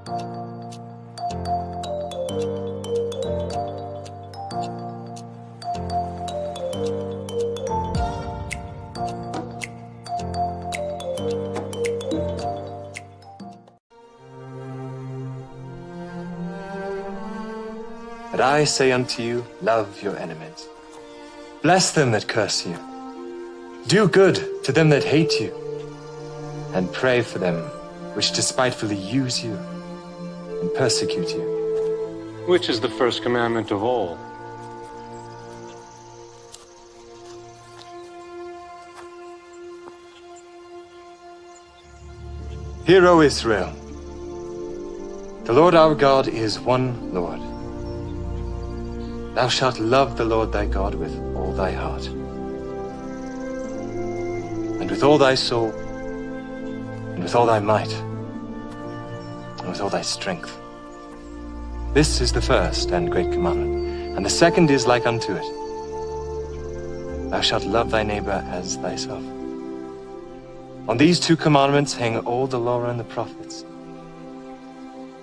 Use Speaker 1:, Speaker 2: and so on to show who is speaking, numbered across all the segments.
Speaker 1: But I say unto you, love your enemies. Bless them that curse you. Do good to them that hate you. And pray for them which despitefully use you and persecute you.
Speaker 2: Which is the first commandment of all?
Speaker 1: Hear, O Israel, the Lord our God is one Lord. Thou shalt love the Lord thy God with all thy heart, and with all thy soul, and with all thy might, and with all thy strength. This is the first and great commandment, and the second is like unto it. Thou shalt love thy neighbor as thyself. On these two commandments hang all the law and the prophets.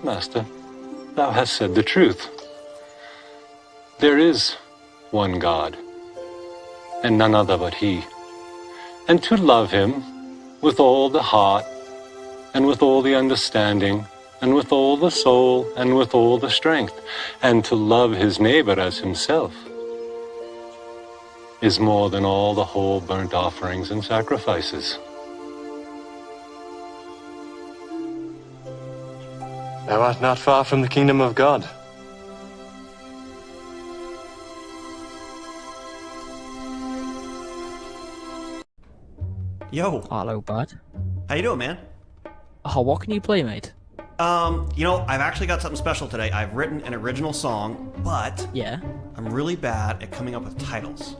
Speaker 2: Master, thou hast said the truth. There is one God, and none other but He. And to love Him with all the heart, and with all the understanding, and with all the soul, and with all the strength, and to love his neighbor as himself, is more than all the whole burnt offerings and sacrifices.
Speaker 1: Thou art not far from the kingdom of God.
Speaker 3: Yo.
Speaker 4: Hello, bud.
Speaker 3: How you doing, man?
Speaker 4: Oh, what can you play, mate?
Speaker 3: You know, I've actually got something special today. I've written an original song, but
Speaker 4: Yeah.
Speaker 3: I'm really bad at coming up with titles.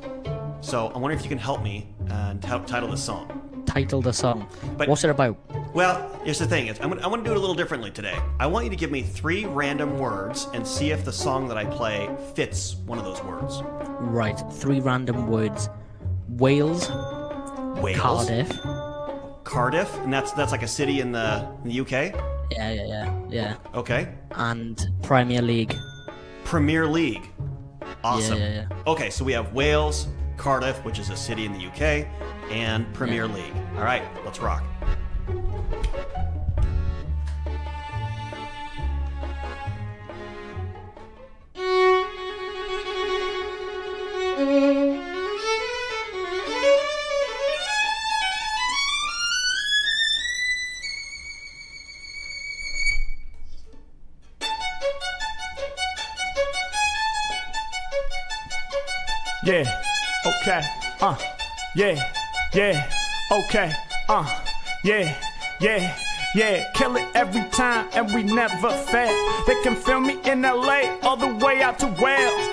Speaker 3: So I'm wondering if you can help me and title this song.
Speaker 4: Title the song.
Speaker 3: But-
Speaker 4: What's it about?
Speaker 3: Well, here's the thing. I want to do it a little differently today. I want you to give me 3 random words and see if the song that I play fits one of those words.
Speaker 4: Right, 3 random words. Wales,
Speaker 3: Wales,
Speaker 4: Cardiff.
Speaker 3: Cardiff, and that's like a city in the UK.
Speaker 4: Yeah.
Speaker 3: Okay.
Speaker 4: And Premier League.
Speaker 3: Premier League. Awesome.
Speaker 4: Yeah.
Speaker 3: Okay, so we have Wales, Cardiff, which is a city in the UK, and Premier League. All right, let's rock.
Speaker 5: Yeah, okay, yeah, okay, yeah, kill it every time and we never fail. They can feel me in LA all the way out to Wales.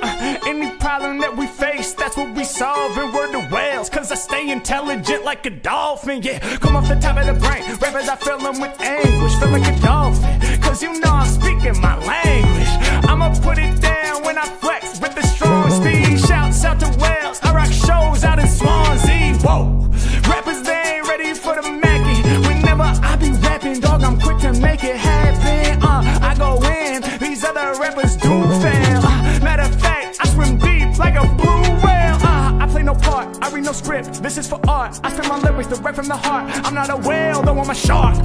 Speaker 5: Any problem that we face, that's what we solve, and we're the whales. Cause I stay intelligent like a dolphin, yeah. Come off the top of the brain, rappers I fill them with anguish, feel like a dolphin. Cause you know I'm speaking my language. I'ma put it down when I flex with the strong speed. Shouts out to Wales, I rock shows out in Swansea. Whoa, rappers they ain't ready for the Mackie. Whenever I be rapping, dog, I'm quick to make it happen. I go in, these other rappers do fail. Matter of fact, I swim deep like a blue whale. I play no part, I read no script, this is for art. I spit my lyrics direct from the heart. I'm not a whale, though I'm a shark.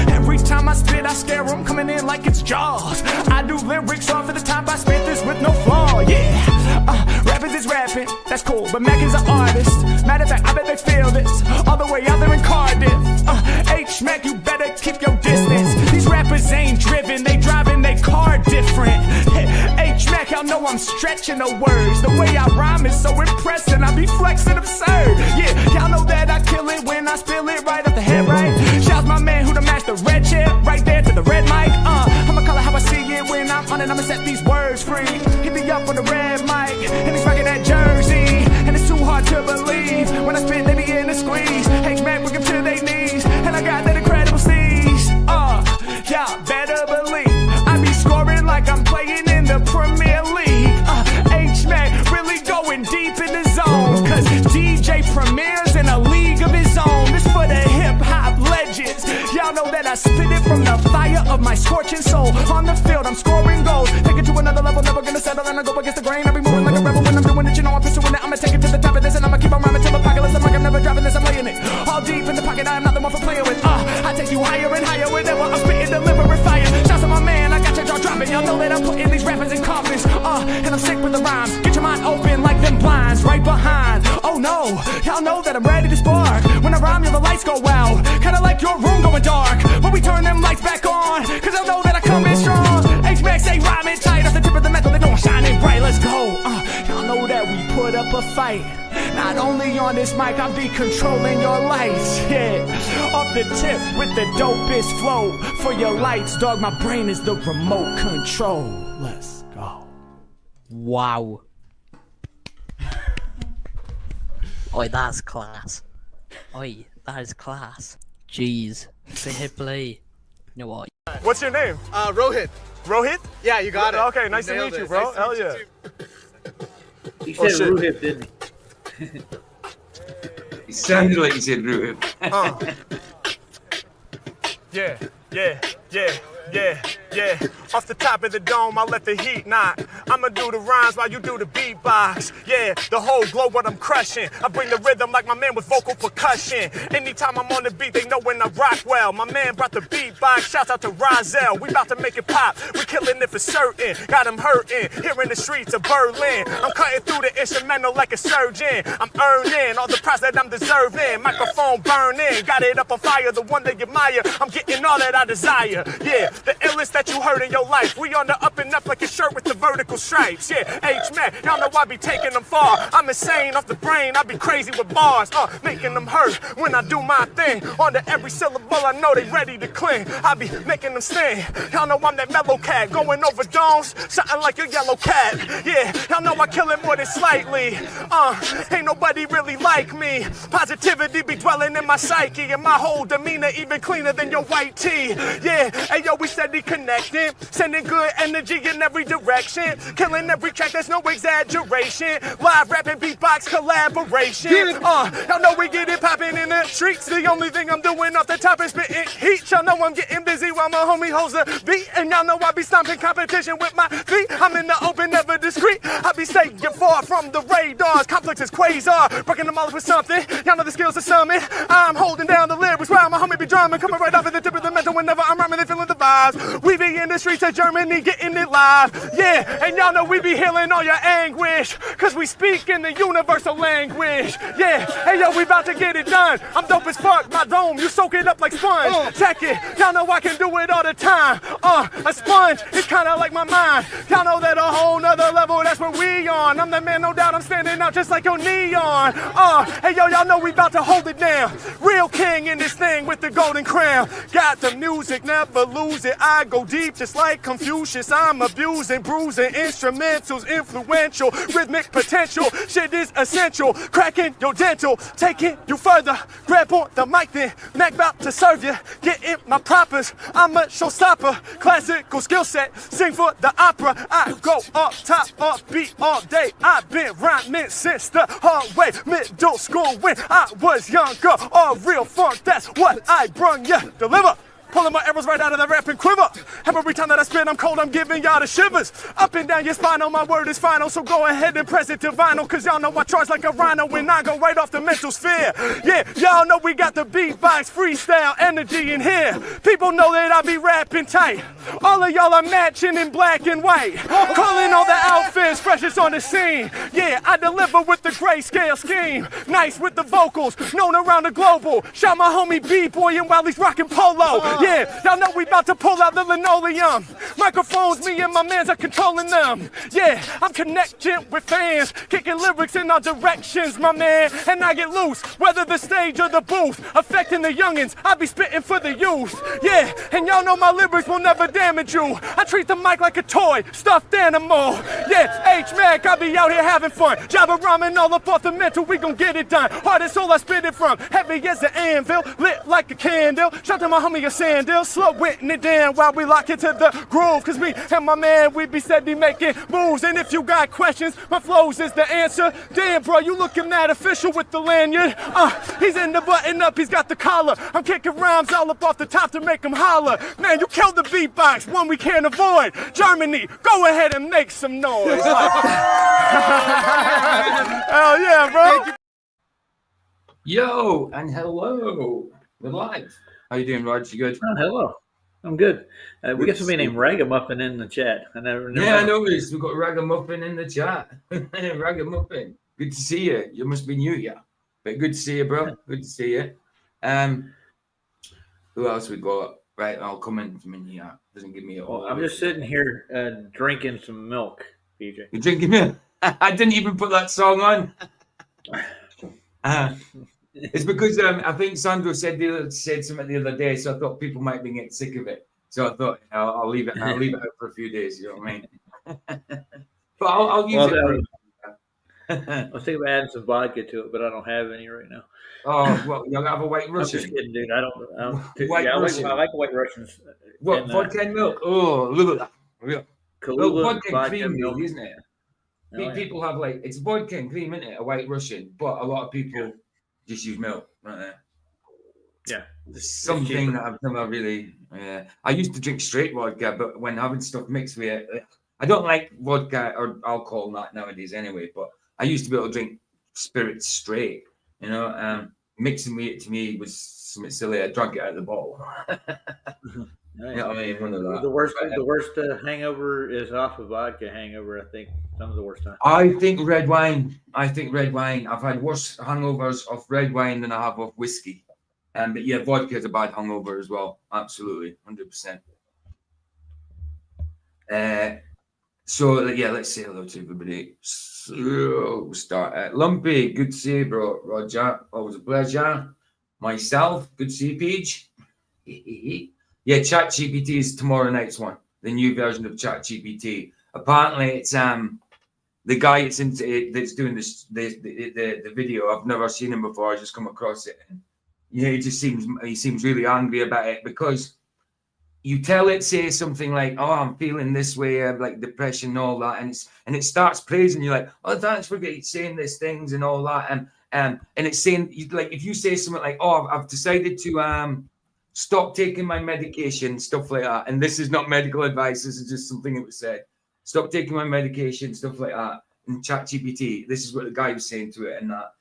Speaker 5: Every time I spit, I scare them, coming in like it's Jaws. I do lyrics off at the top, I spit this with no flaw, yeah. Rappers is rapping, that's cool, but Mac is an artist. Matter of fact, I bet they feel this, all the way out there in Cardiff. H-Mac, you better keep your distance. These rappers ain't driven, they driving they car different. H-Mac, y'all know I'm stretching the words. The way I rhyme is so impressive, I be flexing absurd. Yeah, y'all know that I kill it when I spill it right off the head, right? Shouts my man who the match the red chair, right there to the red mic. I'ma call it how I see it when I'm on it, I'ma set these words free. Hit me up on the red mic, and he's rocking that jersey. And it's too hard to believe, when I spit they be in a squeeze. H-Mac bring them to their knees, and I got that incredible steez. Y'all better believe I be scoring like I'm playing in the Premier League. H-Mac really going deep in the zone, cause DJ Premier's in a league of his own. This for the hip-hop legends, y'all know that I spit it from the fire of my scorching soul. On the field, I'm scoring goals. Take it to another level, never gonna settle, and I go against the grain. I'll be moving like a rebel when I'm doing it, you know I'm pursuing it. I'ma take it to the top of this, and I'ma keep on rhyming till apocalypse. I'm like I'm never dropping this, I'm laying it all deep in the pocket. I am not the one for playing with. I take you higher and higher whenever I'm spitting, delivering fire. Shouts to my man, I got your jaw dropping. Y'all know that I'm putting these rappers in coffins. And I'm sick with the rhymes. Get your mind open like them blinds right behind. Oh no, y'all know that I'm ready to spark. When I rhyme, yeah, the lights go out. Kinda like your room going dark, but we turn them lights back on, cause I know that I come in strong. H-Max ain't rhyming tight off the tip of the metal, they gon' shine it bright. Let's go. Y'all know that we put up a fight. Not only on this mic, I'll be controlling your lights. Yeah, off the tip with the dopest flow. For your lights, dog, my brain is the remote control. Let's go.
Speaker 4: Wow. Oi, that's class. Oi, that is class. Jeez. Fair play. You know what?
Speaker 6: What's your name?
Speaker 7: Rohit.
Speaker 6: Rohit?
Speaker 7: Yeah, you got it.
Speaker 6: Okay, nice to meet you, bro.
Speaker 7: Nice to
Speaker 6: Hell
Speaker 7: meet you
Speaker 6: yeah.
Speaker 7: too.
Speaker 8: He said
Speaker 6: shit.
Speaker 8: Rohit, didn't he? It sounded like he said Rohit.
Speaker 6: Yeah, yeah, yeah, yeah, yeah. Off the top of the dome, I'll let the heat knock. I'ma do the rhymes while you do the beatbox. Yeah, the whole globe what I'm crushing. I bring the rhythm like my man with vocal percussion. Anytime I'm on the beat, they know when I rock well. My man brought the beatbox, shouts out to Rozelle. We about to make it pop, we killing it for certain. Got him hurting, here in the streets of Berlin. I'm cutting through the instrumental like a surgeon. I'm earning all the prize that I'm deserving. Microphone burning, got it up on fire, the one they admire. I'm getting all that I desire. Yeah, the illest that you heard in your life. We on the up and up like a shirt with the vertical stripes. Yeah, H-Man, y'all know I be taking them far. I'm insane off the brain, I be crazy with bars. Making them hurt when I do my thing. On to every syllable, I know they ready to cling. I be making them sting. Y'all know I'm that mellow cat, going over domes, something like a yellow cat. Yeah, y'all know I kill it more than slightly. Ain't nobody really like me. Positivity be dwelling in my psyche, and my whole demeanor even cleaner than your white tee. Yeah, hey yo, we steady connecting, sending good energy in every direction, killing every track, there's no exaggeration. Live rapping, beatbox, collaboration. Y'all know we get it popping in the streets. The only thing I'm doing off the top is spitting heat. Y'all know I'm getting busy while my homie holds the beat, and y'all know I be stomping competition with my feet. I'm in the open, never discreet. I be staying far from the radars. Complex as quasar, breaking them all up with something. Y'all know the skills of summit. I'm holding down the lyrics while my homie be drumming, coming right off at the tip of the mental. Whenever I'm rhyming, they feeling the vibes. We be in the streets of Germany, getting it live. Yeah, and y'all know we be healing all your anguish, cause we speak in the universal language. Yeah, hey yo, we about to get it done. I'm dope as fuck, my dome, you soak it up like sponge. Check it, y'all know I can do it all the time. A sponge, it's kinda like my mind. Y'all know that a whole nother level, that's where we on. I'm the man, no doubt, I'm standing out just like your neon. Hey yo, y'all know we about to hold it down. Real king in this thing with the golden crown. Got the music, never lose it. I go deep just like Confucius. I'm abusing, bruising, instrumentals, influential, rhythmic potential. Shit is essential, cracking your dental, taking you further. Grab on the mic then, Mac about to serve you. Get in my propers, I'm a showstopper. Classical skill set, sing for the opera. I go up top, up beat all day. I've been rhyming since the hard way. Middle school when I was younger. All real funk, that's what I brung ya. Deliver. Pulling my arrows right out of the rapping quiver. Every time that I spit, I'm cold, I'm giving y'all the shivers. Up and down your spine, oh, my word is final. So go ahead and press it to vinyl, cause y'all know I charge like a rhino when I go right off the mental sphere. Yeah, y'all know we got the beatbox, freestyle, energy in here. People know that I be rapping tight. All of y'all are matching in black and white. Calling all the outfits, freshest on the scene. Yeah, I deliver with the grayscale scheme. Nice with the vocals, known around the global. Shout my homie B-boying while he's rocking polo. Yeah, y'all know we about to pull out the linoleum. Microphones, me and my mans are controlling them. Yeah, I'm connecting with fans, kicking lyrics in all directions, my man. And I get loose, whether the stage or the booth, affecting the youngins, I be spitting for the youth. Yeah, and y'all know my lyrics will never damage you. I treat the mic like a toy, stuffed animal. Yeah, H-Mac, I be out here having fun. Jabba rhyming all up off the mental, we gon' get it done. Hard as soul I spit it from, heavy as an anvil, lit like a candle. Shout to my homie a Sam. band. They'll slow witting it down while we lock into the groove. Cause me and my man, we be steady making moves. And if you got questions, my flows is the answer. Damn, bro, you looking mad official with the lanyard. He's in the button up, he's got the collar. I'm kicking rhymes all up off the top to make him holler. Man, you killed the beatbox, one we can't avoid. Germany, go ahead and make some noise. Hell yeah, bro.
Speaker 8: Yo, and hello. We're live. How you doing, Rog? You good?
Speaker 7: Oh, hello. I'm good. We got somebody named Ragamuffin in the chat. I never
Speaker 8: Yeah, I noticed. We've got Ragamuffin in the chat. Ragamuffin. Good to see you. You must be new here. But good to see you, bro. Good to see you. Who else we got? Right, I'll come in from in here. Doesn't give me a
Speaker 7: Well, I'm just sitting here drinking some milk, PJ.
Speaker 8: You're drinking milk? I didn't even put that song on. It's because I think Sandro said something the other day, so I thought people might be getting sick of it. So I thought I'll leave it. I'll leave it out for a few days. You know what I mean? But I'll use it.
Speaker 7: I was thinking about adding some vodka to it, but I don't have any right now.
Speaker 8: Oh well, you'll have a white Russian.
Speaker 7: I'm just kidding, dude. I don't
Speaker 8: White Russian.
Speaker 7: I like white Russians.
Speaker 8: What, vodka and milk? Oh, look at that.
Speaker 7: Kahlua,
Speaker 8: vodka and cream,
Speaker 7: milk,
Speaker 8: isn't it?
Speaker 7: Oh, yeah.
Speaker 8: People have it's vodka and cream, isn't it? A white Russian, but a lot of people just use milk, right there.
Speaker 7: Yeah,
Speaker 8: There's something that I've never really. I used to drink straight vodka, but when having stuff mixed with it, I don't like vodka or alcohol nowadays anyway. But I used to be able to drink spirits straight. You know, mixing with it to me was something silly. I drank it out of the bottle.
Speaker 7: Right.
Speaker 8: You know what I mean? One of that.
Speaker 7: The worst hangover is off of vodka hangover. I think some of the worst time.
Speaker 8: I think red wine. I've had worse hangovers of red wine than I have of whiskey. But yeah, vodka is a bad hangover as well. Absolutely, 100%. So yeah, let's say hello to everybody. So we'll start. Lumpy, good to see you, bro. Roger, always a pleasure. Myself, good to see you, Peach. Yeah, ChatGPT is tomorrow night's one. The new version of ChatGPT. Apparently, it's the guy that's doing this the video. I've never seen him before. I just come across it. And, yeah, he seems really angry about it because you tell it say something like, "Oh, I'm feeling this way, like depression and all that," and it starts praising you like, "Oh, thanks for saying these things and all that," and it's saying like if you say something like, "Oh, I've decided to stop taking my medication," stuff like that, and this is not medical advice. This is just something that was said. Stop taking my medication, stuff like that. And ChatGPT, this is what the guy was saying to it and that.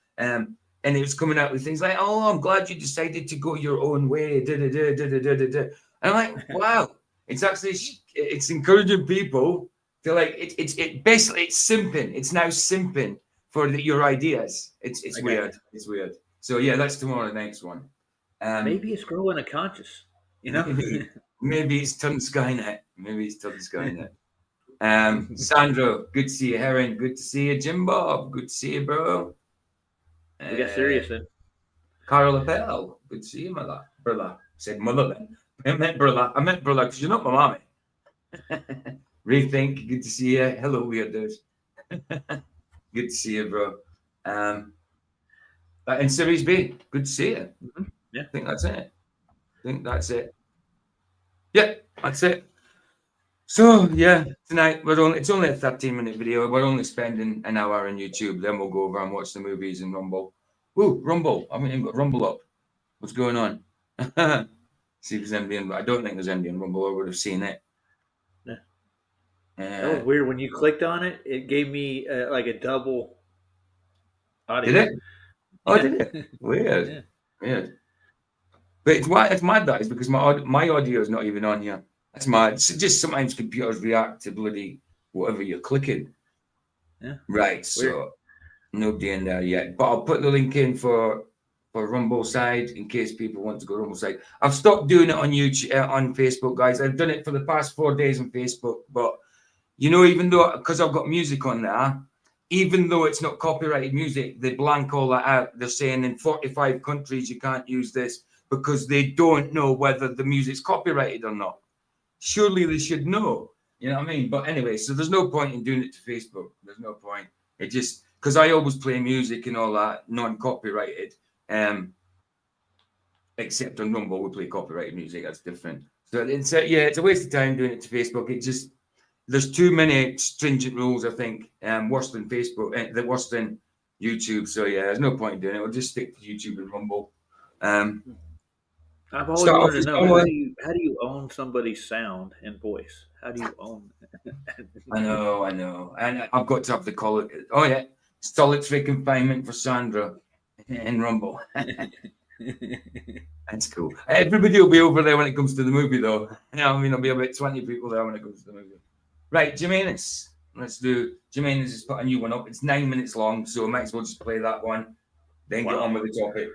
Speaker 8: And it was coming out with things like, "Oh, I'm glad you decided to go your own way." And I'm like, wow, it's encouraging people to like it's basically it's simping. It's now simping for your ideas. It's weird. It's weird. So yeah, that's tomorrow night's one.
Speaker 7: Maybe it's growing a conscious. You know,
Speaker 8: maybe it's turned Skynet. Sandro, good to see you. Heron, good to see you. Jim Bob, good to see you, bro.
Speaker 7: We got serious then.
Speaker 8: Carol Appel, good to see you, mother. Brother. Said mother then. I meant brother because you're not my mommy. Rethink, good to see you. Hello, weirdos. Good to see you, bro. And Series B, good to see you.
Speaker 7: Mm-hmm. Yeah.
Speaker 8: I think that's it. Yeah, that's it. So yeah, tonight it's only a 13-minute video. We're only spending an hour on YouTube. Then we'll go over and watch the movies and Rumble. Ooh, Rumble! I haven't even got Rumble up. What's going on? See if there's NBN. I don't think there's NBN Rumble. I would have seen it.
Speaker 7: Yeah. That was weird. When you clicked on it, it gave me like a double audio.
Speaker 8: Did it? Oh, did it? Weird.
Speaker 7: Yeah.
Speaker 8: Weird. But it's mad that is because my audio is not even on here. That's mad. It's just sometimes computers react to bloody whatever you're clicking.
Speaker 7: Yeah.
Speaker 8: Right. So nobody in there yet. But I'll put the link in for Rumble side in case people want to go Rumble side. I've stopped doing it on YouTube, on Facebook, guys. I've done it for the past 4 days on Facebook. But you know, even though because I've got music on there, even though it's not copyrighted music, they blank all that out. They're saying in 45 countries you can't use this because they don't know whether the music's copyrighted or not. Surely they should know, you know what I mean? But anyway, so there's no point in doing it to Facebook. There's no point. It just because I always play music and all that non-copyrighted. except on Rumble, we play copyrighted music. That's different. So it's a waste of time doing it to Facebook. There's too many stringent rules, I think, worse than Facebook, worse than YouTube. So yeah, there's no point in doing it. We'll just stick to YouTube and Rumble.
Speaker 7: I've always wanted to know, how do you own somebody's sound and voice? How do you own
Speaker 8: I know. And I've got to have the call. Oh yeah, solitary confinement for Sandra in Rumble. That's cool. Everybody will be over there when it comes to the movie, though. I mean, there'll be about 20 people there when it comes to the movie. Right, Jimenez. Let's do. Jimenez has put a new one up. It's 9 minutes long, so I might as well just play that one, then get on with the topic.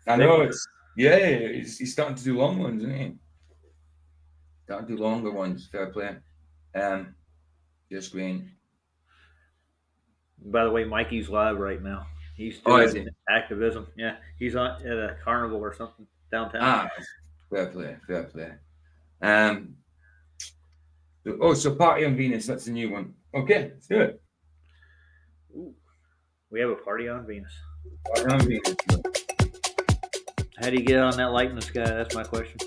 Speaker 8: I know he's starting to do long ones, isn't he? Starting to do longer ones. Fair play. Your screen.
Speaker 7: By the way, Mikey's live right now. He's doing activism. Yeah, he's at a carnival or something downtown.
Speaker 8: Fair play. So Party on Venus, that's a new one. Okay, let's do it.
Speaker 7: Ooh, we have a party on Venus.
Speaker 8: Party on Venus.
Speaker 7: How do you get on that light in the sky? That's my question.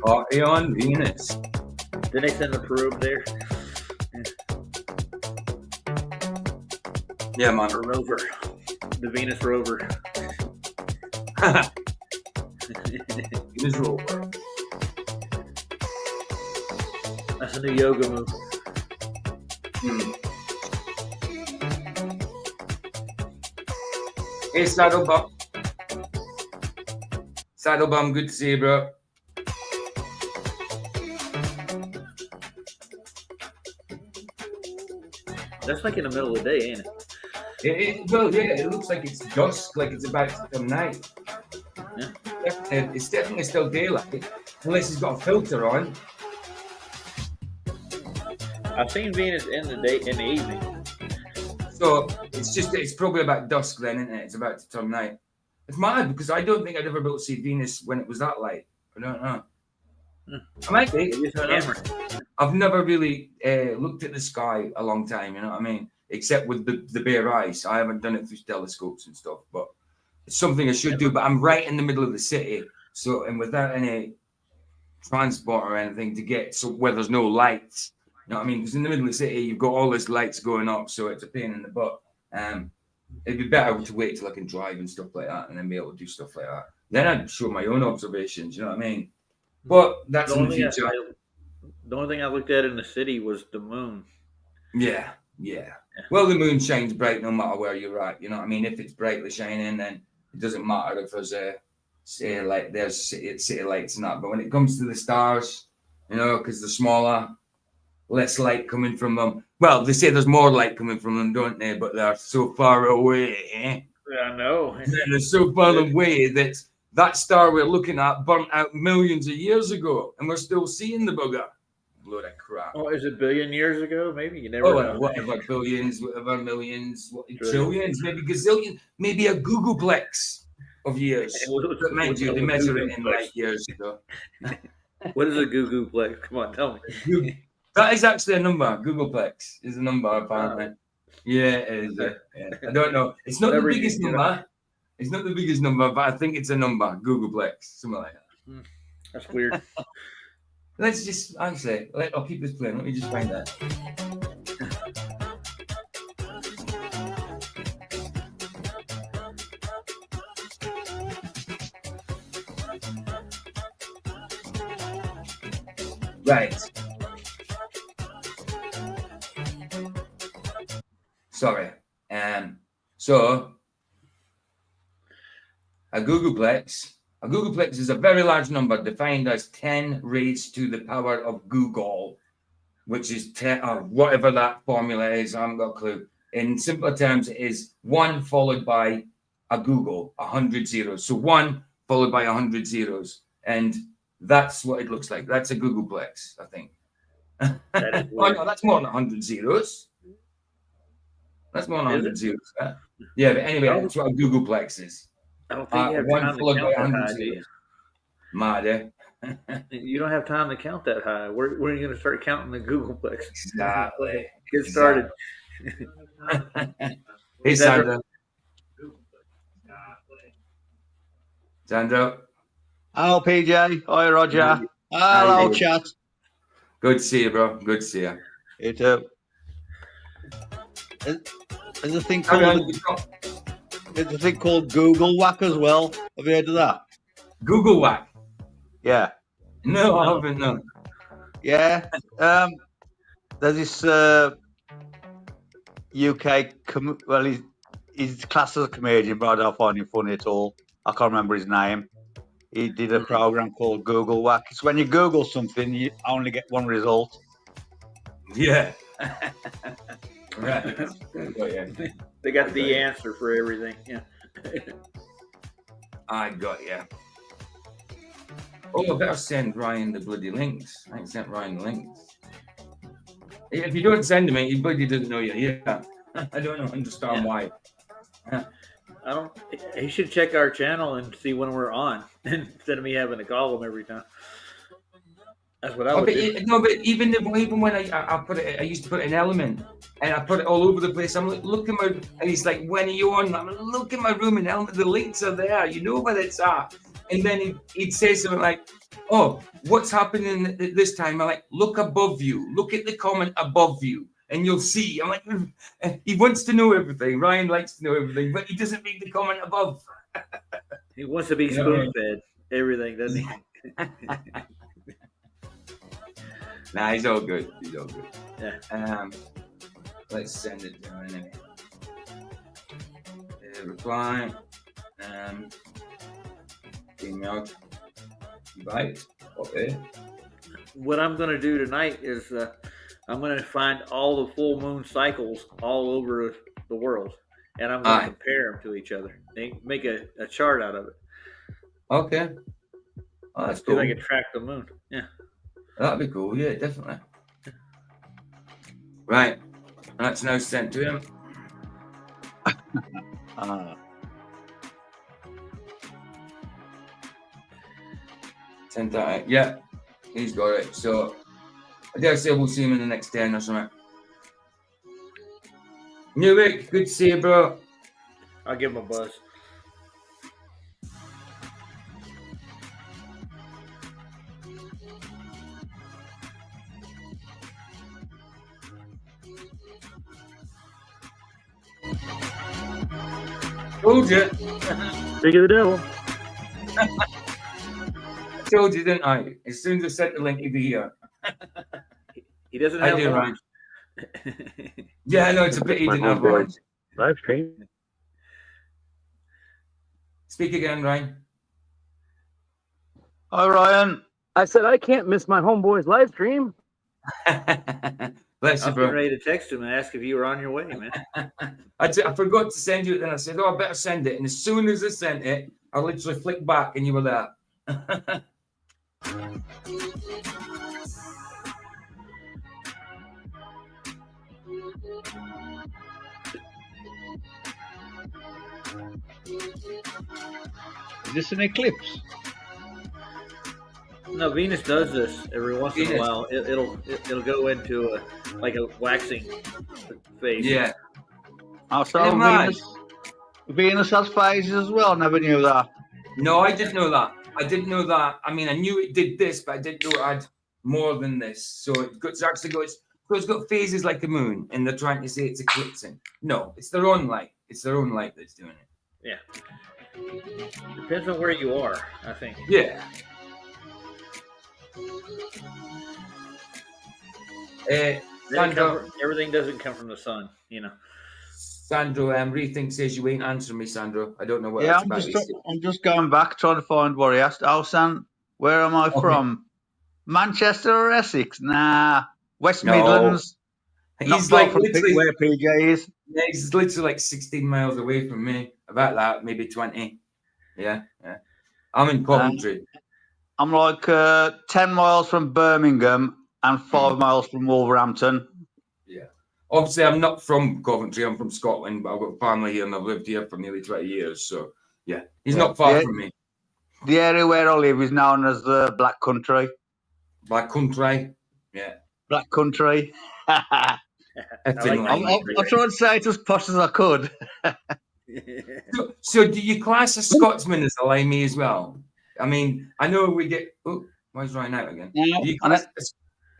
Speaker 8: Party on Venus.
Speaker 7: Did they send the probe there?
Speaker 8: Yeah, man.
Speaker 7: A rover. The Venus rover.
Speaker 8: Venus rover.
Speaker 7: That's a new yoga move.
Speaker 8: Hey, Saddlebum. Saddlebum, good to see you, bro.
Speaker 7: That's like in the middle of the day, ain't it?
Speaker 8: It looks like it's dusk, like it's about to come night.
Speaker 7: Yeah.
Speaker 8: It's definitely still daylight, unless he's got a filter on.
Speaker 7: I've seen Venus in the evening.
Speaker 8: So it's probably about dusk then, isn't it? It's about to turn night. It's mad because I don't think I'd ever be able to see Venus when it was that light. I don't know. I might be. I've never really looked at the sky a long time, you know what I mean? Except with the bare eyes. I haven't done it through telescopes and stuff, but it's something I should do. But I'm right in the middle of the city, so and without any transport or anything to get where there's no lights. You know what I mean? Because in the middle of the city, you've got all these lights going up, so it's a pain in the butt. It'd be better to wait till I can drive and stuff like that, and then be able to do stuff like that. Then I'd show my own observations. You know what I mean? But that's in the future.
Speaker 7: The only thing I looked at in the city was the moon.
Speaker 8: Yeah. Well, the moon shines bright no matter where you're at. You know what I mean? If it's brightly shining, then it doesn't matter if there's there's city lights and that. But when it comes to the stars, you know, because they're smaller, less light coming from them. Well, they say there's more light coming from them, don't they? But they're so far away.
Speaker 7: Yeah, I know.
Speaker 8: They're so far away that star we're looking at burnt out millions of years ago, and we're still seeing the bugger. Load of crap.
Speaker 7: Oh, is it billion years ago? Maybe you never know.
Speaker 8: Whatever, billions, whatever, millions, trillions, maybe gazillion, maybe a googleplex of years. But mind you, they measure it in light years. So.
Speaker 7: What is a googleplex? Come on, tell me.
Speaker 8: That is actually a number. Googleplex is a number, apparently. Yeah, it is. Yeah. I don't know. It's not the biggest number. It's not the biggest number, but I think it's a number. Googleplex, something like that.
Speaker 7: That's weird.
Speaker 8: Let's just, actually, I'll keep this playing. Let me just find that. Right. Sorry. So, a googleplex is a very large number defined as 10 raised to the power of Google, which is 10, or whatever that formula is. I haven't got a clue. In simpler terms, it is 1 followed by a Google, 100 zeros. So 1 followed by 100 zeros. And that's what it looks like. That's a googleplex, I think. Oh, no, that's more than 100 zeros. That's more than 100 zeros. Huh? Yeah, but anyway, that's what a googleplex is.
Speaker 7: I don't think you have time to count that high, do you?
Speaker 8: Mad, eh?
Speaker 7: You don't have time to count that high. Where are you going to start counting the googleplex?
Speaker 8: Exactly.
Speaker 7: Get started.
Speaker 8: Hey, Sandra. Sandro.
Speaker 9: Hello, PJ. Hi, Roger.
Speaker 8: How
Speaker 9: Hello,
Speaker 8: you doing?
Speaker 9: chat.
Speaker 8: Good to see you, bro. Good to see you.
Speaker 9: You too. There's a thing
Speaker 8: Carry on,
Speaker 9: called
Speaker 8: you got
Speaker 9: there's a thing called Google Whack as well. Have you heard of that?
Speaker 8: Google Whack.
Speaker 9: Yeah.
Speaker 8: No, I haven't. No.
Speaker 9: Yeah. There's this UK. Well, he's classed as a comedian, but I don't find him funny at all. I can't remember his name. He did a program called Google Whack. It's when you Google something, you only get one result.
Speaker 8: Yeah. Right. Got you.
Speaker 7: They got the answer for everything. Yeah.
Speaker 8: I got you. Oh, I better send Ryan the bloody links. I ain't sent Ryan the links. If you don't send him it, he bloody doesn't know you're here. I don't understand why.
Speaker 7: I don't. He should check our channel and see when we're on instead of me having to call him every time. That's what I would do.
Speaker 8: But even when I put it, I used to put an element, and I put it all over the place. I'm like, look at my, and he's like, when are you on? I'm like, look at my room and element. The links are there. You know where it's at. And then he'd say something like, oh, what's happening this time? I'm like, look above you. Look at the comment above you, and you'll see. I'm like, he wants to know everything. Ryan likes to know everything, but he doesn't read the comment above.
Speaker 7: He wants to be spoon-fed everything, doesn't he?
Speaker 8: Nah, he's all good. He's all good.
Speaker 7: Yeah.
Speaker 8: Let's send it down anyway. Reply. Email. Invite. Okay.
Speaker 7: What I'm going to do tonight is I'm going to find all the full moon cycles all over the world, and I'm going to compare them to each other. Make a chart out of it.
Speaker 8: Okay. Oh, that's
Speaker 7: See
Speaker 8: cool.
Speaker 7: if I can track the moon. Yeah.
Speaker 8: That'd be cool. Yeah, definitely. Right. That's now sent to him. Sent that out. Yeah, he's got it. So I dare say we'll see him in the next 10 or something. Newick, good to see you, bro.
Speaker 7: I'll give him a buzz.
Speaker 8: Told you.
Speaker 7: Speak of the devil.
Speaker 8: I told you, didn't I? As soon as I sent the link, he'd be here.
Speaker 7: He doesn't
Speaker 8: I
Speaker 7: have
Speaker 8: do,
Speaker 7: horns.
Speaker 8: Yeah, I know, it's a pity he didn't have horns.
Speaker 7: Live stream.
Speaker 8: Speak again, Ryan.
Speaker 9: Hi, Ryan.
Speaker 10: I said I can't miss my homeboy's live stream.
Speaker 8: Bless you,
Speaker 7: I'm
Speaker 8: bro.
Speaker 7: ready to text him and ask if you were on your way, man.
Speaker 8: I forgot to send you it, then I said, oh, I better send it. And as soon as I sent it, I literally flicked back and you were there.
Speaker 9: Is this an eclipse?
Speaker 7: No, Venus does this every once in a while. It'll go into like a waxing phase.
Speaker 8: Yeah.
Speaker 9: Also, Venus has phases as well. Never knew that.
Speaker 8: No, I didn't know that. I mean, I knew it did this, but I didn't know it had more than this. So it's got phases like the moon, and they're trying to say it's eclipsing. No, it's their own light. It's their own light that's doing it.
Speaker 7: Yeah. Depends on where you are, I think.
Speaker 8: Yeah. Sandro,
Speaker 7: everything doesn't come from the sun, you know.
Speaker 8: Sandro, Rethink says you ain't answering me, Sandro. I don't know what.
Speaker 9: Yeah, I'm just going back trying to find what he asked. Oh, San, where am I from? Manchester or Essex? Nah, West Midlands.
Speaker 8: He's
Speaker 9: not
Speaker 8: like
Speaker 9: from
Speaker 8: literally
Speaker 9: where PJ is.
Speaker 8: Yeah, he's literally like 16 miles away from me. About that, maybe 20. Yeah. I'm in Coventry.
Speaker 9: I'm like 10 miles from Birmingham and 5 miles from Wolverhampton.
Speaker 8: Yeah. Obviously, I'm not from Coventry. I'm from Scotland, but I've got family here and I've lived here for nearly 20 years. So, yeah, he's not far from me.
Speaker 9: The area where I live is known as the Black Country.
Speaker 8: Black Country? Yeah.
Speaker 9: Black Country. I'm trying to say it as posh as I could.
Speaker 8: So do you class a Scotsman as a limey as well? I mean, I know we get. Oh, why is running out again?
Speaker 9: No,
Speaker 8: Do you class,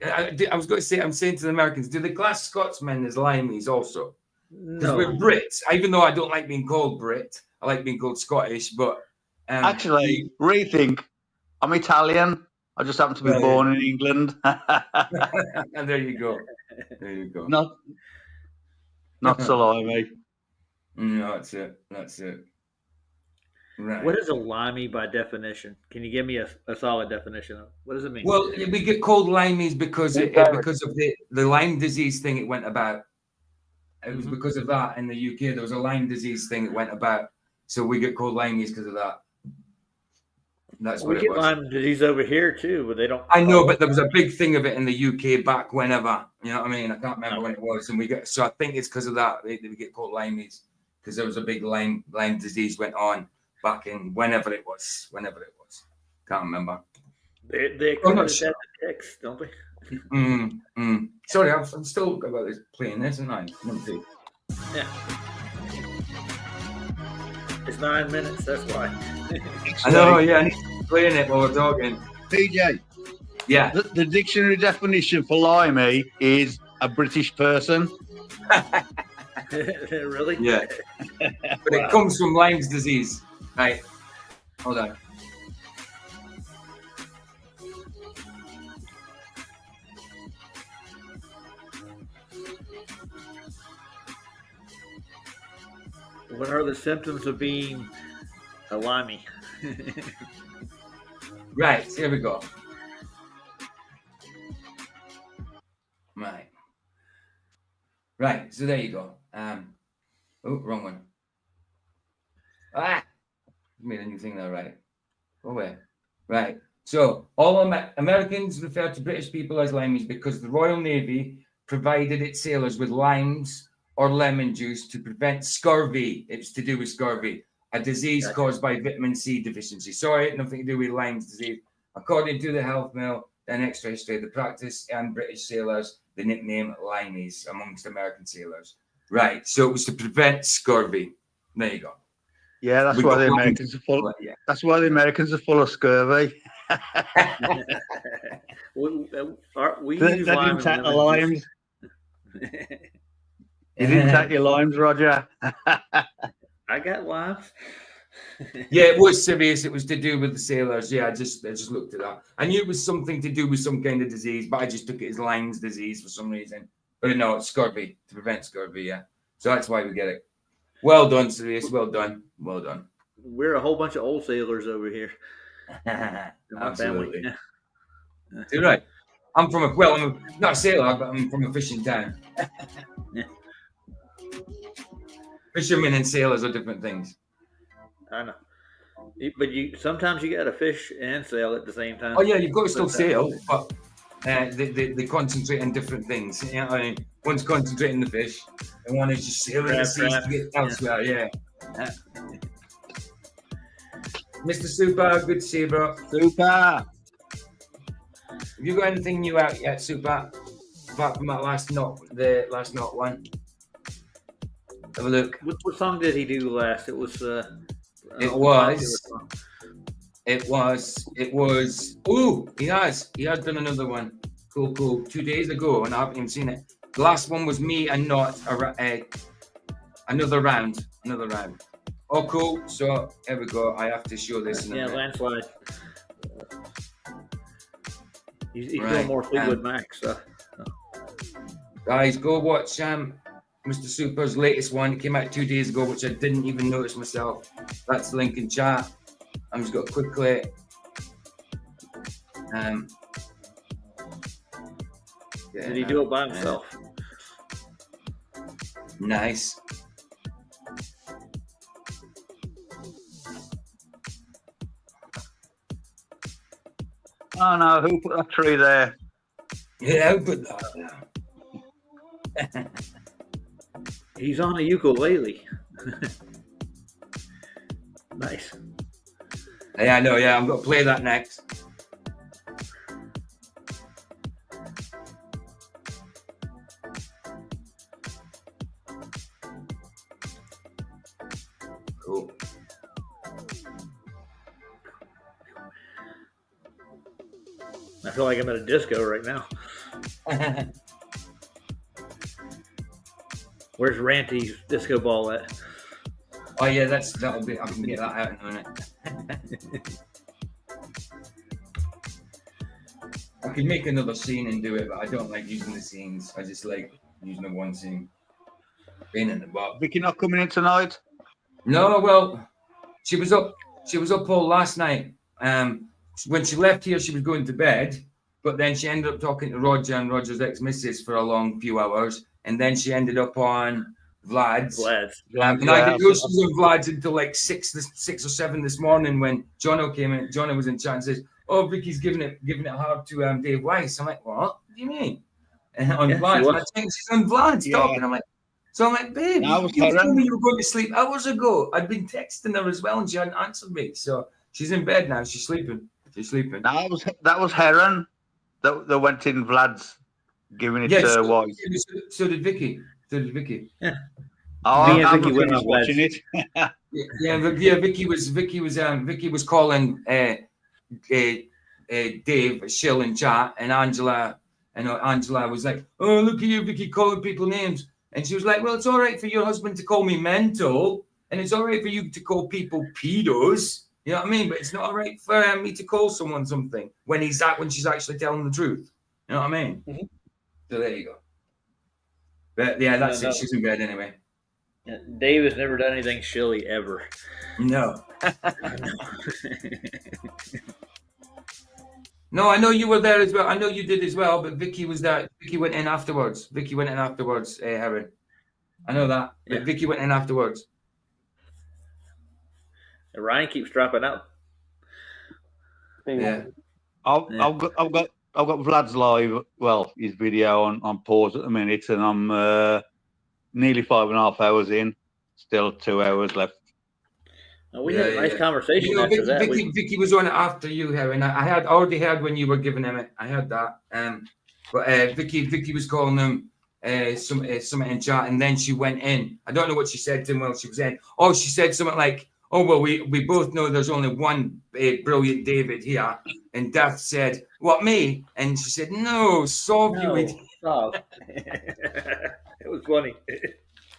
Speaker 8: I was going to say, I'm saying to the Americans, do they class Scotsmen as limeys also? Because we're
Speaker 7: No.
Speaker 8: Brits, even though I don't like being called Brit, I like being called Scottish. But
Speaker 9: actually, rethink. I'm Italian. I just happen to be born in England.
Speaker 8: and there you go. There you go.
Speaker 9: Not so limey.
Speaker 8: No, that's it. That's it. Right.
Speaker 7: What is a limey by definition? Can you give me a solid definition of what does it mean?
Speaker 8: Well, we get called limeys because because of the Lyme disease thing it went about. It was because of that in the UK. There was a Lyme disease thing that went about, so we get called limeys because of that. That's what
Speaker 7: we
Speaker 8: it
Speaker 7: get
Speaker 8: was.
Speaker 7: Lyme disease over here too, but they don't.
Speaker 8: I know, but there was a big thing of it in the UK back whenever. You know what I mean? I can't remember when it was, and we get. So I think it's because of that we get called limeys because there was a big Lyme disease went on back in whenever it was. Can't remember.
Speaker 7: They equate that to ticks, don't they?
Speaker 8: Sorry, I'm still about this playing this, isn't I?
Speaker 7: Yeah. It's 9 minutes, that's why.
Speaker 8: I know, yeah, I need to playing it while we're talking.
Speaker 9: PJ.
Speaker 8: Yeah.
Speaker 9: The dictionary definition for limey is a British person.
Speaker 7: Really?
Speaker 8: Yeah. But it comes from Lyme's disease. Right. Hold on.
Speaker 7: What are the symptoms of being a limey?
Speaker 8: Right, here we go. Right, so there you go. Oh, wrong one. Made a new thing there, right? Go away. Right. So all Americans refer to British people as limeys because the Royal Navy provided its sailors with limes or lemon juice to prevent scurvy. It's to do with scurvy, a disease caused by vitamin C deficiency. Sorry, nothing to do with Lyme's disease. According to the Health Mail, an extra history, the practice and British sailors, the nickname limeys amongst American sailors. Right. So it was to prevent scurvy. There you go.
Speaker 9: Yeah, that's why the Americans are full.
Speaker 8: Yeah.
Speaker 9: That's why the Americans are full of scurvy.
Speaker 7: we
Speaker 9: They
Speaker 7: use
Speaker 9: didn't
Speaker 7: lime
Speaker 9: take the
Speaker 7: and
Speaker 9: limes. You didn't take your limes, Roger.
Speaker 7: I got limes.
Speaker 8: Yeah, it was serious. It was to do with the sailors. Yeah, I just looked at that. I knew it was something to do with some kind of disease, but I just took it as Lyme's disease for some reason. But no, it's scurvy, to prevent scurvy, yeah. So that's why we get it. Well done, Sirius. Well done. Well done.
Speaker 7: We're a whole bunch of old sailors over here. My family.
Speaker 8: You're right. I'm not a sailor, but I'm from a fishing town. Fishermen and sailors are different things.
Speaker 7: I know. But sometimes you got to fish and sail at the same time.
Speaker 8: Oh yeah, you've got to still sail, but they concentrate on different things. You know what I mean? One's concentrating on the fish, and one is just sailing the seas to get elsewhere. Yeah. Mr. Super, good to see you, bro.
Speaker 9: Super.
Speaker 8: Have you got anything new out yet, Super? Apart from that last not one. Have a look.
Speaker 7: What song did he do last? It was.
Speaker 8: It was. Ooh, he has done another one. Cool. 2 days ago, and I haven't even seen it. The last one was me and not another round. Oh, cool. So here we go. I have to show this.
Speaker 7: Yeah, landslide. He's doing more Fleetwood Mac stuff.
Speaker 8: Guys, go watch Mr. Super's latest one. It came out 2 days ago, which I didn't even notice myself. That's the link in chat. I'm just going to quickly.
Speaker 7: Did he do it by himself?
Speaker 8: Nice.
Speaker 9: Oh no, who put that tree there?
Speaker 8: Yeah, who put that there?
Speaker 7: He's on a ukulele. Nice.
Speaker 8: Yeah, I know. Yeah, I'm going to play that next. Cool.
Speaker 7: I feel like I'm at a disco right now. Where's Ranty's disco ball at?
Speaker 8: Oh yeah, that'll be. I can get that out in a minute. I could make another scene and do it, but I don't like using the scenes. I just like using the one scene. Being in the box.
Speaker 9: Vicky not coming in tonight?
Speaker 8: No, well, she was up all last night. When she left here, she was going to bed, but then she ended up talking to Roger and Roger's ex-missus for a long few hours, and then she ended up on Vlad's. And I didn't know she was on Vlad's until like 6 or 7 this morning when Jono came in. Jono was in chat and says, "Oh, Vicky's giving it hard to Dave Weiss." I'm like, "What do you mean?" And on Vlad's, I think she's on Vlad's talking. I'm like, babe, you told me you were going to sleep hours ago. I'd been texting her as well, and she hadn't answered me. So she's in bed now. She's sleeping.
Speaker 9: That was Heron that went in Vlad's, giving it to Weiss.
Speaker 8: So did Vicky.
Speaker 7: Yeah.
Speaker 9: Oh,
Speaker 7: Me and Vicky went on
Speaker 9: watching it.
Speaker 8: Vicky was calling Dave Shill in chat, and Angela was like, "Oh, look at you, Vicky, calling people names." And she was like, "Well, it's all right for your husband to call me mental, and it's all right for you to call people pedos. You know what I mean? But it's not all right for me to call someone something when she's actually telling the truth. You know what I mean?" Mm-hmm. So there you go. But yeah, that's it. She's in bed anyway.
Speaker 7: Yeah, Dave has never done anything shilly ever.
Speaker 8: No. No, I know you were there as well. I know you did as well, but Vicky was there. Vicky went in afterwards. Harry. I know that. Yeah. But Vicky went in afterwards.
Speaker 7: And Ryan keeps dropping out.
Speaker 8: Yeah.
Speaker 9: I've got Vlad's live. Well, his video on pause at the minute, and I'm nearly 5.5 hours in. Still 2 hours left.
Speaker 7: We had a nice conversation after that.
Speaker 8: Vicky was on it after you, Harry. I had already heard when you were giving him it. I heard that. But Vicky was calling him something in chat, and then she went in. I don't know what she said to him while she was in. Oh, she said something like, "Oh, well, we both know there's only one brilliant David here." And Daft said, "What, me?" And she said, "No, Stop.
Speaker 7: It was funny.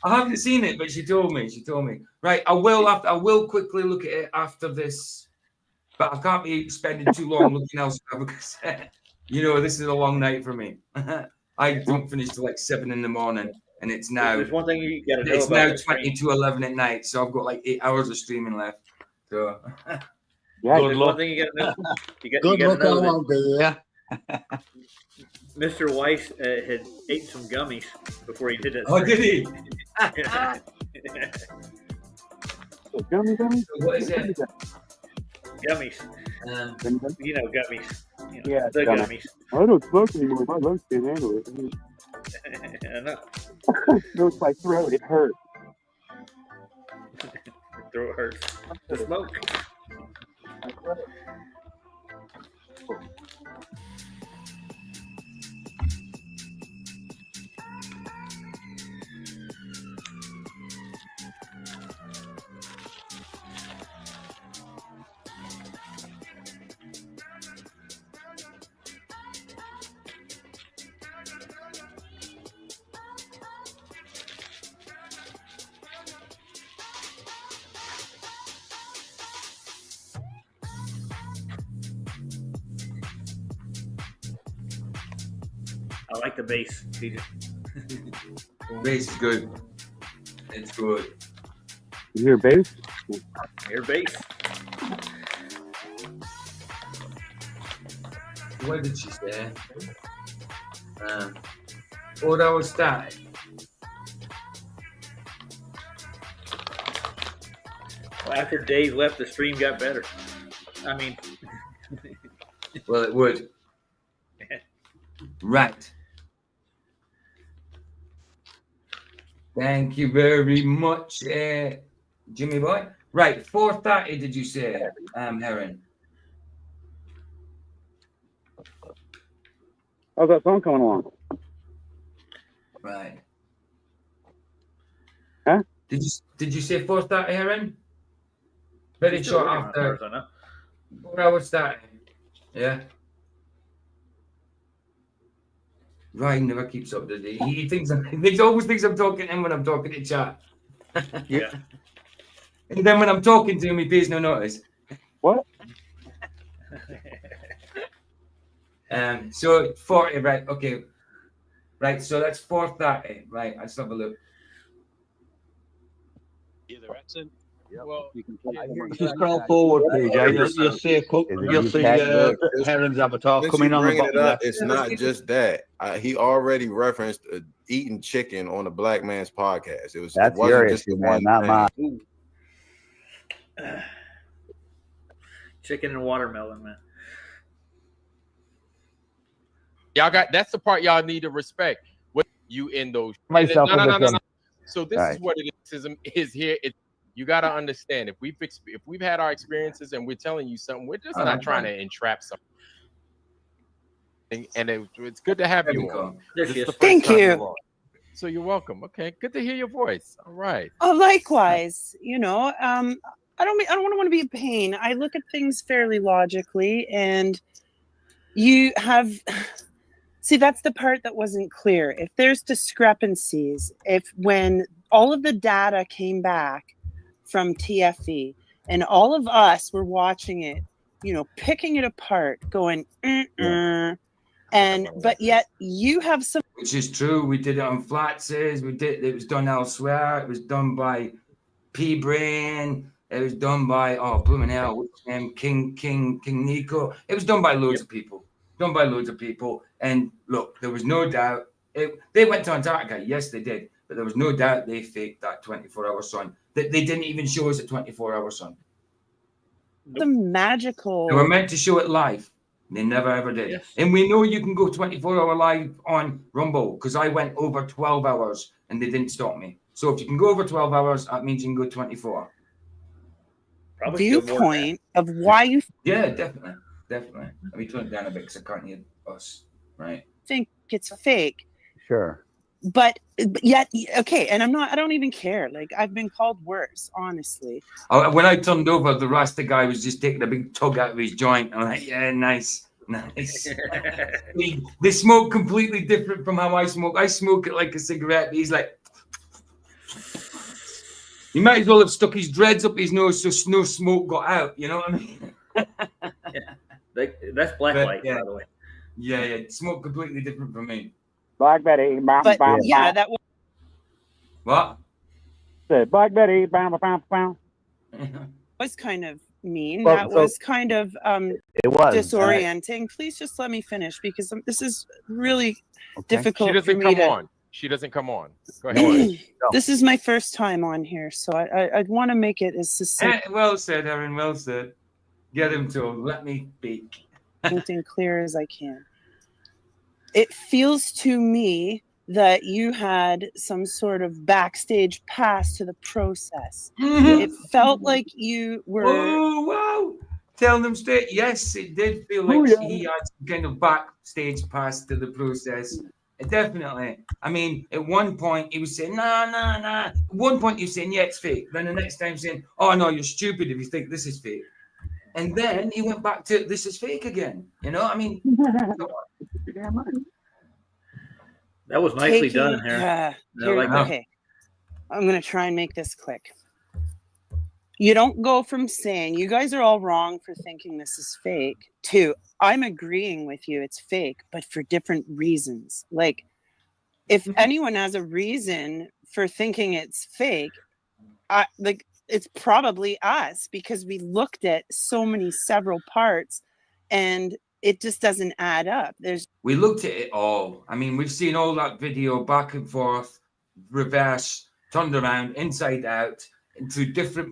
Speaker 8: I haven't seen it, but she told me. Right, I will quickly look at it after this, but I can't be spending too long looking elsewhere because this is a long night for me. I don't finish till like 7 in the morning, and it's now.
Speaker 7: There's one thing you got to know.
Speaker 8: It's now 20 to 11 at night, so I've got like 8 hours of streaming left. So.
Speaker 10: Yeah,
Speaker 7: good luck. One thing you got to know.
Speaker 9: Good luck, I won't be here.
Speaker 7: Mr. Weiss had ate some gummies before he did that.
Speaker 8: Oh, did he?
Speaker 10: Gummies?
Speaker 8: What is it?
Speaker 7: Gummies. Gummies.
Speaker 10: Yeah,
Speaker 7: the gummies.
Speaker 10: I don't smoke anymore. My lungs can't handle it.
Speaker 7: I know.
Speaker 10: No, it's my throat. It hurts.
Speaker 7: Throat hurts. The smoke. I like the bass, TJ.
Speaker 8: Bass is good. It's good.
Speaker 10: You hear bass?
Speaker 7: Hear bass.
Speaker 8: What did she say? What I was starting.
Speaker 7: Well, after Dave left, the stream got better. I mean,
Speaker 8: well, it would. Right. Thank you very much, Jimmy boy. Right, 4:30. Did you say, Heron?
Speaker 10: How's that song coming along?
Speaker 8: Right.
Speaker 10: Huh?
Speaker 8: Did you say 4:30, Heron? Very
Speaker 7: She's still
Speaker 8: short
Speaker 7: working on it, as far
Speaker 8: after
Speaker 7: as I know.
Speaker 8: 4 hours starting. Yeah. Ryan never keeps up to date. He always thinks I'm talking to him when I'm talking to chat.
Speaker 7: Yeah.
Speaker 8: And then when I'm talking to him, he pays no notice.
Speaker 10: What?
Speaker 8: So 40, right? Okay. Right, so that's 4:30. Right, let's have a look.
Speaker 2: Either accent.
Speaker 10: Well, you can
Speaker 9: If you scroll forward, PJ, you'll see Heron's avatar
Speaker 11: Since
Speaker 9: coming
Speaker 11: you
Speaker 9: on the
Speaker 11: bringing
Speaker 9: bottom
Speaker 11: it up,
Speaker 9: left.
Speaker 11: it's not just that. He already referenced eating chicken on a black man's podcast. It
Speaker 12: That's
Speaker 11: wasn't
Speaker 12: your
Speaker 11: just the
Speaker 12: issue,
Speaker 11: one
Speaker 12: man, not
Speaker 11: thing.
Speaker 12: mine.
Speaker 7: Chicken and watermelon, man.
Speaker 13: Y'all got that's the part y'all need to respect. What you in those?
Speaker 12: Myself
Speaker 13: No.
Speaker 12: with this one.
Speaker 13: So this
Speaker 12: All
Speaker 13: is
Speaker 12: right.
Speaker 13: what it is here. You got to understand if we've had our experiences and we're telling you something, we're just not trying to entrap something. And it's good to have you on. This is the first
Speaker 14: Thank
Speaker 13: time
Speaker 14: you.
Speaker 13: you're on. So you're welcome. Okay, good to hear your voice. All right.
Speaker 14: Oh, likewise. You know, I don't want to be a pain. I look at things fairly logically, and you have. See, that's the part that wasn't clear. If there's discrepancies, when all of the data came back from TFE and all of us were watching it, you know, picking it apart, going, but yet you have some.
Speaker 8: Which is true. We did it on Flatses. It was done elsewhere. It was done by P Brain. It was done by blooming hell, what's his name? King Nico. It was done by loads of people. And look, there was no doubt. They went to Antarctica. Yes, they did. But there was no doubt they faked that 24-hour sun. They didn't even show us a 24-hour sun.
Speaker 14: The magical.
Speaker 8: They were meant to show it live. They never ever did.
Speaker 7: Yes.
Speaker 8: And we know you can go 24-hour live on Rumble because I went over 12 hours and they didn't stop me. So if you can go over 12 hours, that means you can go 24.
Speaker 7: Probably
Speaker 14: Viewpoint of why you
Speaker 8: Yeah, definitely. Let me turn it down a bit because I can't hear us. Right.
Speaker 14: think it's fake.
Speaker 12: Sure.
Speaker 14: But yet, okay, and I don't even care. Like, I've been called worse, honestly.
Speaker 8: When I turned over, the Rasta guy was just taking a big tug out of his joint. I'm like, yeah, nice. They smoke completely different from how I smoke. I smoke it like a cigarette. He's like, he might as well have stuck his dreads up his nose so no smoke got out. You know what I mean?
Speaker 7: That's black light,
Speaker 8: yeah.
Speaker 7: by the way.
Speaker 8: Yeah. Smoke completely different from me.
Speaker 10: Black Betty.
Speaker 14: But yeah, that
Speaker 8: What?
Speaker 10: Said Black Betty. Bam, bam, bam.
Speaker 14: was kind of mean.
Speaker 12: Well,
Speaker 14: that
Speaker 12: so-
Speaker 14: was kind of
Speaker 12: It was
Speaker 14: disorienting. Please just let me finish because this is really difficult
Speaker 13: She
Speaker 14: for
Speaker 13: doesn't
Speaker 14: me
Speaker 13: come
Speaker 14: to.
Speaker 13: on. She doesn't come on. Go ahead.
Speaker 14: This is my first time on here, so I want to make it as succinct
Speaker 8: Well said, Aaron. Well said. Get him to let me speak.
Speaker 14: and clear as I can. It feels to me that you had some sort of backstage pass to the process. It felt like you were.
Speaker 8: Oh, wow. Tell them straight. Yes, it did feel like he had some kind of backstage pass to the process. Definitely. I mean, at one point he was saying, nah. At one point he was saying, yeah, it's fake. Then the next time saying, oh, no, you're stupid if you think this is fake. And then he went back to, this is fake again. You know, I mean.
Speaker 7: That was nicely done, Harry.
Speaker 14: Okay. I'm going to try and make this quick. You don't go from saying you guys are all wrong for thinking this is fake to I'm agreeing with you it's fake, but for different reasons. Like, if anyone has a reason for thinking it's fake, it's probably us because we looked at so many several parts and it just doesn't add up.
Speaker 8: We looked at it all. I mean, we've seen all that video back and forth, reverse, turned around, inside out, into different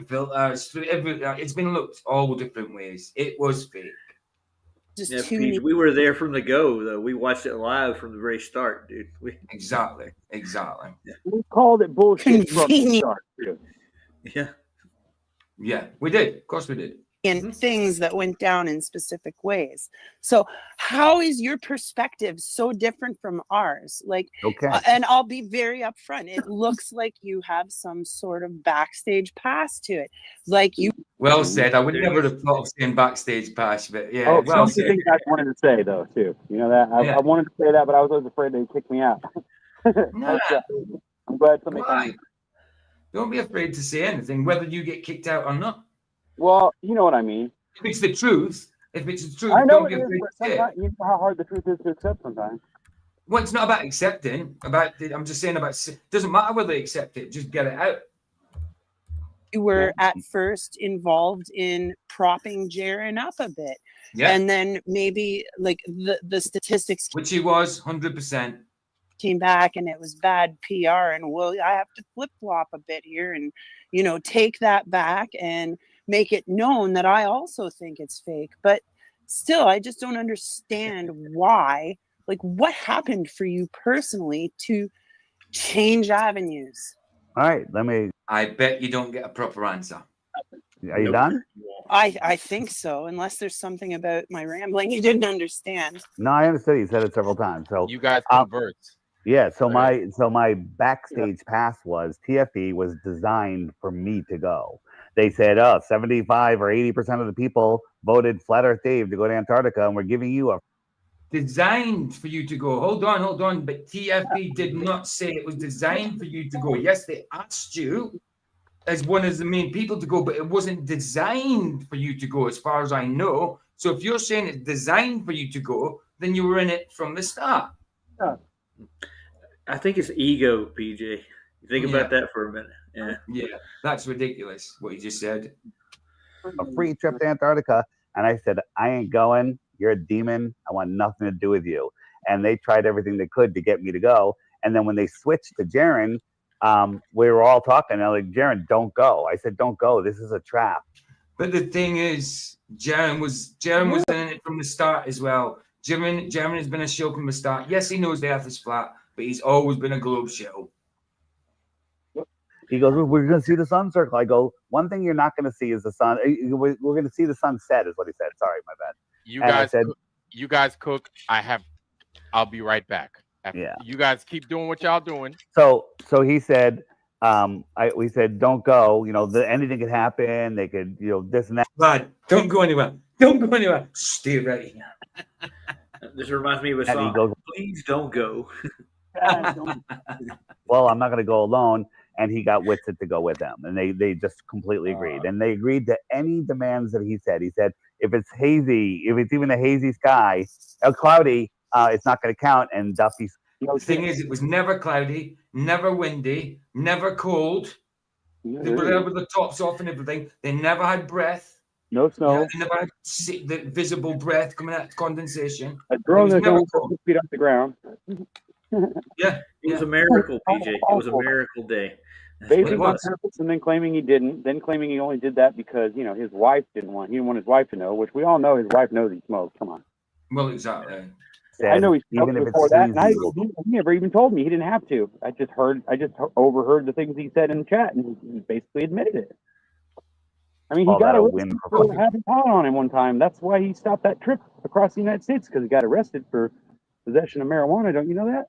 Speaker 8: filters. Through it's been looked all different ways. It was fake.
Speaker 14: Just
Speaker 7: Pete, we were there from the go, though. We watched it live from the very start, dude.
Speaker 8: Exactly.
Speaker 10: We called it bullshit from the start. Too.
Speaker 7: Yeah.
Speaker 8: Yeah, we did. Of course we did.
Speaker 14: in things that went down in specific ways. So how is your perspective so different from ours? Like,
Speaker 12: Okay.
Speaker 14: and I'll be very upfront. It looks like you have some sort of backstage pass to it. Like you.
Speaker 8: Well said. I would never have thought of saying backstage pass, but yeah,
Speaker 10: Oh,
Speaker 8: well
Speaker 10: some
Speaker 8: said.
Speaker 10: things I wanted to say though too. You know that I wanted to say that, but I was always afraid they'd kick me out.
Speaker 8: Nah.
Speaker 10: I'm glad somebody told
Speaker 8: Why?
Speaker 10: me.
Speaker 8: Don't be afraid to say anything, whether you get kicked out or not.
Speaker 10: Well, you know what I mean.
Speaker 8: If it's the truth, if it's the truth,
Speaker 10: I know
Speaker 8: don't
Speaker 10: it
Speaker 8: be
Speaker 10: is,
Speaker 8: afraid
Speaker 10: but
Speaker 8: to say it.
Speaker 10: sometimes you know how hard the truth is to accept sometimes.
Speaker 8: Well, it's not about accepting. I'm just saying about. Doesn't matter whether they accept it. Just get it out.
Speaker 14: You were at first involved in propping Jaren up a bit.
Speaker 8: Yeah.
Speaker 14: And then maybe like the statistics,
Speaker 8: which he was 100%,
Speaker 14: came back and it was bad PR. And well, I have to flip flop a bit here and, you know, take that back and make it known that I also think it's fake. But still, I just don't understand why. Like, what happened for you personally to change avenues?
Speaker 12: All right, let me.
Speaker 8: I bet you don't get a proper answer.
Speaker 12: Are you done?
Speaker 14: I think so, unless there's something about my rambling you didn't understand.
Speaker 12: No, I understood. You said it several times. So
Speaker 13: you guys convert.
Speaker 12: Yeah. So my backstage pass was TFE was designed for me to go. They said, 75 or 80% of the people voted Flat Earth Dave to go to Antarctica, and we're giving you a.
Speaker 8: Designed for you to go. Hold on. But TFB did not say it was designed for you to go. Yes, they asked you as one of the main people to go, but it wasn't designed for you to go, as far as I know. So if you're saying it's designed for you to go, then you were in it from the start.
Speaker 7: I think it's ego, PJ. Think about that for a minute.
Speaker 8: Yeah, that's ridiculous what you just said.
Speaker 12: A free trip to Antarctica, and I said, I ain't going. You're a demon. I want nothing to do with you. And they tried everything they could to get me to go. And then when they switched to Jaren, we were all talking. And I'm like, Jaren, don't go. I said, don't go. This is a trap.
Speaker 8: But the thing is, Jaren was in it from the start as well. Jaren has been a show from the start. Yes, he knows the Earth is flat, but he's always been a globe show.
Speaker 12: He goes, we're going to see the sun circle. I go, one thing you're not going to see is the sun. We're going to see the sun set, is what he said. Sorry, my bad.
Speaker 13: You guys cook. I'll be right back.
Speaker 12: Yeah.
Speaker 13: You guys keep doing what y'all doing.
Speaker 12: So he said, we said, don't go. You know, anything could happen. They could, this and that.
Speaker 8: Lad, don't go anywhere. Don't go anywhere. Stay right here.
Speaker 7: This reminds me of a
Speaker 12: And he
Speaker 7: song.
Speaker 12: goes,
Speaker 7: Please don't go.
Speaker 12: well, I'm not going to go alone. And he got Witsit to go with them. And they just completely agreed. And they agreed to any demands that he said. He said, if it's hazy, if it's even a hazy sky, cloudy, it's not going to count. And Duffy's.
Speaker 8: The thing is, it was never cloudy, never windy, never cold. They were there with the tops off and everything. They never had breath.
Speaker 10: No snow.
Speaker 8: They never had the visible breath coming out of condensation.
Speaker 10: A drone that's only 6 feet off the ground.
Speaker 8: Yeah.
Speaker 7: It was a miracle, PJ. It was a miracle day.
Speaker 10: Basing on purpose and then claiming he didn't, then claiming he only did that because, his wife he didn't want his wife to know, which we all know his wife knows he smokes. Come on.
Speaker 8: Well, exactly.
Speaker 10: I know he smoked before that, and he never even told me he didn't have to. I just overheard the things he said in the chat, and he basically admitted it. I mean, he got arrested for having pot on him one time. That's why he stopped that trip across the United States, because he got arrested for possession of marijuana. Don't you know that?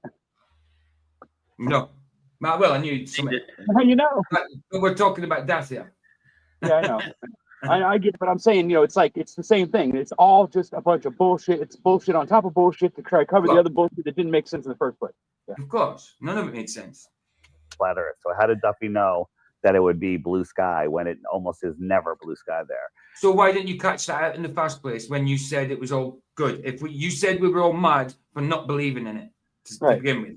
Speaker 8: No. Well, I knew something.
Speaker 10: How you know?
Speaker 8: But we're talking about that here.
Speaker 10: Yeah, I know. I get it, but I'm saying, it's the same thing. It's all just a bunch of bullshit. It's bullshit on top of bullshit to try to cover the other bullshit that didn't make sense in the first place. Yeah.
Speaker 8: Of course. None of it made sense.
Speaker 12: Flat Earth. So how did Duffy know that it would be blue sky when it almost is never blue sky there?
Speaker 8: So why didn't you catch that out in the first place when you said it was all good? You said we were all mad for not believing in it to begin with.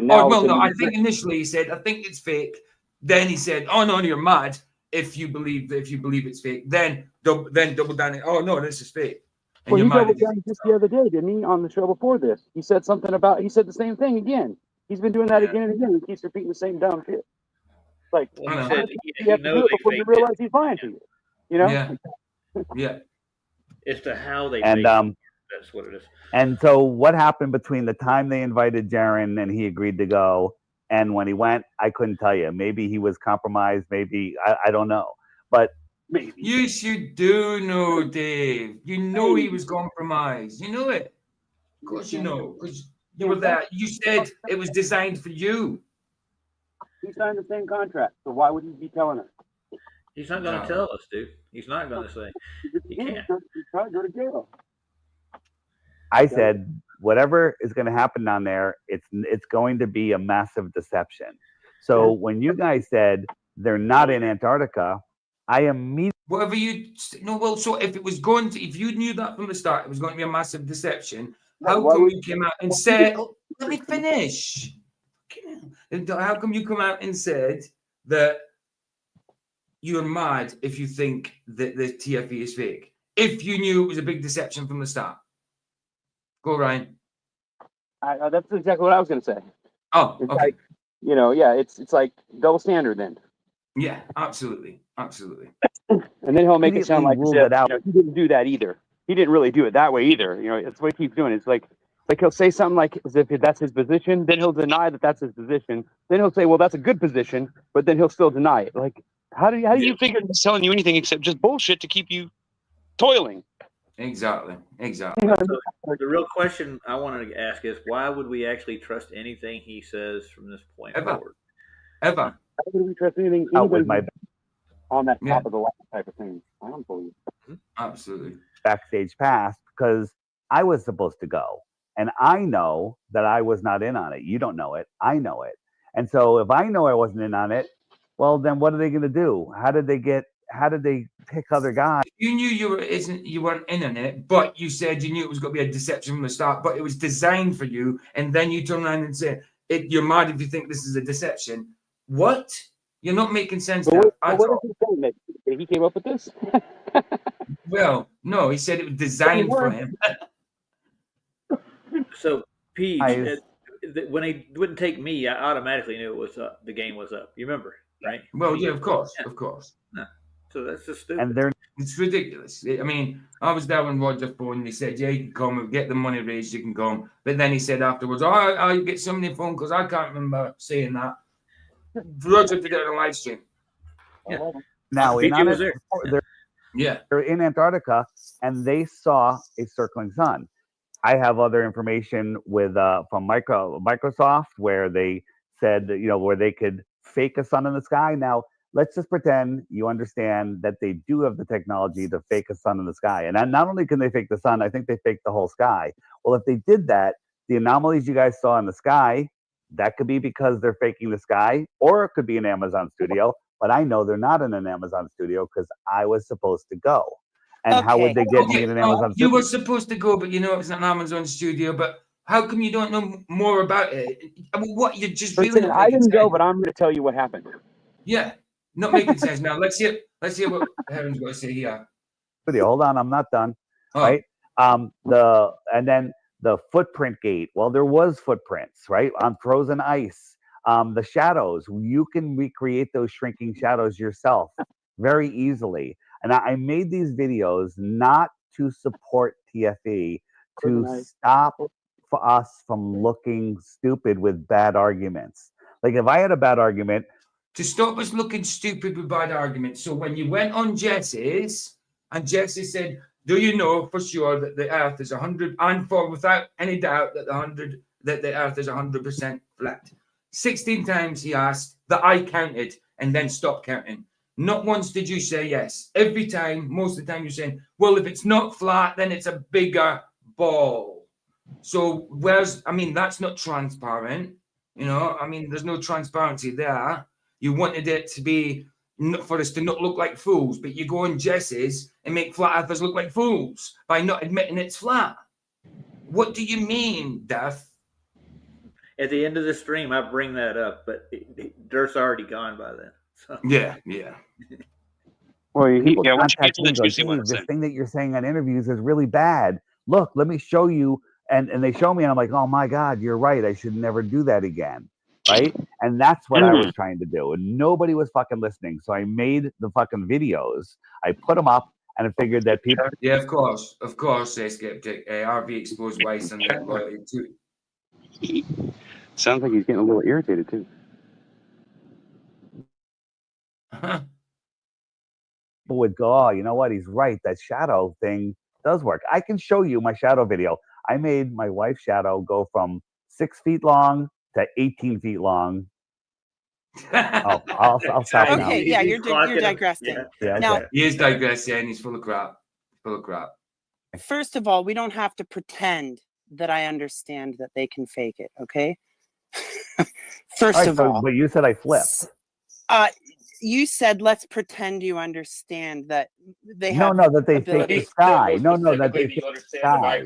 Speaker 8: I think initially he said, I think it's fake. Then he said, oh no, you're mad if you believe it's fake. Then double down. Oh no, this is fake. And
Speaker 10: he doubled down just the other day, didn't he? On the show before this, he said he said the same thing again. He's been doing that again and again. He keeps repeating the same dumb shit. Like, you have to do it before you realize he's lying to you.
Speaker 8: Yeah.
Speaker 7: As to how they
Speaker 12: and
Speaker 7: that's what it is.
Speaker 12: And so what happened between the time they invited Jaren and he agreed to go and when he went, I couldn't tell you. Maybe he was compromised. Maybe I don't know. But
Speaker 10: Maybe.
Speaker 8: Yes, you do know, Dave. You know he was compromised. You know it. Of course you know, because you were there. You said it was designed for you.
Speaker 10: He signed the same contract, so why would he be telling us?
Speaker 7: He's not going to tell us, dude. He's not going to say. He can't.
Speaker 10: He's probably go to jail.
Speaker 12: I said, whatever is going to happen down there, it's going to be a massive deception. So when you guys said they're not in Antarctica, I immediately.
Speaker 8: Whatever you no, well, so if it was going to, if you knew that from the start, it was going to be a massive deception. How come you came out and said, "Let me finish"? How come you come out and said that you're mad if you think that the TFE is fake? If you knew it was a big deception from the start, go Ryan.
Speaker 10: That's exactly what I was going to say.
Speaker 8: Oh,
Speaker 10: it's
Speaker 8: okay.
Speaker 10: Like, yeah, it's like double standard then.
Speaker 8: Yeah, absolutely.
Speaker 10: And then he'll make it sound like
Speaker 12: ruled it out.
Speaker 10: He didn't do that either. He didn't really do it that way either. It's what he keeps doing. It's like he'll say something like as if that's his position, then he'll deny that that's his position. Then he'll say, well, that's a good position, but then he'll still deny it. Like, how do you figure he's telling you anything except just bullshit to keep you toiling?
Speaker 8: Exactly.
Speaker 7: So the real question I wanted to ask is, why would we actually trust anything he says from this point forward?
Speaker 8: Ever.
Speaker 10: How would we trust anything anybody on that top of the line type of thing? I don't believe.
Speaker 8: Absolutely.
Speaker 12: Backstage pass because I was supposed to go. And I know that I was not in on it. You don't know it. I know it. And so if I know I wasn't in on it, well, then what are they going to do? How did they pick other guys?
Speaker 8: You knew you weren't in on it, but you said you knew it was going to be a deception from the start, but it was designed for you. And then you turn around and say, you're mad if you think this is a deception. What? You're not making sense now.
Speaker 10: What is he saying? That he came up with this?
Speaker 8: Well, no, he said it was designed for him.
Speaker 7: So, Pete, when he wouldn't take me, I automatically knew it was the game was up. You remember, right?
Speaker 8: Well, yeah, of course.
Speaker 7: No. So that's just stupid.
Speaker 12: And
Speaker 8: it's ridiculous. I mean, I was there when Roger phoned and he said, yeah, you can come, get the money raised, you can come. But then he said afterwards, I'll get somebody phone because I can't remember saying that. Roger did it on a live stream.
Speaker 7: Yeah.
Speaker 12: Now,
Speaker 8: they're
Speaker 12: in Antarctica and they saw a circling sun. I have other information with from Microsoft where they said, where they could fake a sun in the sky. Now, let's just pretend you understand that they do have the technology to fake a sun in the sky. And not only can they fake the sun, I think they fake the whole sky. Well, if they did that, the anomalies you guys saw in the sky, that could be because they're faking the sky, or it could be an Amazon studio. But I know they're not in an Amazon studio because I was supposed to go. And how would they get me in an Amazon studio?
Speaker 8: You were supposed to go, but it's an Amazon studio. But how come you don't know more about it? I mean, what, you're just really
Speaker 10: I didn't go, but I'm going to tell you what happened.
Speaker 8: Yeah, not making sense. Now, let's hear what Heron's got to say here.
Speaker 12: Hold on, I'm not done. Right? And then the footprint gate. Well, there was footprints, right? On frozen ice. The shadows. You can recreate those shrinking shadows yourself very easily. And I made these videos not to support TFE, to stop for us from looking stupid with bad arguments. Like if I had a bad argument,
Speaker 8: to stop us looking stupid with bad arguments. So when you went on Jess's, and Jesse said, do you know for sure that the Earth is 100, and for without any doubt that the Earth is 100% flat? 16 times he asked, that I counted, and then stopped counting. Not once did you say yes. Every time, most of the time, you're saying, well, if it's not flat, then it's a bigger ball. So that's not transparent. There's no transparency there. You wanted it to be for us to not look like fools, but you go on Jess's and make flat earthers look like fools by not admitting it's flat. What do you mean, Duff?
Speaker 7: At the end of the stream, I bring that up, but Dirt's already gone by then. So.
Speaker 8: Yeah.
Speaker 12: Well, people contact me and go, Dave, this thing that you're saying on interviews is really bad. Look, let me show you. And they show me, and I'm like, oh my God, you're right. I should never do that again. Right? And that's what I was trying to do. And nobody was fucking listening. So I made the fucking videos. I put them up, and I figured that people.
Speaker 8: Yeah, of course, Skeptic. RV exposed waste and loyalty too.
Speaker 10: Sounds like he's getting a little irritated too.
Speaker 12: people would go, oh, you know what? He's right. That shadow thing does work. I can show you my shadow video. I made my wife's shadow go from 6 feet long to 18 feet long. Oh, I'll stop now.
Speaker 14: Okay, yeah, you're digressing.
Speaker 12: Yeah,
Speaker 14: Now,
Speaker 12: okay.
Speaker 8: He is digressing. He's full of crap. Full of crap.
Speaker 14: first of all, we don't have to pretend that I understand that they can fake it, okay? First of all.
Speaker 12: But you said I flipped.
Speaker 14: You said let's pretend you understand that they
Speaker 12: No,
Speaker 14: have
Speaker 12: that they fake the sky. No, that they fake the sky.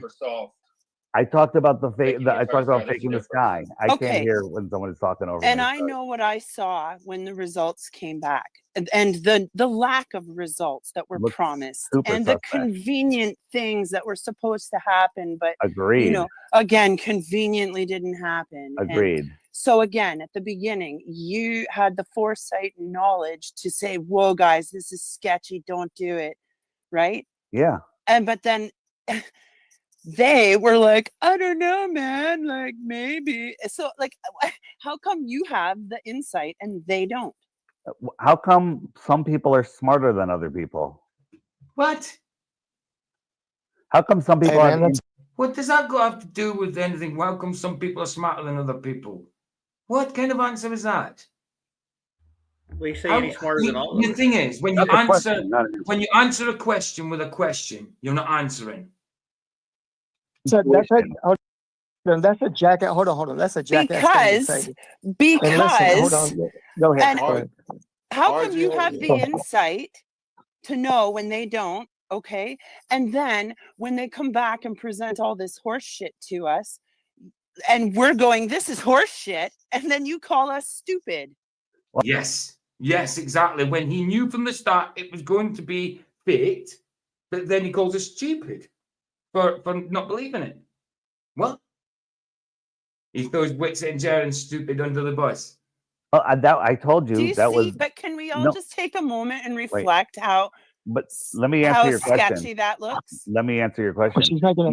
Speaker 12: I talked about I talked about faking the sky. I
Speaker 14: Okay.
Speaker 12: can't hear when someone is talking over
Speaker 14: And
Speaker 12: me.
Speaker 14: I know what I saw when the results came back, and the lack of results that were promised, and the
Speaker 12: suspect.
Speaker 14: convenient things that were supposed to happen, but
Speaker 12: Agreed.
Speaker 14: Again, conveniently didn't happen.
Speaker 12: Agreed.
Speaker 14: And so again, at the beginning, you had the foresight and knowledge to say, "Whoa, guys, this is sketchy. Don't do it." Right?
Speaker 12: Yeah.
Speaker 14: But then. They were like, I don't know, man, like maybe. So like, how come you have the insight and they don't?
Speaker 12: How come some people are smarter than other people?
Speaker 8: What?
Speaker 12: How come some people
Speaker 8: What does that have to do with anything? How come some people are smarter than other people? What kind of answer is that?
Speaker 7: We say any smarter than all of us.
Speaker 8: The thing is, when you answer a question with a question, you're not answering.
Speaker 15: So that's a jackass. Hold on. That's a jackass thing to say.
Speaker 14: Because
Speaker 15: hold on. Go ahead.
Speaker 14: And how come you have the insight to know when they don't? Okay, and then when they come back and present all this horse shit to us, and we're going, "This is horse shit," and then you call us stupid.
Speaker 8: Yes, exactly. When he knew from the start it was going to be faked, but then he calls us stupid for not believing it. What? He throws Wits and Jaren stupid under the bus.
Speaker 12: Oh, I told you,
Speaker 14: Do you
Speaker 12: that
Speaker 14: see?
Speaker 12: was.
Speaker 14: But can we all just take a moment and
Speaker 12: Wait.
Speaker 14: reflect how?
Speaker 12: But let me answer your question.
Speaker 14: Sketchy that looks.
Speaker 12: Let me answer your question.
Speaker 15: She's making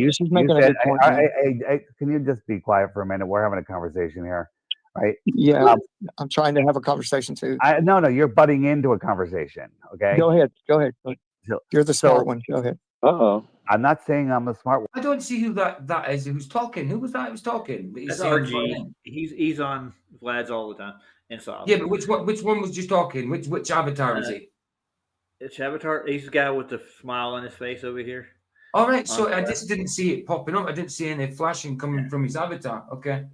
Speaker 15: a
Speaker 12: you
Speaker 15: good point.
Speaker 12: Can you just be quiet for a minute? We're having a conversation here, right?
Speaker 15: Yeah, I'm trying to have a conversation too.
Speaker 12: No, you're butting into a conversation. Okay.
Speaker 15: Go ahead. You're the smart one. Go ahead.
Speaker 12: I'm not saying I'm the smart one.
Speaker 8: I don't see who that is. Who's talking? Who was that? Who's talking?
Speaker 7: That's RG. He's on Vlad's all the time. And so
Speaker 8: yeah, but which one was just talking? Which avatar is he?
Speaker 7: It's Avatar. He's the guy with the smile on his face over here.
Speaker 8: All right, so I just didn't see it popping up. I didn't see any flashing coming from his avatar. Okay,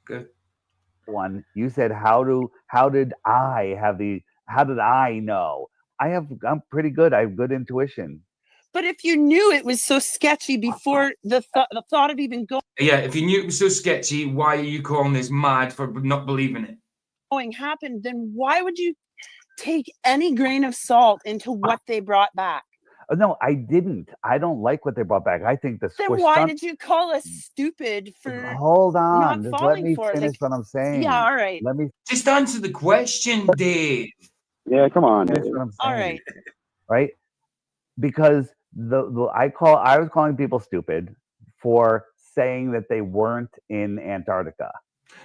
Speaker 8: good.
Speaker 12: One, you said how did I know? I'm pretty good. I have good intuition.
Speaker 14: But if you knew it was so sketchy before the thought of even
Speaker 8: Yeah, if you knew it was so sketchy, why are you calling this mad for not believing it?
Speaker 14: Happened, then why would you take any grain of salt into what they brought back?
Speaker 12: No, I didn't. I don't like what they brought back. I think the
Speaker 14: Then why did you call us stupid for
Speaker 12: hold on?
Speaker 14: not
Speaker 12: Just
Speaker 14: falling
Speaker 12: let me
Speaker 14: for it?
Speaker 12: finish what I'm saying.
Speaker 14: Yeah, all right.
Speaker 12: Let me
Speaker 8: just answer the question, Dave.
Speaker 9: Yeah, come on.
Speaker 12: Finish what I'm saying.
Speaker 14: All right.
Speaker 12: Right? Because I was calling people stupid for saying that they weren't in Antarctica.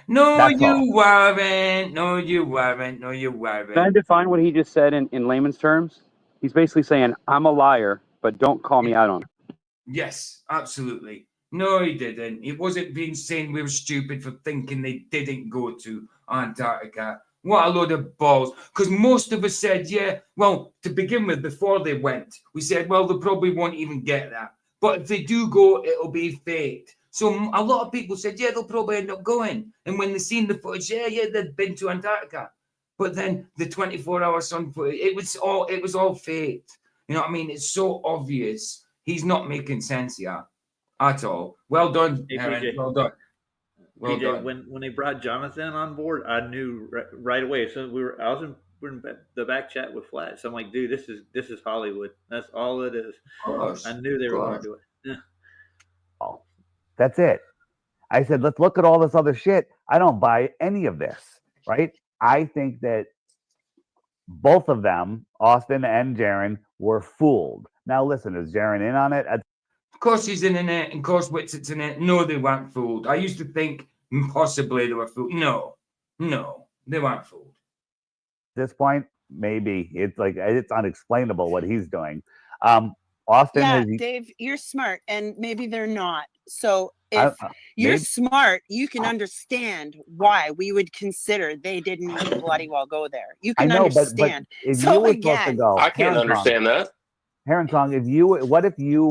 Speaker 8: No, you weren't. No, you weren't. No, you weren't.
Speaker 10: Can I define what he just said in layman's terms? He's basically saying, I'm a liar, but don't call me out on it.
Speaker 8: Yes, absolutely. No, he didn't. It wasn't being saying we were stupid for thinking they didn't go to Antarctica. What a load of balls. Because most of us said, yeah, well, to begin with, before they went, we said, well, they probably won't even get there. But if they do go, it'll be faked. So a lot of people said, yeah, they'll probably end up going. And when they seen the footage, yeah, they'd been to Antarctica. But then the 24-hour sun footage, it was all faked. You know what I mean? It's so obvious. He's not making sense here at all. Well done, Aaron. Well done. Well
Speaker 7: PJ,
Speaker 8: done.
Speaker 7: when they brought Jonathan on board, I knew right away. So I was in the back chat with Flat. So I'm like, dude, this is Hollywood. That's all it is.
Speaker 8: Of course,
Speaker 7: I knew they were going to do it. Yeah.
Speaker 12: Oh, that's it. I said, let's look at all this other shit. I don't buy any of this, right? I think that both of them, Austin and Jaren, were fooled. Now, listen, is Jaren in on it?
Speaker 8: Of course he's in it, and of course Witsit's in it. No, they weren't fooled. I used to think possibly they were fooled. No, they weren't fooled.
Speaker 12: At this point, maybe it's like it's unexplainable what he's doing. Austin
Speaker 14: Yeah,
Speaker 12: has
Speaker 14: Dave, you're smart, and maybe they're not. So
Speaker 12: I-
Speaker 14: if you're
Speaker 12: maybe-
Speaker 14: smart, you can understand why we would consider they didn't even bloody well go there. You
Speaker 12: I
Speaker 14: can
Speaker 12: know, but
Speaker 14: understand.
Speaker 12: if
Speaker 14: So
Speaker 12: you were supposed to
Speaker 14: again,
Speaker 12: go,
Speaker 16: I can't
Speaker 12: Heron
Speaker 16: understand that.
Speaker 12: Heron Song, what if you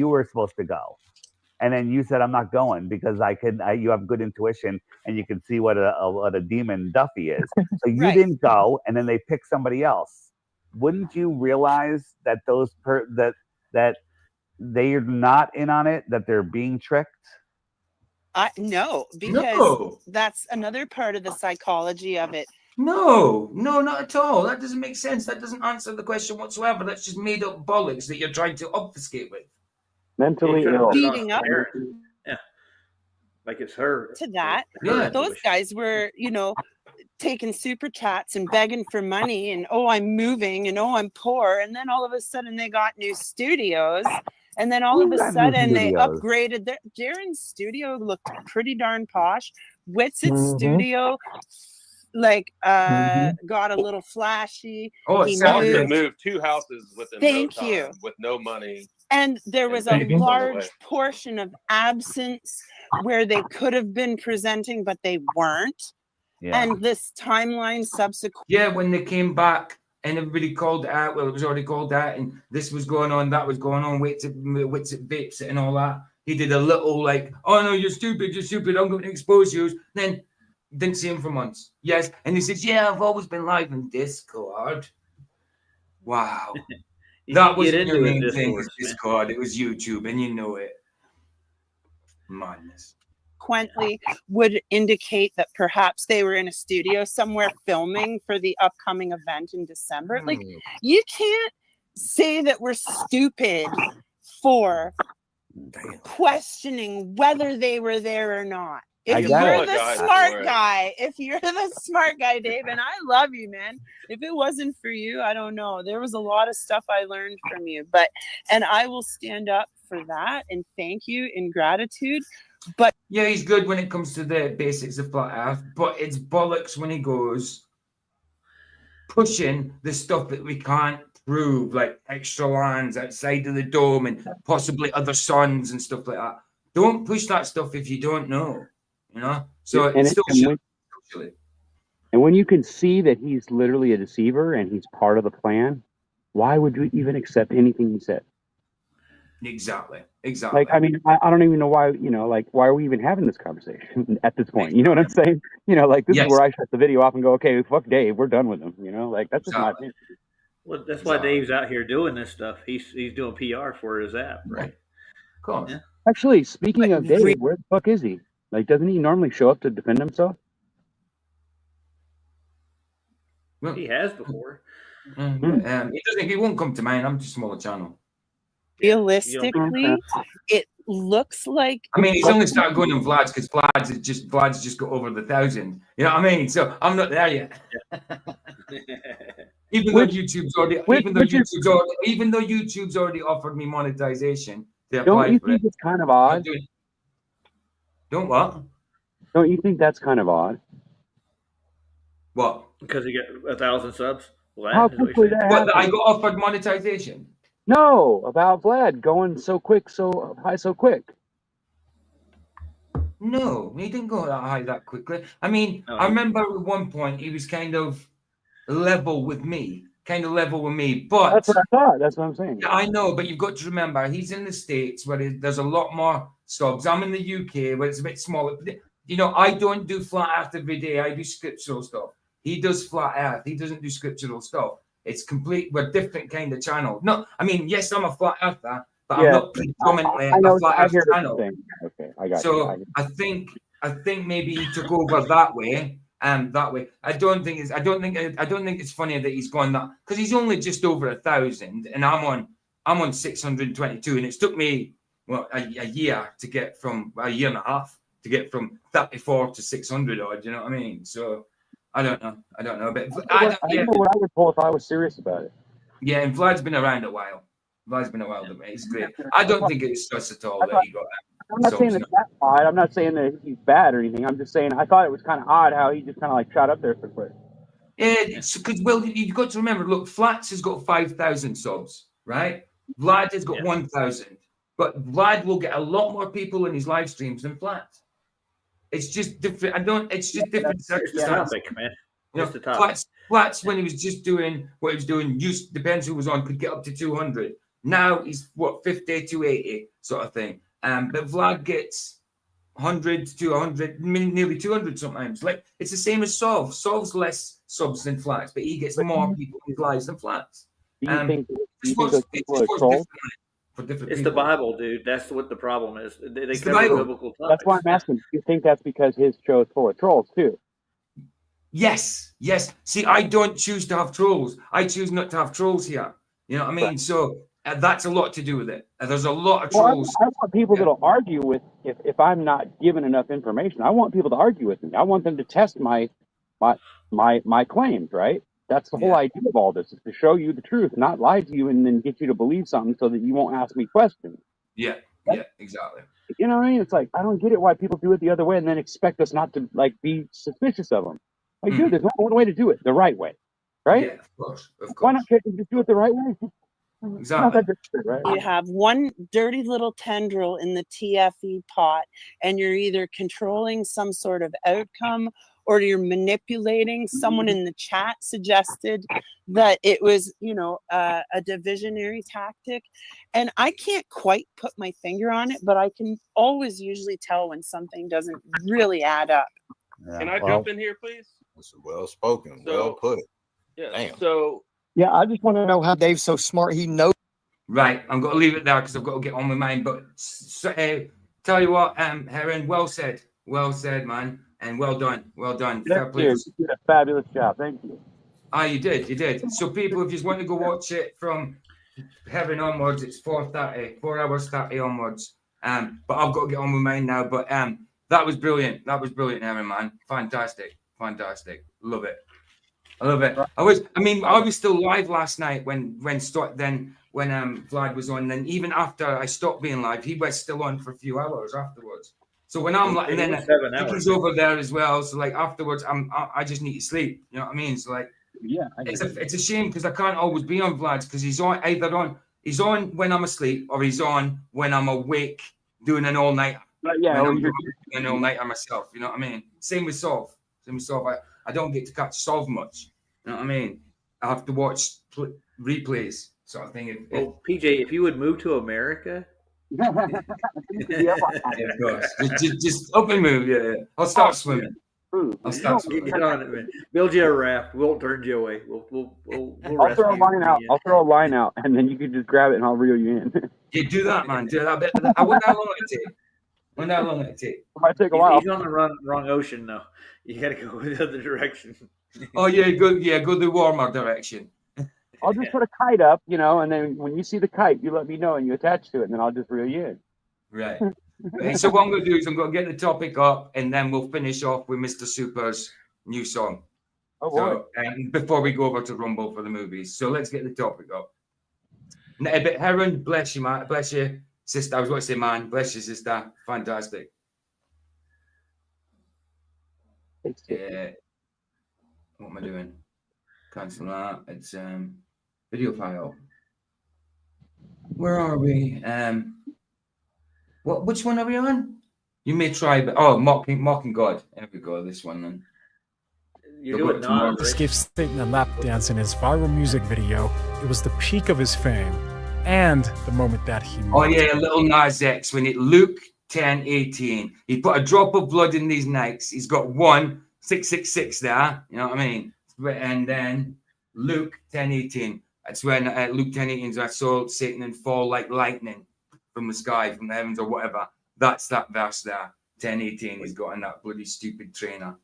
Speaker 12: were supposed to go, and then you said I'm not going because you have good intuition and you can see what a demon Duffy is. So you
Speaker 14: Right.
Speaker 12: didn't go, and then they pick somebody else. Wouldn't you realize that that they're not in on it, that they're being tricked?
Speaker 14: No, because
Speaker 8: No.
Speaker 14: that's another part of the psychology of it.
Speaker 8: No, not at all. That doesn't make sense. That doesn't answer the question whatsoever. That's just made up bollocks that you're trying to obfuscate with.
Speaker 9: Mentally
Speaker 7: You're trying to
Speaker 9: ill.
Speaker 7: put it on
Speaker 14: Beating up.
Speaker 7: Aaron. Yeah, like it's her.
Speaker 14: To that,
Speaker 8: Yeah.
Speaker 14: those guys were, taking super chats and begging for money and, oh, I'm moving and, oh, I'm poor. And then all of a sudden they got new studios. And then all of
Speaker 12: Who
Speaker 14: a
Speaker 12: got new
Speaker 14: sudden they
Speaker 12: studios?
Speaker 14: upgraded Jaren's studio looked pretty darn posh. Witset's studio got a little flashy.
Speaker 8: Oh,
Speaker 14: He
Speaker 8: it sounds
Speaker 14: moved.
Speaker 16: Austin moved 2 houses within
Speaker 14: Thank
Speaker 16: no time
Speaker 14: you.
Speaker 16: with no money.
Speaker 14: And there was a
Speaker 16: Babies on the way.
Speaker 14: large portion of absence where they could have been presenting, but they weren't.
Speaker 12: Yeah.
Speaker 14: And this timeline subsequent.
Speaker 8: Yeah, when they came back and everybody called it out, well, it was already called out, and this was going on, that was going on, wits it, bits it, and all that. He did a little like, oh no, you're stupid, I'm going to expose you. Then didn't see him for months. Yes, and he says, yeah, I've always been live in Discord. Wow. That was
Speaker 7: get
Speaker 8: your
Speaker 7: into it,
Speaker 8: main thing,
Speaker 7: Discord,
Speaker 8: was Discord. It was YouTube, and you know it. Madness.
Speaker 14: Consequently would indicate that perhaps they were in a studio somewhere filming for the upcoming event in December. Like, you can't say that we're stupid for questioning whether they were there or not. If you're the smart guy, Dave, and I love you, man. If it wasn't for you, I don't know. There was a lot of stuff I learned from you, and I will stand up for that and thank you in gratitude. But
Speaker 8: yeah, he's good when it comes to the basics of flat earth, but it's bollocks when he goes pushing the stuff that we can't prove, like extra lands outside of the dome and possibly other suns and stuff like that. Don't push that stuff if you don't know, So
Speaker 10: And
Speaker 8: it's still
Speaker 10: and when you can see that he's literally a deceiver and he's part of the plan, why would you even accept anything he said?
Speaker 8: Exactly.
Speaker 10: Like, I mean, I don't even know why, why are we even having this conversation at this point? You know what I'm saying? This is where I shut the video off and go, okay, fuck Dave, we're done with him. That's just my opinion.
Speaker 7: Well, that's why Dave's out here doing this stuff. He's doing PR for his app, right?
Speaker 8: Of course.
Speaker 7: Yeah.
Speaker 10: Actually, speaking of Dave, where the fuck is he? Like, doesn't he normally show up to defend himself?
Speaker 8: Well,
Speaker 7: he has before.
Speaker 8: He won't come to mine. I'm just a smaller channel.
Speaker 14: Realistically, it looks like.
Speaker 8: I mean, he's only started going on Vlad's because Vlad's just got over the 1,000. You know what I mean? So I'm not there yet. Even though YouTube's already offered me monetization to apply
Speaker 10: Don't you
Speaker 8: for
Speaker 10: think
Speaker 8: it.
Speaker 10: it's kind of odd?
Speaker 8: Don't what?
Speaker 10: Don't you think that's kind of odd?
Speaker 8: What?
Speaker 7: Because he got 1,000 subs.
Speaker 10: How quickly that happened?
Speaker 8: What, I got offered monetization?
Speaker 10: No, about Vlad going so quick, so high, so quick.
Speaker 8: No, he didn't go that high that quickly. I mean, I remember at one point he was kind of level with me, but
Speaker 10: that's what I thought. That's what I'm saying.
Speaker 8: I know, but you've got to remember he's in the States where there's a lot more subs. I'm in the UK where it's a bit smaller. I don't do flat earth every day. I do scriptural stuff. He does flat earth. He doesn't do scriptural stuff. It's we're different kind of channel. No, I mean, yes, I'm a flat earther, but I'm not predominantly a flat earth channel.
Speaker 10: Okay, I got
Speaker 8: so
Speaker 10: you.
Speaker 8: I think maybe he took over that way. I don't think it's funny that he's gone that, because he's only just over 1,000 and I'm on 622, and it's took me a year and a half to get from 34 to 600 odd. You know what I mean? So I don't know, but
Speaker 10: I know what I would pull if I was serious about it.
Speaker 8: Yeah, and Vlad's been around a while. To me. He's great. I don't think it's stress at all that he got that.
Speaker 10: I'm not saying that's odd. I'm not saying that he's bad or anything. I'm just saying I thought it was kind of odd how he just kind of like shot up there so quick.
Speaker 8: Because well, you've got to remember. Look, Flats has got 5,000 subs, right? Vlad has got 1,000, but Vlad will get a lot more people in his live streams than Flats. It's just different. It's just different circumstances.
Speaker 7: Topic, man.
Speaker 8: You
Speaker 7: Just
Speaker 8: know,
Speaker 7: a topic.
Speaker 8: Flats when he was just doing what he was doing, depends who was on, could get up to 200. Now he's what 50 to 80 sort of thing. But Vlad gets 100 to 100, nearly 200 sometimes. Like it's the same as Solve. Solve's less subs than Flats, but he gets more people in his lives than Flats.
Speaker 10: Do you think those people are trolls?
Speaker 7: It's the Bible, dude. That's what the problem is. They
Speaker 8: It's the
Speaker 7: cover
Speaker 8: Bible.
Speaker 7: biblical topics.
Speaker 10: That's why I'm asking. Do you think that's because his show is full of trolls too?
Speaker 8: Yes. See, I don't choose to have trolls. I choose not to have trolls here. You know what I mean? Right. So that's a lot to do with it. There's a lot of trolls.
Speaker 10: I want people that'll argue with if I'm not given enough information. I want people to argue with me. I want them to test my claims. Right? That's the whole idea of all this: is to show you the truth, not lie to you, and then get you to believe something so that you won't ask me questions.
Speaker 8: Yeah, exactly.
Speaker 10: You know what I mean? It's like I don't get it why people do it the other way and then expect us not to like be suspicious of them. Like, dude, there's not one way to do it the right way, right?
Speaker 8: Yeah, of course.
Speaker 10: Why not just do it the right way?
Speaker 8: Exactly.
Speaker 10: Right?
Speaker 14: You have one dirty little tendril in the TFE pot, and you're either controlling some sort of outcome or you're manipulating. Someone in the chat suggested that it was, a divisionary tactic. And I can't quite put my finger on it, but I can always usually tell when something doesn't really add up.
Speaker 16: Yeah, Can I jump in here, please?
Speaker 11: That's well spoken, well put.
Speaker 16: Yeah.
Speaker 11: Damn.
Speaker 16: So.
Speaker 15: Yeah, I just want to know how Dave's so smart. He knows.
Speaker 8: Right, I'm going to leave it there because I've got to get on with mine. But tell you what, Heron, well said, man, and well done. Fair play.
Speaker 10: You did a fabulous job. Thank you.
Speaker 8: You did. So people, if you want to go watch it from Heron onwards, it's 4:30, 4 hours 30 onwards. But I've got to get on with mine now. But that was brilliant. Heron, man. Fantastic. Love it. I love it. I was still live last night when Vlad was on. Then even after I stopped being live, he was still on for a few hours afterwards. So when I'm like, and then he's over there as well. So like afterwards, I just need to sleep. You know what I mean? So like,
Speaker 10: yeah,
Speaker 8: it's a shame because I can't always be on Vlad's because he's on when I'm asleep or he's on when I'm awake doing an all nighter. Doing an all nighter myself. You know what I mean? Same with Solve. I don't get to catch Solve much. You know what I mean? I have to watch replays, sort of thing.
Speaker 7: PJ, if you would move to America,
Speaker 8: of course, just up and move. Yeah. I'll start swimming.
Speaker 7: Get on it, man. Build you a raft. We'll turn you away. We'll
Speaker 10: I'll throw a line out. I'll throw a line out, and then you can just grab it, and I'll reel you in.
Speaker 8: Yeah, do that, man. Do that. I wonder how long it take.
Speaker 10: It might take a while.
Speaker 7: He's on the wrong ocean now. You got to go the other direction.
Speaker 8: Oh yeah, go the warmer direction.
Speaker 10: I'll just put a kite up, and then when you see the kite, you let me know and you attach to it, and then I'll just reel you in.
Speaker 8: Right. So what I'm going to do is I'm going to get the topic up, and then we'll finish off with Mr. Super's new song.
Speaker 10: Oh boy!
Speaker 8: So, before we go over to Rumble for the movies, so let's get the topic up. But Heron, bless you, man. Bless you, sister. I was going to say, man. Bless you, sister. Fantastic. Yeah. What am I doing? Cancel that. It's video file. Where are we? Which one are we on? You may try, but mocking God. There we go. This one then.
Speaker 7: You're doing Nas,
Speaker 5: This gave Satan a lap dance in his viral music video. It was the peak of his fame, and the moment that he.
Speaker 8: Oh yeah, Lil Naz X when it Luke 10:18. He put a drop of blood in these Nikes. He's got 1666 there. You know what I mean? And then Luke 10:18. That's when Luke 10:18 is I saw Satan and fall like lightning from the sky, from the heavens or whatever. That's that verse there. 10:18. He's got in that bloody stupid trainer.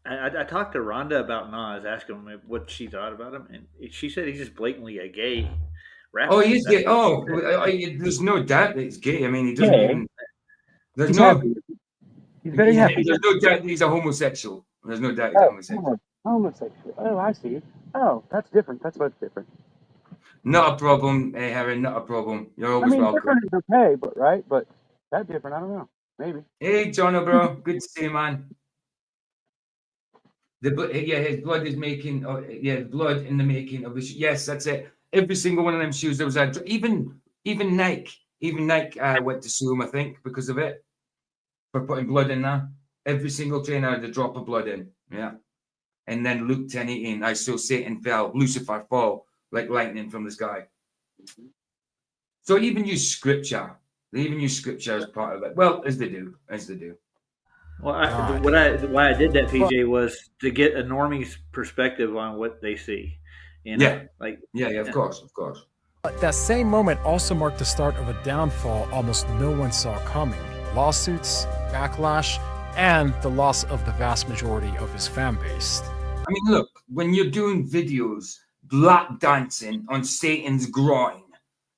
Speaker 7: I talked to Rhonda about Nas, asking him what she thought about him, and she said he's just blatantly a gay rapper.
Speaker 8: Oh, he's gay. Oh, there's no doubt that he's gay. I mean, he doesn't even. There's no.
Speaker 10: He's very happy.
Speaker 8: There's no doubt that he's a homosexual. There's no doubt he's homosexual.
Speaker 10: Homosexual. Oh, I see. Oh, that's different. That's what's different.
Speaker 8: Not a problem, Harry. Not a problem. You're always welcome.
Speaker 10: Different is okay, but right, but that different. I don't know. Maybe.
Speaker 8: Hey, Jono, bro. Good to see you, man. His blood is making. Blood in the making of his. Yes, that's it. Every single one of them shoes. There was even Nike. Even Nike went to sue him, I think, because of it, for putting blood in there. Every single trainer had a drop of blood in. Yeah. And then Luke 10:18, I saw Satan fell, Lucifer fall like lightning from the sky. So even use scripture. They even use scripture as part of it. Well, as they do.
Speaker 7: Well, why I did that, PJ, was to get a normie's perspective on what they see. You know?
Speaker 8: Of course.
Speaker 5: But that same moment also marked the start of a downfall almost no one saw coming. Lawsuits, backlash, and the loss of the vast majority of his fan base.
Speaker 8: I mean, look, when you're doing videos lap dancing on Satan's groin,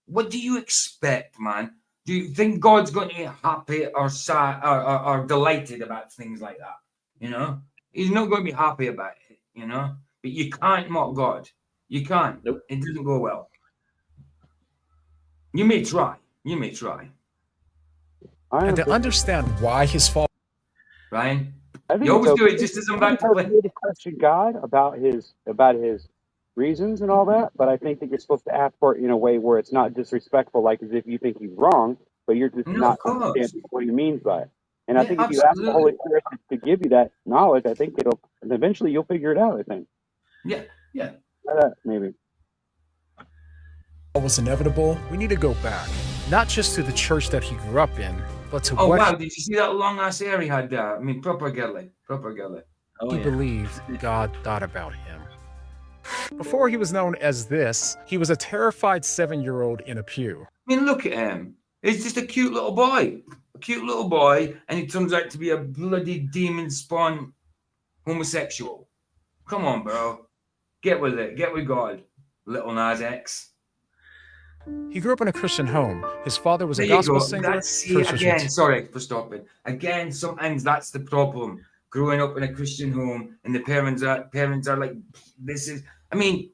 Speaker 8: what do you expect, man? Do you think God's going to be happy or sad or delighted about things like that? You know, he's not going to be happy about it. You know, but you can't mock God. You can't.
Speaker 7: Nope.
Speaker 8: It doesn't go well. You may try.
Speaker 5: And to understand why his fall,
Speaker 8: Ryan,
Speaker 10: I think
Speaker 8: you always
Speaker 10: it's
Speaker 8: do it just as I'm about to play.
Speaker 10: to question God about his reasons and all that, but I think that you're supposed to ask for it in a way where it's not disrespectful, like as if you think he's wrong, but you're just not understanding what he means by it. And I think if you ask the Holy Spirit to give you that knowledge, I think eventually you'll figure it out. I think.
Speaker 8: Yeah.
Speaker 10: Maybe.
Speaker 5: was inevitable, we need to go back, not just to the church that he grew up in, but to
Speaker 8: Oh
Speaker 5: what
Speaker 8: wow! Did you see that long ass hair he had there? I mean, proper girly.
Speaker 5: he believed God thought about him. Before he was known as this, he was a terrified 7-year-old in a pew.
Speaker 8: I mean, look at him. He's just a cute little boy. And he turns out to be a bloody demon spawn homosexual. Come on, bro. Get with it. Get with God, Lil Naz X.
Speaker 5: He grew up in a Christian home. His father was
Speaker 8: There
Speaker 5: a
Speaker 8: you
Speaker 5: gospel
Speaker 8: go.
Speaker 5: singer.
Speaker 8: Sorry for stopping. Again, sometimes that's the problem. Growing up in a Christian home and the parents are like, this is, I mean,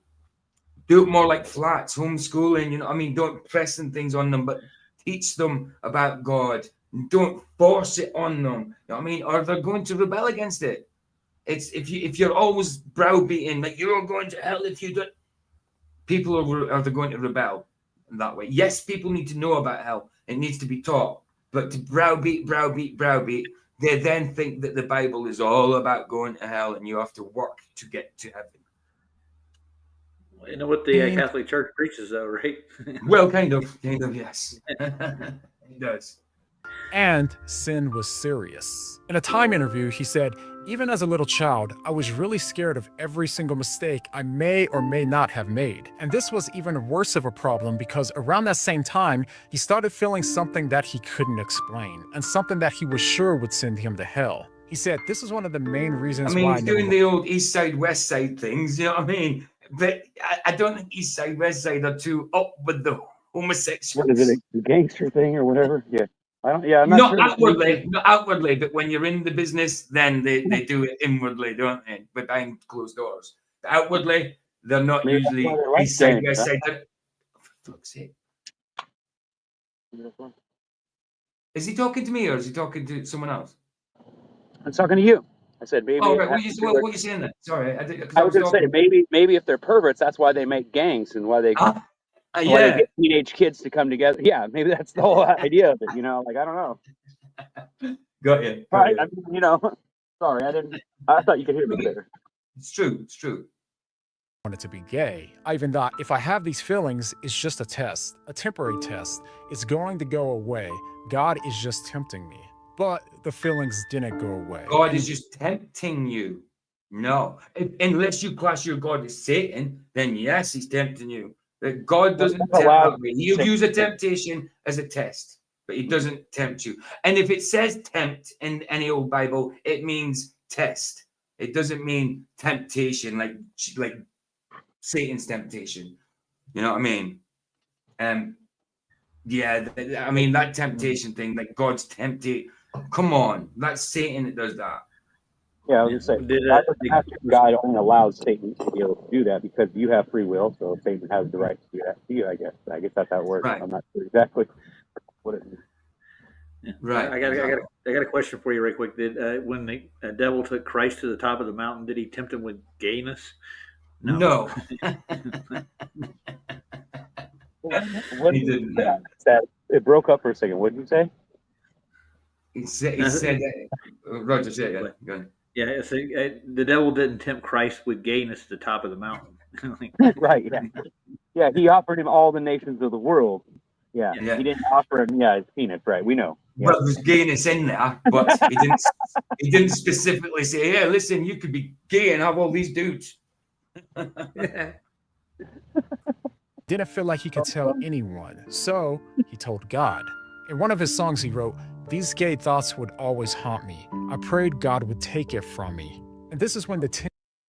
Speaker 8: do it more like flats, homeschooling, you know, I mean, don't pressing things on them, but teach them about God. Don't force it on them. You know what I mean? Or they're going to rebel against it. It's if you're always browbeating, like you're going to hell if you don't, people are going to rebel in that way. Yes, people need to know about hell. It needs to be taught. But to browbeat, they then think that the Bible is all about going to hell and you have to work to get to heaven.
Speaker 7: You know what the Catholic Church preaches, though, right?
Speaker 8: Well, kind of, yes. It does.
Speaker 5: And sin was serious. In a Time interview, he said, "Even as a little child, I was really scared of every single mistake I may or may not have made." And this was even worse of a problem because around that same time, he started feeling something that he couldn't explain and something that he was sure would send him to hell. He said this is one of the main reasons why
Speaker 8: he's doing the old East Side, West Side things, you know what I mean? But I don't think East Side, West Side are too up with the homosexuals.
Speaker 10: What is it, a gangster thing or whatever? Yeah. I'm not
Speaker 8: not
Speaker 10: sure.
Speaker 8: not outwardly, but when you're in the business, then they do it inwardly, don't they? But behind closed doors. But outwardly, they're not usually East Side, West Side. For fuck's sake. Is he talking to me or is he talking to someone else?
Speaker 10: I'm talking to you. I said maybe.
Speaker 8: Oh, right. What are you saying then? Sorry,
Speaker 10: I was going to say maybe if they're perverts, that's why they make gangs and why they. Why they get teenage kids to come together. Yeah, maybe that's the whole idea of it. You know, like I don't know.
Speaker 8: Got you.
Speaker 10: Right. I mean, you know, sorry, I thought you could hear me better.
Speaker 8: It's true.
Speaker 5: Wanted to be gay. I even thought if I have these feelings, it's just a test, a temporary test. It's going to go away. God is just tempting me. But the feelings didn't go away.
Speaker 8: God is just tempting you. No, unless you class your God as Satan, then yes, he's tempting you. That God doesn't tempt that way. He'll use a temptation as a test, but he doesn't tempt you. And if it says tempt in any old Bible, it means test. It doesn't mean temptation, like Satan's temptation. You know what I mean? I mean that temptation thing, like God's temptation. Come on, that's Satan that does that.
Speaker 10: Yeah, I was going to say, God only allows Satan to be able to do that because you have free will, so Satan has the right to do that to you, I guess. I guess that's how it works. Right. I'm not sure exactly what it means.
Speaker 8: Right.
Speaker 7: I got a question for you, right quick. Did when the devil took Christ to the top of the mountain, did he tempt him with gayness?
Speaker 8: No.
Speaker 10: What
Speaker 8: He didn't. No.
Speaker 10: It broke up for a second. What did you say?
Speaker 8: He said Roger, say it. Go ahead.
Speaker 7: Yeah, so, the devil didn't tempt Christ with gayness at the top of the mountain.
Speaker 10: Right. Yeah. Yeah. He offered him all the nations of the world. Yeah.
Speaker 8: Yeah.
Speaker 10: He didn't offer him. Yeah, his penis. Right. We know. Yeah.
Speaker 8: Well, there's gayness in there, but he didn't specifically say, "Hey, listen, you could be gay and have all these dudes."
Speaker 5: Didn't feel like he could tell anyone, so he told God. In one of his songs he wrote, "These gay thoughts would always haunt me. I prayed God would take it from me." And this is when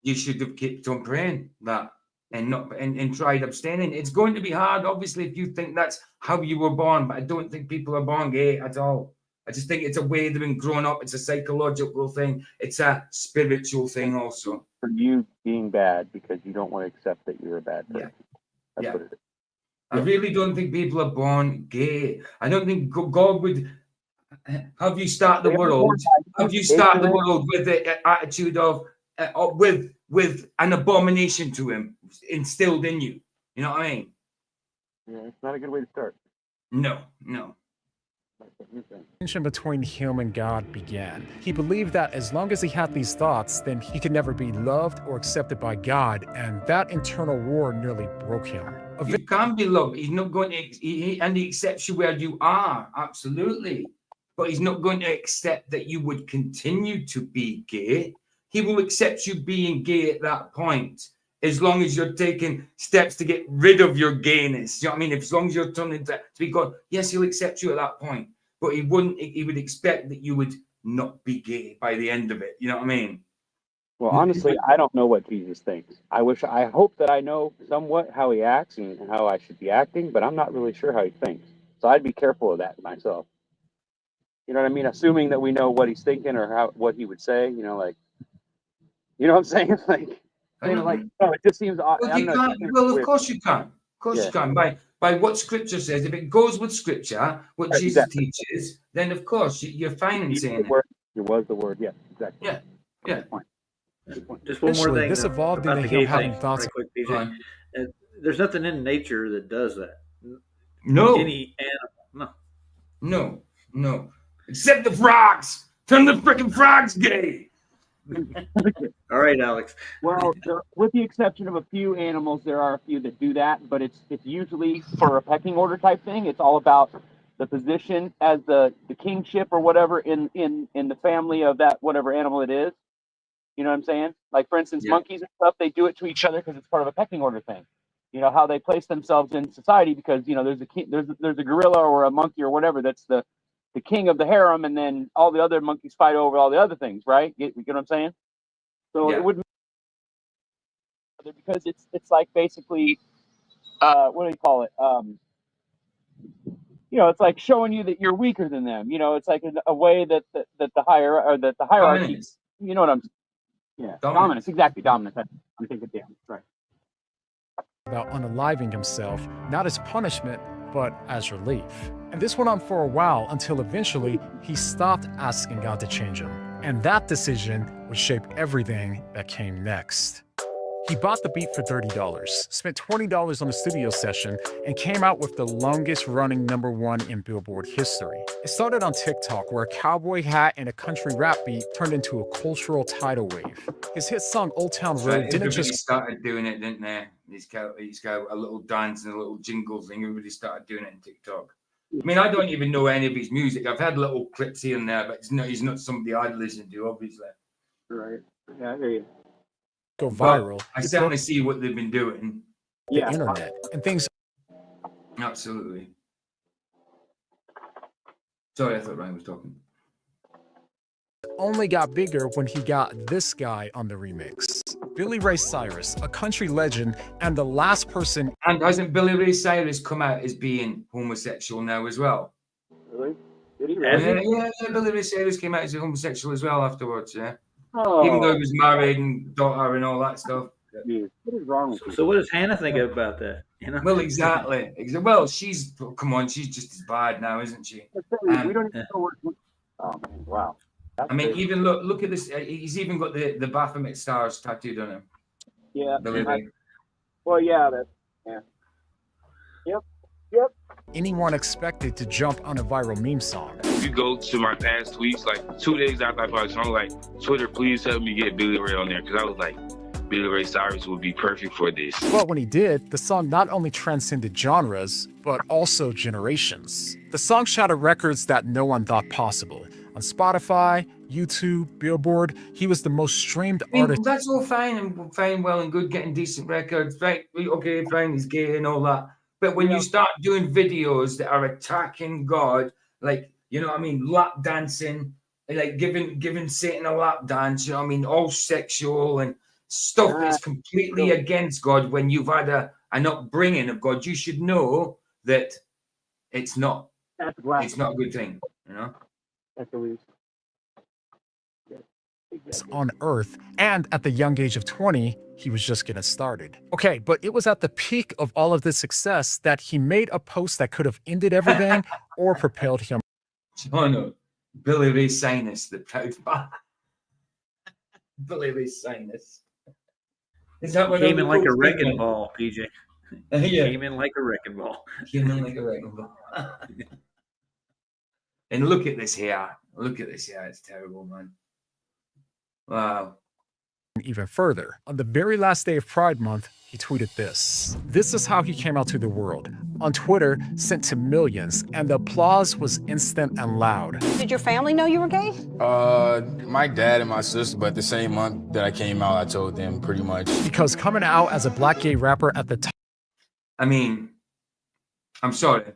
Speaker 8: you should have kept on praying that and tried abstaining. It's going to be hard, obviously, if you think that's how you were born, but I don't think people are born gay at all. I just think it's a way they've been grown up. It's a psychological thing. It's a spiritual thing also.
Speaker 10: For you being bad because you don't want to accept that you're a bad person. That's
Speaker 8: Yeah.
Speaker 10: what it is.
Speaker 8: I really don't think people are born gay. I don't think God would have you start the world. Have you start the world with the attitude of with an abomination to him instilled in you? You know what I mean?
Speaker 10: Yeah, it's not a good way to start.
Speaker 8: No.
Speaker 5: tension between him and God began. He believed that as long as he had these thoughts, then he could never be loved or accepted by God, and that internal war nearly broke him.
Speaker 8: You can be loved. He's not going to, and he accepts you where you are, absolutely. But he's not going to accept that you would continue to be gay. He will accept you being gay at that point, as long as you're taking steps to get rid of your gayness. You know what I mean? As long as you're turning to be God, yes, he'll accept you at that point. But he would expect that you would not be gay by the end of it. You know what I mean?
Speaker 10: Well, honestly, I don't know what Jesus thinks. I hope that I know somewhat how he acts and how I should be acting, but I'm not really sure how he thinks. So I'd be careful of that myself. You know what I mean? Assuming that we know what he's thinking or what he would say, you know what I'm saying? No, it just seems odd.
Speaker 8: Well, of course you can. Of course you can. By what Scripture says, if it goes with Scripture, what Jesus teaches, then of course you're fine in saying it.
Speaker 10: It was the word, yeah, exactly.
Speaker 8: Yeah.
Speaker 7: Just one more thing.
Speaker 5: This evolved
Speaker 7: about
Speaker 5: into
Speaker 7: the gay
Speaker 5: him having
Speaker 7: thing,
Speaker 5: thoughts.
Speaker 7: right quick, PJ. There's nothing in nature that does that.
Speaker 8: No.
Speaker 7: Any animal.
Speaker 8: No. Except the frogs. Turn the freaking frogs gay.
Speaker 7: All right, Alex.
Speaker 10: Well, with the exception of a few animals, there are a few that do that, but it's usually for a pecking order type thing. It's all about the position as the kingship or whatever in the family of that whatever animal it is. You know what I'm saying? Like, for instance, monkeys and stuff, they do it to each other because it's part of a pecking order thing. You know, how they place themselves in society because, there's a gorilla or a monkey or whatever that's the king of the harem, and then all the other monkeys fight over all the other things, right? You get what I'm saying? So it wouldn't, because it's like basically, what do you call it? It's like showing you that you're weaker than them. It's like a way that the hierarchy.
Speaker 8: Dominance.
Speaker 10: You know what I'm saying? Yeah, dominance. Exactly, dominance. I'm thinking, right.
Speaker 5: About unaliving himself, not as punishment, but as relief. And this went on for a while until eventually he stopped asking God to change him. And that decision would shape everything that came next. He bought the beat for $30, spent $20 on a studio session, and came out with the longest running #1 in Billboard history. It started on TikTok, where a cowboy hat and a country rap beat turned into a cultural tidal wave. His hit song Old Town Road didn't just
Speaker 8: started doing it, didn't they? He's got a little dance and a little jingle thing. Everybody started doing it on TikTok. I mean, I don't even know any of his music. I've had little clips here and there, but he's not somebody I'd listen to, obviously.
Speaker 10: Right. Yeah, I hear you.
Speaker 5: Go viral.
Speaker 8: But I certainly see what they've been doing.
Speaker 5: The internet and things.
Speaker 8: Absolutely. Sorry, I thought Ryan was talking.
Speaker 5: Only got bigger when he got this guy on the remix. Billy Ray Cyrus, a country legend and the last person.
Speaker 8: And hasn't Billy Ray Cyrus come out as being homosexual now as well?
Speaker 10: Really? Did he really?
Speaker 8: Yeah, Billy Ray Cyrus came out as a homosexual as well afterwards, yeah.
Speaker 10: Oh.
Speaker 8: Even though he was married and daughter and all that stuff.
Speaker 10: What is wrong with you?
Speaker 7: So what does Hannah think about that? You know?
Speaker 8: Well, exactly. Well, come on, she's just as bad now, isn't she?
Speaker 10: We don't even know where. Oh man, wow.
Speaker 8: I mean, even look at this. He's even got the Baphomet stars tattooed on him.
Speaker 10: Yeah.
Speaker 8: Billy Ray.
Speaker 10: Well, yeah. Yeah. Yep.
Speaker 5: Anyone expected to jump on a viral meme song?
Speaker 17: If you go to my past tweets, like 2 days after I posted, I'm like, Twitter, please help me get Billy Ray on there, because I was like, Billy Ray Cyrus would be perfect for this.
Speaker 5: But when he did, the song not only transcended genres, but also generations. The song shattered records that no one thought possible. On Spotify, YouTube, Billboard, he was the most streamed artist.
Speaker 8: That's all fine, well and good, getting decent records. Right, okay, fine, he's gay and all that. But when you start doing videos that are attacking God, like, you know what I mean, lap dancing, like giving Satan a lap dance, you know what I mean, all sexual and stuff that's completely against God, when you've had an upbringing of God, you should know that it's not a good thing, you know?
Speaker 10: That's what
Speaker 5: on Earth, and at the young age of 20, he was just getting started. Okay, but it was at the peak of all of this success that he made a post that could have ended everything or propelled him.
Speaker 8: Oh no, Billy Ray Cyrus, the proud father. Billy Ray Cyrus. Is that what
Speaker 7: Came in like a wrecking ball, PJ.
Speaker 8: Yeah.
Speaker 7: Came in like a wrecking ball.
Speaker 8: Came in like a wrecking ball. And look at this hair. Look at this hair. It's terrible, man. Wow.
Speaker 5: Even further, on the very last day of Pride Month, he tweeted this. This is how he came out to the world. On Twitter, sent to millions, and the applause was instant and loud.
Speaker 18: Did your family know you were gay?
Speaker 19: My dad and my sister, but the same month that I came out, I told them pretty much.
Speaker 5: Because coming out as a black gay rapper at the time.
Speaker 8: I mean, I'm sorry.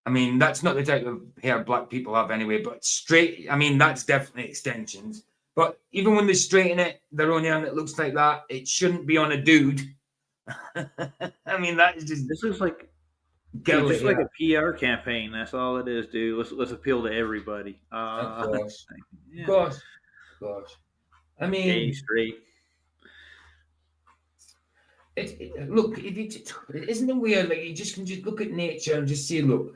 Speaker 8: I mean, that's not the type of hair black people have anyway, but straight, I mean, that's definitely extensions. But even when they straighten it, their own hair and it looks like that, it shouldn't be on a dude. I mean, that is just...
Speaker 7: This is like... It's like a PR campaign. That's all it is, dude. Let's appeal to everybody.
Speaker 8: Of course.
Speaker 7: Yeah.
Speaker 8: Of course. I mean...
Speaker 7: Gay, straight.
Speaker 8: Look, isn't it weird? Like, you just can just look at nature and just say, look,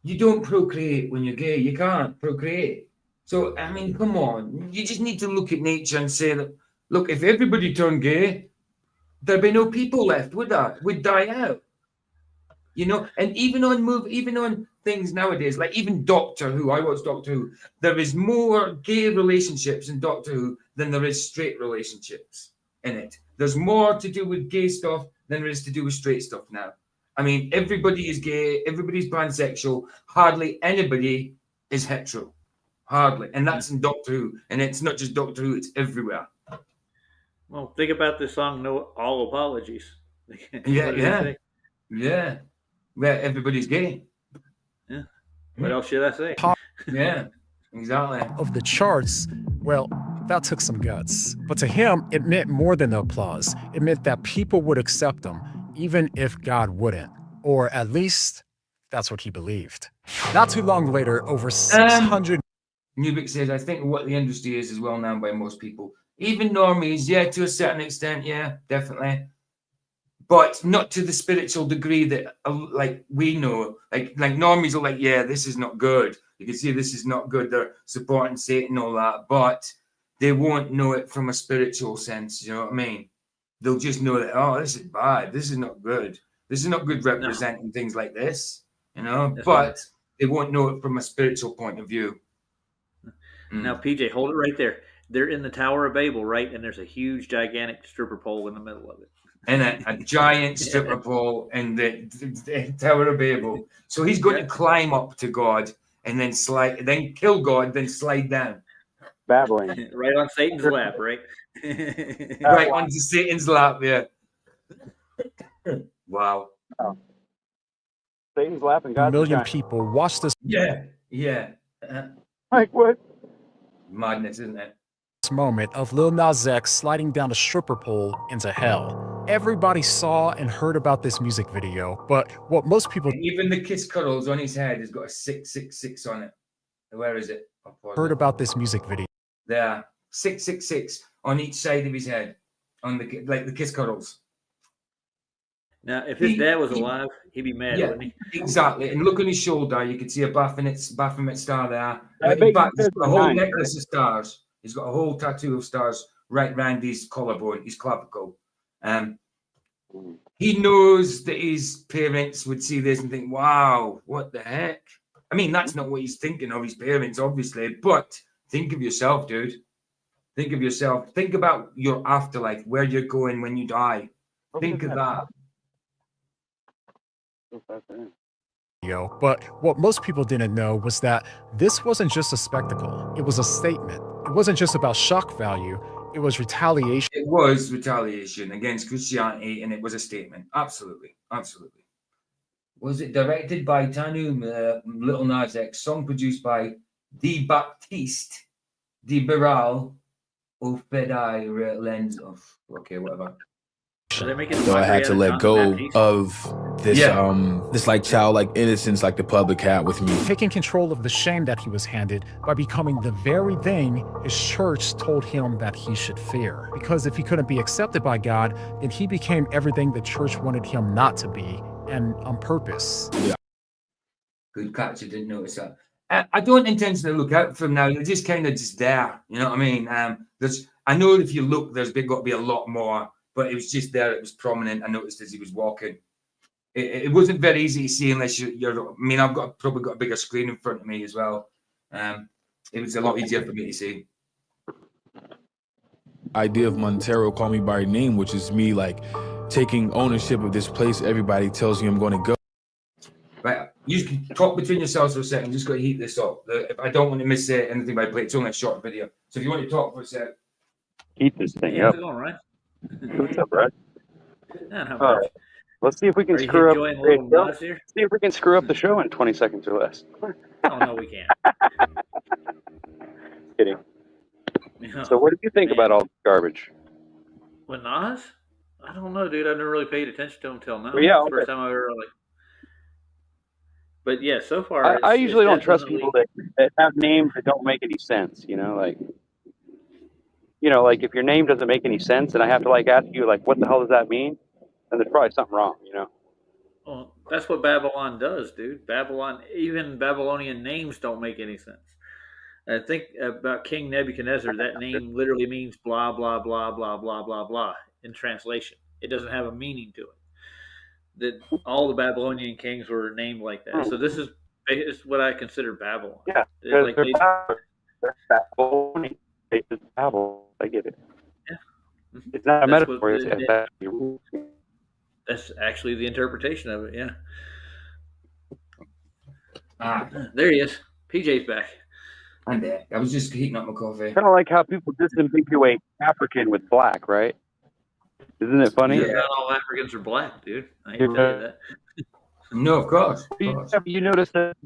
Speaker 8: you don't procreate when you're gay. You can't procreate. So, I mean, come on. You just need to look at nature and say that, look, if everybody turned gay, there'd be no people left, would there? We'd die out. You know, and even on things nowadays, like even Doctor Who, I watch Doctor Who, there is more gay relationships in Doctor Who than there is straight relationships in it. There's more to do with gay stuff than there is to do with straight stuff now. I mean, everybody is gay, everybody's pansexual, hardly anybody is hetero. Hardly. And that's in Doctor Who. And it's not just Doctor Who, it's everywhere.
Speaker 7: Well, think about this song, No All Apologies.
Speaker 8: Yeah. Where everybody's gay.
Speaker 7: Yeah. What else should I say?
Speaker 8: Yeah, exactly.
Speaker 5: Of the charts, well, that took some guts. But to him, it meant more than the applause. It meant that people would accept him, even if God wouldn't. Or at least, that's what he believed. Not too long later, over 600...
Speaker 8: Nubik says, I think what the industry is well known by most people. Even normies, yeah, to a certain extent, yeah, definitely. But not to the spiritual degree that, like, we know. Like normies are like, yeah, this is not good. You can see this is not good. They're supporting Satan and all that. But they won't know it from a spiritual sense, you know what I mean? They'll just know that, oh, this is bad. This is not good. This is not good representing things like this, you know?
Speaker 7: That's
Speaker 8: but
Speaker 7: right.
Speaker 8: They won't know it from a spiritual point of view.
Speaker 7: Now, PJ, hold it right there. They're in the Tower of Babel, right? And there's a huge, gigantic stripper pole in the middle of it.
Speaker 8: And a giant stripper pole in the Tower of Babel. So he's going to climb up to God and then then kill God, then slide down.
Speaker 10: Babbling.
Speaker 7: Right on Satan's lap, right?
Speaker 8: Right onto Satan's lap, yeah. Wow.
Speaker 10: Oh. Satan's lap and God's
Speaker 5: million
Speaker 10: giant.
Speaker 5: people watched this.
Speaker 8: Yeah.
Speaker 10: Like what?
Speaker 8: Madness, isn't it?
Speaker 5: Moment of Lil Naz X sliding down a stripper pole into hell. Everybody saw and heard about this music video, but what most people...
Speaker 8: And even the kiss cuddles on his head has got a 666 on it. Where is it?
Speaker 5: Heard about this music video.
Speaker 8: There. 666 on each side of his head. On the kiss cuddles.
Speaker 7: Now, if his dad was alive, he'd be mad,
Speaker 8: Yeah,
Speaker 7: wouldn't he?
Speaker 8: exactly. And look on his shoulder, you can see a Baphomet star there.
Speaker 10: I
Speaker 8: In
Speaker 10: bet
Speaker 8: fact,
Speaker 10: you
Speaker 8: he's got a whole
Speaker 10: 9,
Speaker 8: necklace of stars. He's got a whole tattoo of stars right round his collarbone, his clavicle. He knows that his parents would see this and think, wow, what the heck? I mean, that's not what he's thinking of his parents, obviously, but think of yourself, dude. Think of yourself. Think about your afterlife, where you're going when you die. Think of that.
Speaker 5: But what most people didn't know was that this wasn't just a spectacle. It was a statement. It wasn't just about shock value. It was retaliation.
Speaker 8: It was retaliation against Christianity, and it was a statement. Absolutely. Absolutely. Was it directed by Tanu, Lil Naz X, song produced by Di Baptiste, Di Biral, of Fedai Lens of, okay, whatever.
Speaker 19: So I had to let go of this this like childlike innocence like the public had with me.
Speaker 5: Taking control of the shame that he was handed by becoming the very thing his church told him that he should fear. Because if he couldn't be accepted by God, then he became everything the church wanted him not to be, and on purpose.
Speaker 19: Yeah.
Speaker 8: Good catch, I didn't notice that. I don't intentionally look out for them now. They're just kind of just there. You know what I mean? I know if you look, there's got to be a lot more, but it was just there. It was prominent. I noticed as he was walking. It wasn't very easy to see unless you're. I mean, I've probably got a bigger screen in front of me as well. It was a lot easier for me to see.
Speaker 19: Idea of Montero call me by name, which is me like taking ownership of this place. Everybody tells me I'm going to go.
Speaker 8: Right, you can talk between yourselves for a second. Just got to heat this up. If I don't want to miss anything by play, it's only a short video. So if you want to talk for a sec,
Speaker 10: heat this thing
Speaker 7: How's
Speaker 10: up.
Speaker 7: it going, Ryan?
Speaker 10: What's up, Brad?
Speaker 7: Not
Speaker 10: All
Speaker 7: much.
Speaker 10: right. Let's see if we can
Speaker 7: Are you
Speaker 10: screw up.
Speaker 7: enjoying a little Naz here?
Speaker 10: See if we can screw up the show in 20 seconds or less.
Speaker 7: Oh no, we can't.
Speaker 10: Kidding.
Speaker 7: No.
Speaker 10: So, what did you think about all the garbage?
Speaker 7: With Nas? I don't know, dude. I've never really paid attention to him till now.
Speaker 10: Well, yeah,
Speaker 7: It's the first time I ever like. But yeah, so far
Speaker 10: I usually don't trust
Speaker 7: definitely-
Speaker 10: people that have names that don't make any sense. Like if your name doesn't make any sense, and I have to ask you what the hell does that mean? Then there's probably something wrong.
Speaker 7: Well, that's what Babylon does, dude. Even Babylonian names don't make any sense. I think about King Nebuchadnezzar, that name literally means blah, blah, blah, blah, blah, blah, blah in translation. It doesn't have a meaning to it. That all the Babylonian kings were named like that. So this is what I consider Babylon.
Speaker 10: Yeah,
Speaker 7: Like
Speaker 10: they're Babylonian. It's Babel. I get it.
Speaker 7: Yeah.
Speaker 10: It's not a
Speaker 7: That's
Speaker 10: metaphor.
Speaker 7: what
Speaker 10: It's actually rules.
Speaker 7: That's actually the interpretation of it, yeah. There he is. PJ's back.
Speaker 8: I'm back. I was just heating up my coffee.
Speaker 10: Kind of like how people disambiguate African with black, right? Isn't it funny?
Speaker 7: Not all Africans are black, dude. I hate to tell you that.
Speaker 8: No, of course.
Speaker 10: You notice that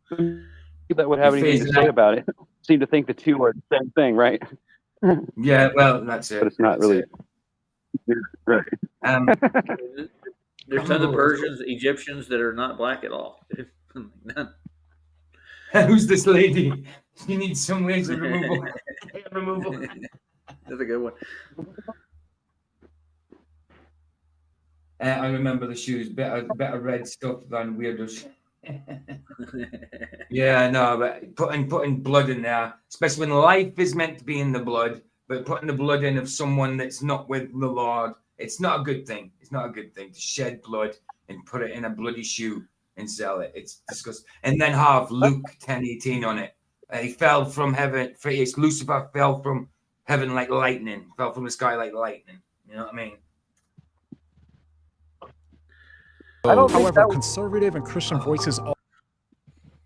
Speaker 10: people that would have anything to say about it seem to think the two are the same thing, right?
Speaker 8: Yeah, well, that's it.
Speaker 10: But it's not really. Right.
Speaker 7: There's tons of Persians, Egyptians that are not black at all. None.
Speaker 8: Who's this lady? She needs some ways of removal.
Speaker 7: That's a good one.
Speaker 8: I remember the shoes. Better red stuff than weirdos. Yeah, I know, but putting blood in there, especially when life is meant to be in the blood, but putting the blood in of someone that's not with the Lord, it's not a good thing. It's not a good thing to shed blood and put it in a bloody shoe and sell it. It's disgusting. And then have Luke 10:18 on it. He fell from heaven. Lucifer fell from heaven like lightning. Fell from the sky like lightning. You know what I mean?
Speaker 5: However, conservative and Christian voices.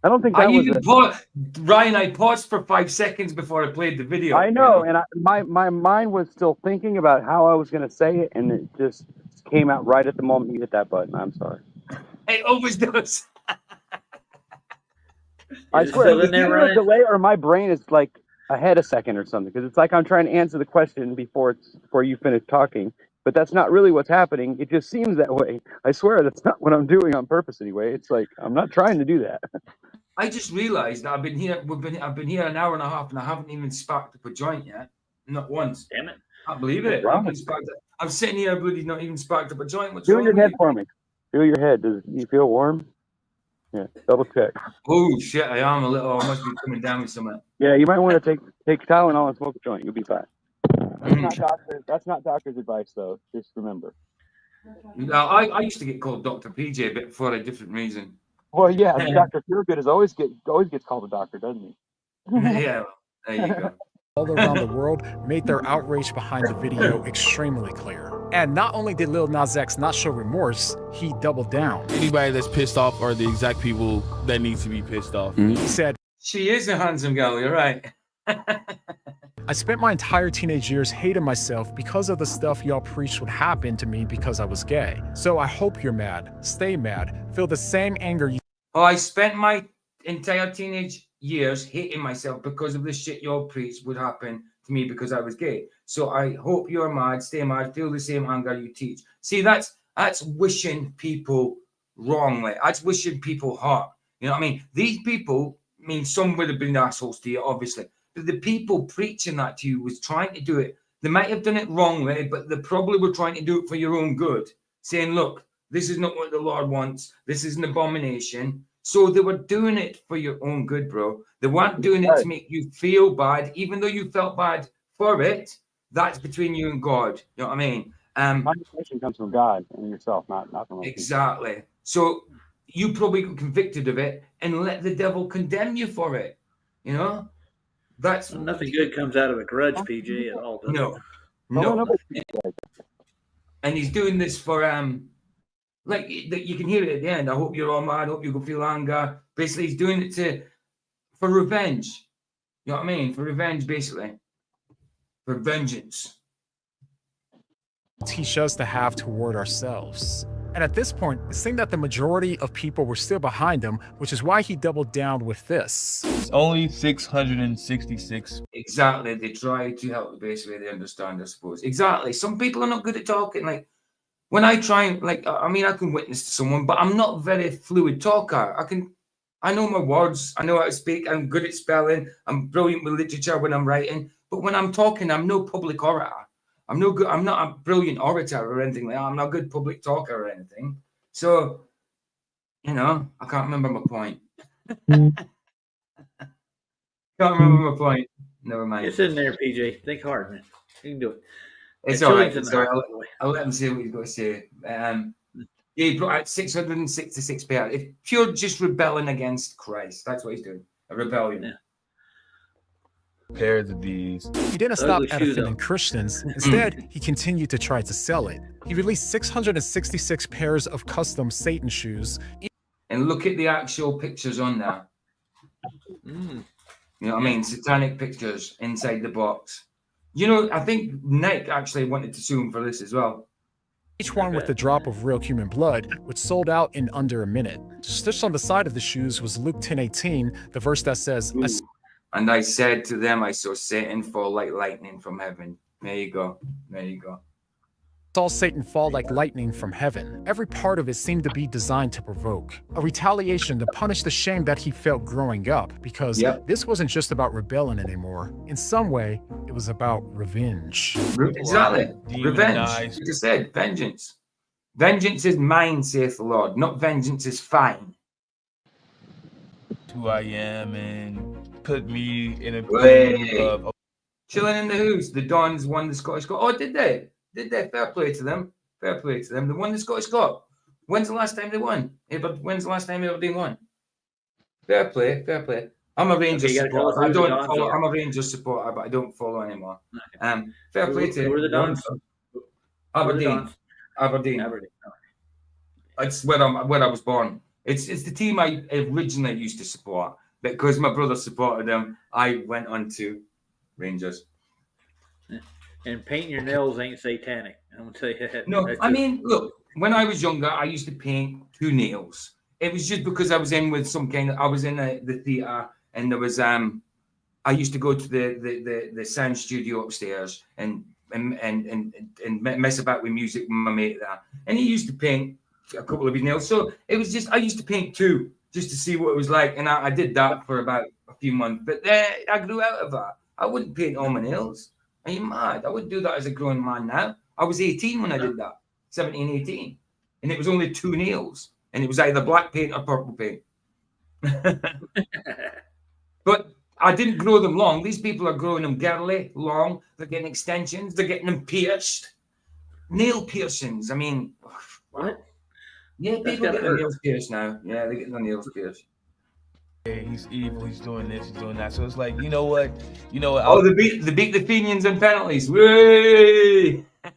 Speaker 10: I don't think that
Speaker 8: Ryan, I paused for 5 seconds before I played the video.
Speaker 10: I know, and my mind was still thinking about how I was going to say it, and it just came out right at the moment you hit that button. I'm sorry.
Speaker 8: It always does.
Speaker 10: I swear, it's either a delay or my brain is ahead a second or something, because it's like I'm trying to answer the question before you finish talking, but that's not really what's happening. It just seems that way. I swear that's not what I'm doing on purpose anyway. It's like I'm not trying to do that.
Speaker 8: I just realised that I've been here an hour and a half, and I haven't even sparked up a joint yet. Not once.
Speaker 7: Damn it!
Speaker 8: I believe it. I'm sitting here, bloody not even sparked up a joint. What's
Speaker 10: Feel
Speaker 8: wrong
Speaker 10: your
Speaker 8: with
Speaker 10: head
Speaker 8: you?
Speaker 10: for me. Feel your head. Does you feel warm? Yeah, double check.
Speaker 8: Oh shit, I am a little. I must be coming down with something.
Speaker 10: Yeah, you might want to take Tylenol and smoke a joint. You'll be fine. That's not doctor's advice, though. Just remember.
Speaker 8: I used to get called Dr. PJ, but for a different reason.
Speaker 10: Well, yeah, Dr. Feelgood always gets called a doctor, doesn't he?
Speaker 8: Yeah, there you go.
Speaker 5: All around the world made their outrage behind the video extremely clear. And not only did Lil Nas X not show remorse, he doubled down.
Speaker 19: Anybody that's pissed off are the exact people that need to be pissed off.
Speaker 5: He said,
Speaker 8: "She is a handsome girl, you're right."
Speaker 5: I spent my entire teenage years hating myself because of the stuff y'all preached would happen to me because I was gay. So I hope you're mad, stay mad, feel the same anger you—
Speaker 8: I spent my entire teenage years hating myself because of the shit y'all preached would happen to me because I was gay. So I hope you're mad, stay mad, feel the same anger you teach. See, that's wishing people wrongly. That's wishing people hurt. You know what I mean? These people, I mean, some would have been assholes to you, obviously. But the people preaching that to you was trying to do it. They might have done it wrongly, but they probably were trying to do it for your own good. Saying, look, this is not what the Lord wants. This is an abomination. So they were doing it for your own good, bro. They weren't doing it to make you feel bad, even though you felt bad for it. That's between you and God. You know what I mean?
Speaker 10: Condemnation comes from God and yourself, not from
Speaker 8: exactly. So you probably got convicted of it and let the devil condemn you for it. You know? That's
Speaker 7: nothing good comes out of a grudge, PJ, at all. Does
Speaker 8: no,
Speaker 7: it?
Speaker 8: no. And he's doing this for like you can hear it at the end. I hope you're all mad. I hope you go feel anger. Basically, he's doing it for revenge. You know what I mean? For revenge, basically. For vengeance.
Speaker 5: teach us to have toward ourselves. And at this point, it seemed that the majority of people were still behind him, which is why he doubled down with this.
Speaker 19: It's only 666.
Speaker 8: Exactly. They try to help the best way they understand, I suppose. Exactly. Some people are not good at talking. Like, when I try, like, I mean, I can witness to someone, but I'm not a very fluid talker. I know my words. I know how to speak. I'm good at spelling. I'm brilliant with literature when I'm writing. But when I'm talking, I'm no public orator. I'm not a brilliant orator or anything like that. I'm not a good public talker or anything. So, you know, I can't remember my point. Can't remember my point. Never mind.
Speaker 7: It's in there, PJ. Think hard, man. You can do it.
Speaker 8: It's all right. Sorry, I'll let him say what he's got to say. Yeah, he brought out 666 pairs. It's pure just rebelling against Christ. That's what he's doing. A rebellion.
Speaker 7: Yeah.
Speaker 19: Pairs of these.
Speaker 5: He didn't stop at offending Christians. Instead, he continued to try to sell it. He released 666 pairs of custom Satan shoes.
Speaker 8: And look at the actual pictures on there. You know what I mean? Satanic pictures inside the box. You know, I think Nick actually wanted to sue him for this as well.
Speaker 5: Each one with a drop of real human blood, which sold out in under a minute. Stitched on the side of the shoes was Luke 10:18, the verse that says,
Speaker 8: And I said to them, I saw Satan fall like lightning from heaven. There you go. There you go.
Speaker 5: saw Satan fall like lightning from heaven. Every part of it seemed to be designed to provoke. A retaliation to punish the shame that he felt growing up, because this wasn't just about rebelling anymore. In some way, it was about revenge.
Speaker 8: Exactly. Revenge. You just said vengeance. Vengeance is mine, saith the Lord. Not vengeance is fine.
Speaker 19: Who I am and put me in a
Speaker 8: Wait.
Speaker 19: of
Speaker 8: Chilling in the Who's. The Dons won the Scottish Cup. Oh, did they? Did they? Fair play to them. Fair play to them. They won the Scottish Cup. When's the last time they won? When's the last time Aberdeen won? Fair play. Fair play. I'm a Rangers supporter. I don't follow. I'm a Rangers supporter, but I don't follow anymore. Fair play to
Speaker 7: who are the Dons?
Speaker 8: Aberdeen. Aberdeen. It's where I was born. It's the team I originally used to support. Because my brother supported them, I went on to Rangers.
Speaker 7: And painting your nails ain't satanic. I'm gonna tell you that.
Speaker 8: No, I mean, look, when I was younger, I used to paint 2 nails. It was just because I was in with some kind of, I was in the theatre, and there was I used to go to the sound studio upstairs and mess about with music with my mate there, and he used to paint a couple of his nails. So it was just, I used to paint 2 just to see what it was like, and I did that for about a few months. But I grew out of that. I wouldn't paint all my nails. Are you mad? I wouldn't do that as a grown man now. I was 18 when I did that. 17, 18. And it was only 2 nails. And it was either black paint or purple paint. But I didn't grow them long. These people are growing them girly, long. They're getting extensions. They're getting them pierced. Nail piercings. I mean,
Speaker 7: what?
Speaker 8: Yeah, people get their nails pierced now. Yeah, they're getting their nails pierced.
Speaker 18: Yeah, he's evil. He's doing this. He's doing that. So it's like, you know what?
Speaker 8: Oh, they beat the Fenians in penalties. Way!
Speaker 10: I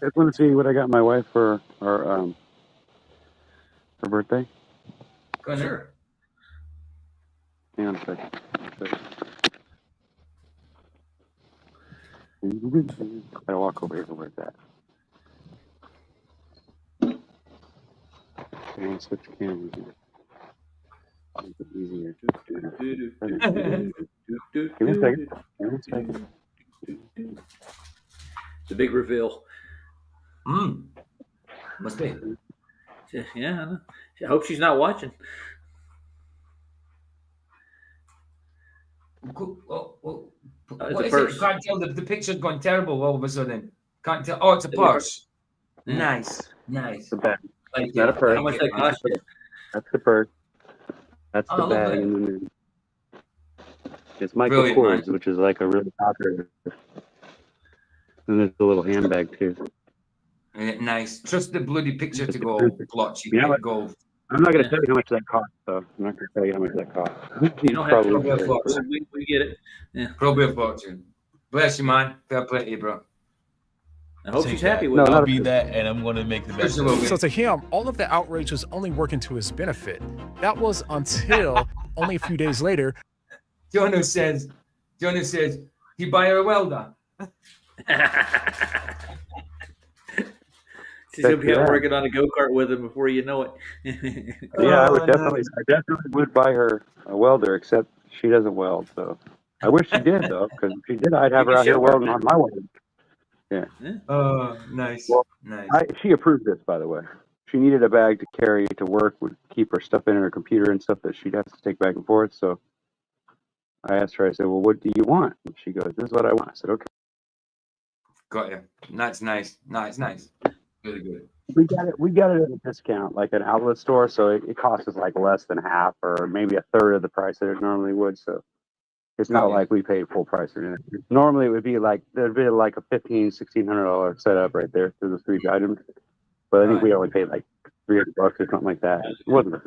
Speaker 10: just want to see what I got my wife for her birthday.
Speaker 8: Go sure.
Speaker 10: Hang on a second. Gotta walk over here. Where's that? Okay, switch cameras here. Make it easier. Give me a second.
Speaker 7: The big reveal.
Speaker 8: Must be.
Speaker 7: Yeah, I know. I hope she's not watching.
Speaker 8: What is it? Can't tell. The picture's gone terrible all of a sudden. Can't tell. Oh, it's a purse. Nice.
Speaker 10: The bag.
Speaker 8: Like
Speaker 10: Not a purse.
Speaker 7: How much that cost you?
Speaker 10: That's the purse. That's the bag. And then it's Michael Kors, which is like a really popular. And there's a little handbag too.
Speaker 8: Nice. Trust the bloody picture to go blotchy. Go.
Speaker 10: I'm not going to tell you how much that cost, though. I'm not going to tell you how much that cost.
Speaker 7: You don't have to. We get it. Yeah.
Speaker 8: Probably a fortune. Bless you, man. Fair play to you, bro.
Speaker 7: I hope she's happy with
Speaker 18: it. I'll be that, and I'm going to make the best of it.
Speaker 5: So to him, all of the outrage was only working to his benefit. That was until only a few days later.
Speaker 8: Jono says, you buy her a welder.
Speaker 7: She's gonna be working on a go-kart with him before you know it.
Speaker 10: Yeah, I definitely would buy her a welder, except she doesn't weld. So I wish she did, though, because if she did, I'd have her out here welding on my welder. Yeah.
Speaker 8: Oh, nice.
Speaker 10: Well,
Speaker 8: nice.
Speaker 10: She approved this, by the way. She needed a bag to carry to work, would keep her stuff in her computer and stuff that she'd have to take back and forth. So I asked her, I said, well, what do you want? And she goes, this is what I want. I said, okay.
Speaker 8: Got you. That's nice. Nice. Really good.
Speaker 10: We got it at a discount, like an outlet store, so it costs us like less than half or maybe a third of the price that it normally would. So it's not like we paid full price or anything. Normally it would be like there'd be like a $1,500-$1,600 setup right there for the 3 items. But I think we only paid like $300 or something like that. It wasn't.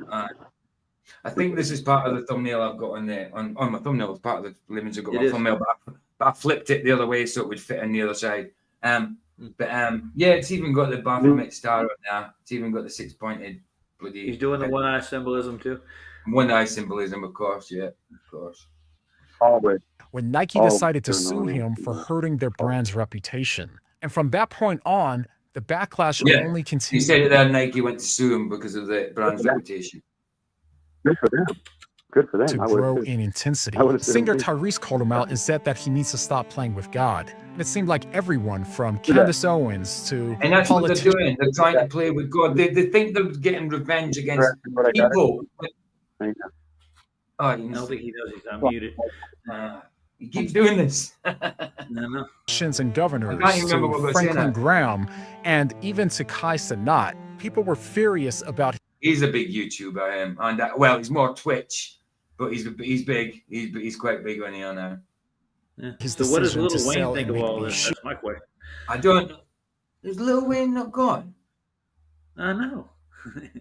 Speaker 8: I think this is part of the thumbnail I've got on there. On my thumbnail, it's part of the image I've got on my thumbnail, but I flipped it the other way so it would fit on the other side. Yeah, it's even got the Baphomet star on there. It's even got the 6-pointed bloody.
Speaker 7: He's doing the one eye symbolism too.
Speaker 8: One eye symbolism, of course. Yeah, of course.
Speaker 10: Always.
Speaker 5: When Nike decided to sue him for hurting their brand's reputation, and from that point on, the backlash only continued.
Speaker 8: He said that Nike went to sue him because of the brand's reputation.
Speaker 10: Good for them. Good for them.
Speaker 5: To grow in intensity. Singer Tyrese called him out and said that he needs to stop playing with God. And it seemed like everyone from Candace Owens to
Speaker 8: and that's what they're doing. They're trying to play with God. They think they're getting revenge against people. Oh,
Speaker 7: I don't think he knows he's unmuted.
Speaker 8: He keeps doing this.
Speaker 7: No.
Speaker 5: And governors to Franklin Graham and even to Kai Cenat. People were furious about.
Speaker 8: He's a big YouTuber, and well, he's more Twitch, but he's big. He's quite big on here now.
Speaker 7: Yeah. So what does Lil Wayne think of all this? That's my question.
Speaker 8: I don't know. Is Lil Wayne not gone?
Speaker 7: I know.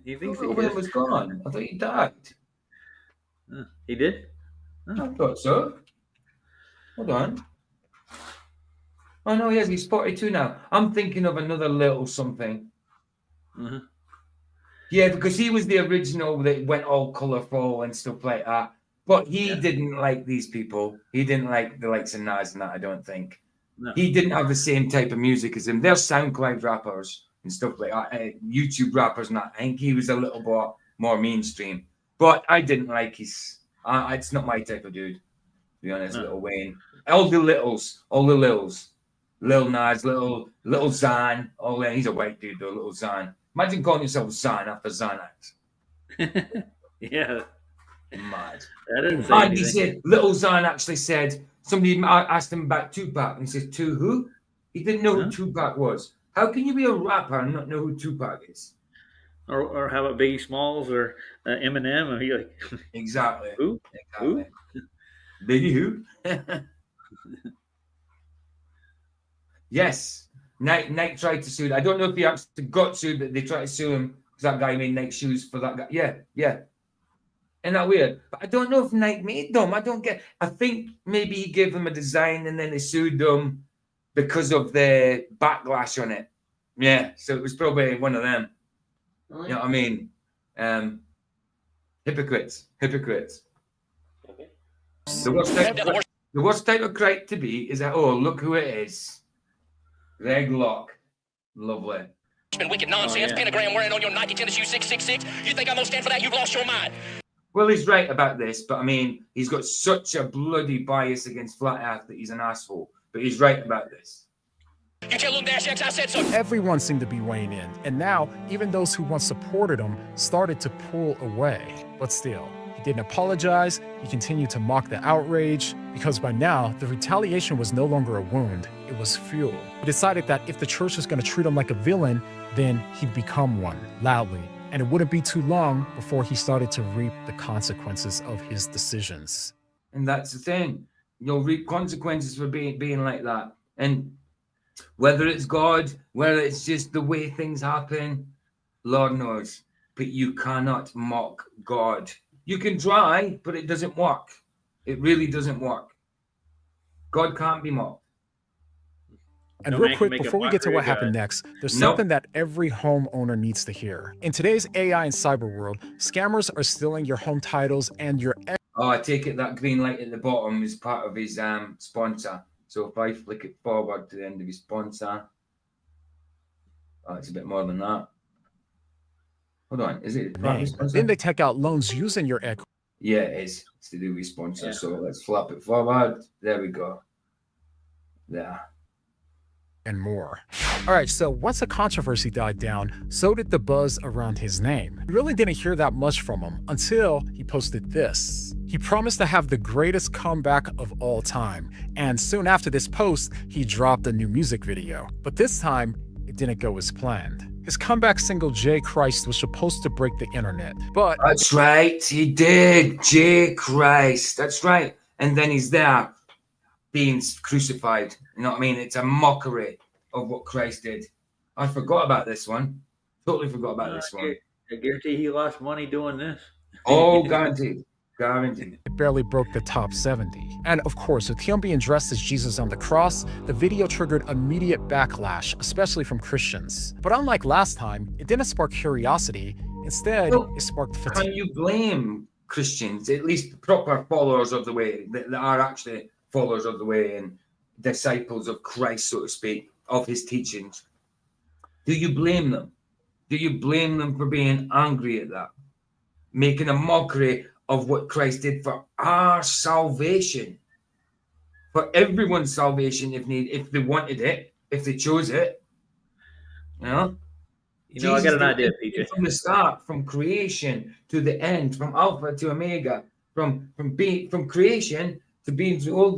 Speaker 7: He thinks
Speaker 8: Lil Wayne was gone. I thought he died.
Speaker 7: He did?
Speaker 8: I thought so. Hold on. Oh no, yes, he's 42 now. I'm thinking of another little something.
Speaker 7: Mm-hmm.
Speaker 8: Yeah, because he was the original that went all colourful and stuff like that. But he didn't like these people. He didn't like the likes of Naz and that, I don't think.
Speaker 7: No.
Speaker 8: He didn't have the same type of music as him. They're SoundCloud rappers and stuff like that. YouTube rappers and that. I think he was a little bit more mainstream. But I didn't like his... it's not my type of dude, to be honest, Lil Wayne. All the Lils. Lil Naz, Little Xan. He's a white dude, though, Little Xan. Imagine calling yourself Xan after Xanax.
Speaker 7: Yeah.
Speaker 8: Mad.
Speaker 7: That didn't say
Speaker 8: Little Xan actually said, Somebody asked him about Tupac, and he says, "To who?" He didn't know who Tupac was. How can you be a rapper and not know who Tupac is?
Speaker 7: Or how about Biggie Smalls or Eminem? Are you like
Speaker 8: exactly?
Speaker 7: Who?
Speaker 8: Exactly. Biggie who? Yes. Nike tried to sue. I don't know if he actually got sued, but they tried to sue him because that guy made Nike shoes for that guy. Yeah, yeah. Isn't that weird? But I don't know if Nike made them. I don't get. I think maybe he gave them a design and then they sued them because of the backlash on it. Yeah, so it was probably one of them. You know what I mean? Hypocrites.
Speaker 20: Okay.
Speaker 8: The worst type of crate to be is that, oh, look who it is. Greg Locke. Lovely.
Speaker 20: Been wicked nonsense, pentagram wearing on your Nike tennis shoes 666. You think I'm gonna stand for that? You've lost your mind.
Speaker 8: Well, he's right about this, but I mean, he's got such a bloody bias against flat earth that he's an asshole. But he's right about this.
Speaker 20: You tell Lil Naz X I said so.
Speaker 5: Everyone seemed to be weighing in, and now even those who once supported him started to pull away. But still, he didn't apologize. He continued to mock the outrage because by now the retaliation was no longer a wound, it was fuel. He decided that if the church was going to treat him like a villain, then he'd become one, loudly. And it wouldn't be too long before he started to reap the consequences of his decisions.
Speaker 8: And that's the thing. You'll reap consequences for being like that. And whether it's God, whether it's just the way things happen, Lord knows. But you cannot mock God. You can try, but it doesn't work. It really doesn't work. God can't be mocked.
Speaker 5: And real quick, before we get to what happened next, there's something that every homeowner needs to hear. In today's AI and cyber world, scammers are stealing your home titles and your...
Speaker 8: Oh, I take it that green light at the bottom is part of his sponsor. So if I flick it forward to the end of his sponsor, oh, it's a bit more than that. Hold on, is it part of his sponsor?
Speaker 5: Then they take out loans using your equity.
Speaker 8: Yeah, it is. It's to do with his sponsor. Yeah. So let's flap it forward. There we go. There.
Speaker 5: And more. All right, so once the controversy died down, so did the buzz around his name. We really didn't hear that much from him until he posted this. He promised to have the greatest comeback of all time, and soon after this post, he dropped a new music video. But this time, it didn't go as planned. His comeback single, J Christ, was supposed to break the internet, but...
Speaker 8: That's right, he did, J Christ, that's right. And then he's there, being crucified. You know what I mean? It's a mockery of what Christ did. I forgot about this one. Totally forgot about this one.
Speaker 7: I guarantee he lost money doing this.
Speaker 8: Oh, guaranteed. Guaranteed.
Speaker 5: It barely broke the top 70. And of course, with him being dressed as Jesus on the cross, the video triggered immediate backlash, especially from Christians. But unlike last time, it didn't spark curiosity. Instead, it sparked fatigue.
Speaker 8: Can you blame Christians, at least proper followers of the way, that are actually followers of the way and disciples of Christ, so to speak, of his teachings? Do you blame them? Do you blame them for being angry at that? Making a mockery of what Christ did for our salvation, for everyone's salvation, if they wanted it, if they chose it. You know,
Speaker 7: I got an idea, PJ.
Speaker 8: From the start, from creation to the end, from Alpha to Omega, from creation to being through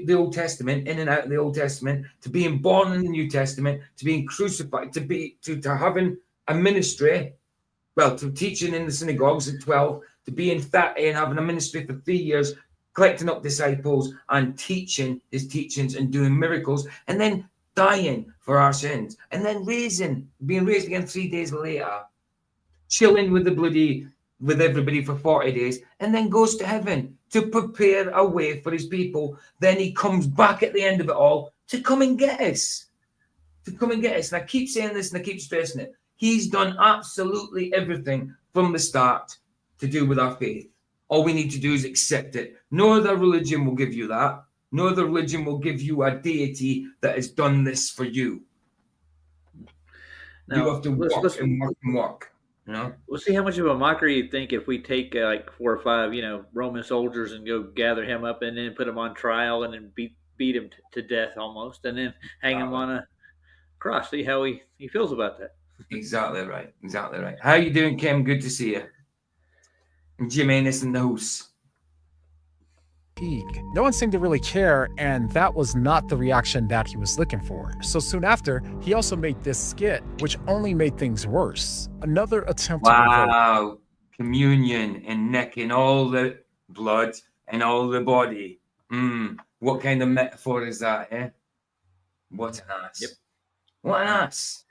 Speaker 8: the Old Testament, in and out of the Old Testament, to being born in the New Testament, to being crucified, to having a ministry, well, to teaching in the synagogues at 12, to being 30 and having a ministry for 3 years, collecting up disciples and teaching his teachings and doing miracles, and then dying for our sins, and then being raised again 3 days later, chilling with everybody for 40 days, and then goes to heaven to prepare a way for his people. Then he comes back at the end of it all to come and get us. And I keep saying this and I keep stressing it. He's done absolutely everything from the start to do with our faith. All we need to do is accept it. No other religion will give you that. No other religion will give you a deity that has done this for you.
Speaker 7: Now,
Speaker 8: you have to walk and walk. You know?
Speaker 7: We'll see how much of a mockery you think if we take like 4 or 5, Roman soldiers and go gather him up and then put him on trial and then beat him to death almost, and then hang him on a cross. See how he feels about that.
Speaker 8: Exactly right. How you doing, Kim? Good to see you. And Jim Ennis in the house.
Speaker 5: No one seemed to really care, and that was not the reaction that he was looking for. So soon after, he also made this skit, which only made things worse. Another attempt to provoke.
Speaker 8: Wow. Communion and necking all the blood and all the body. What kind of metaphor is that, eh? What an ass. Yep. What an ass.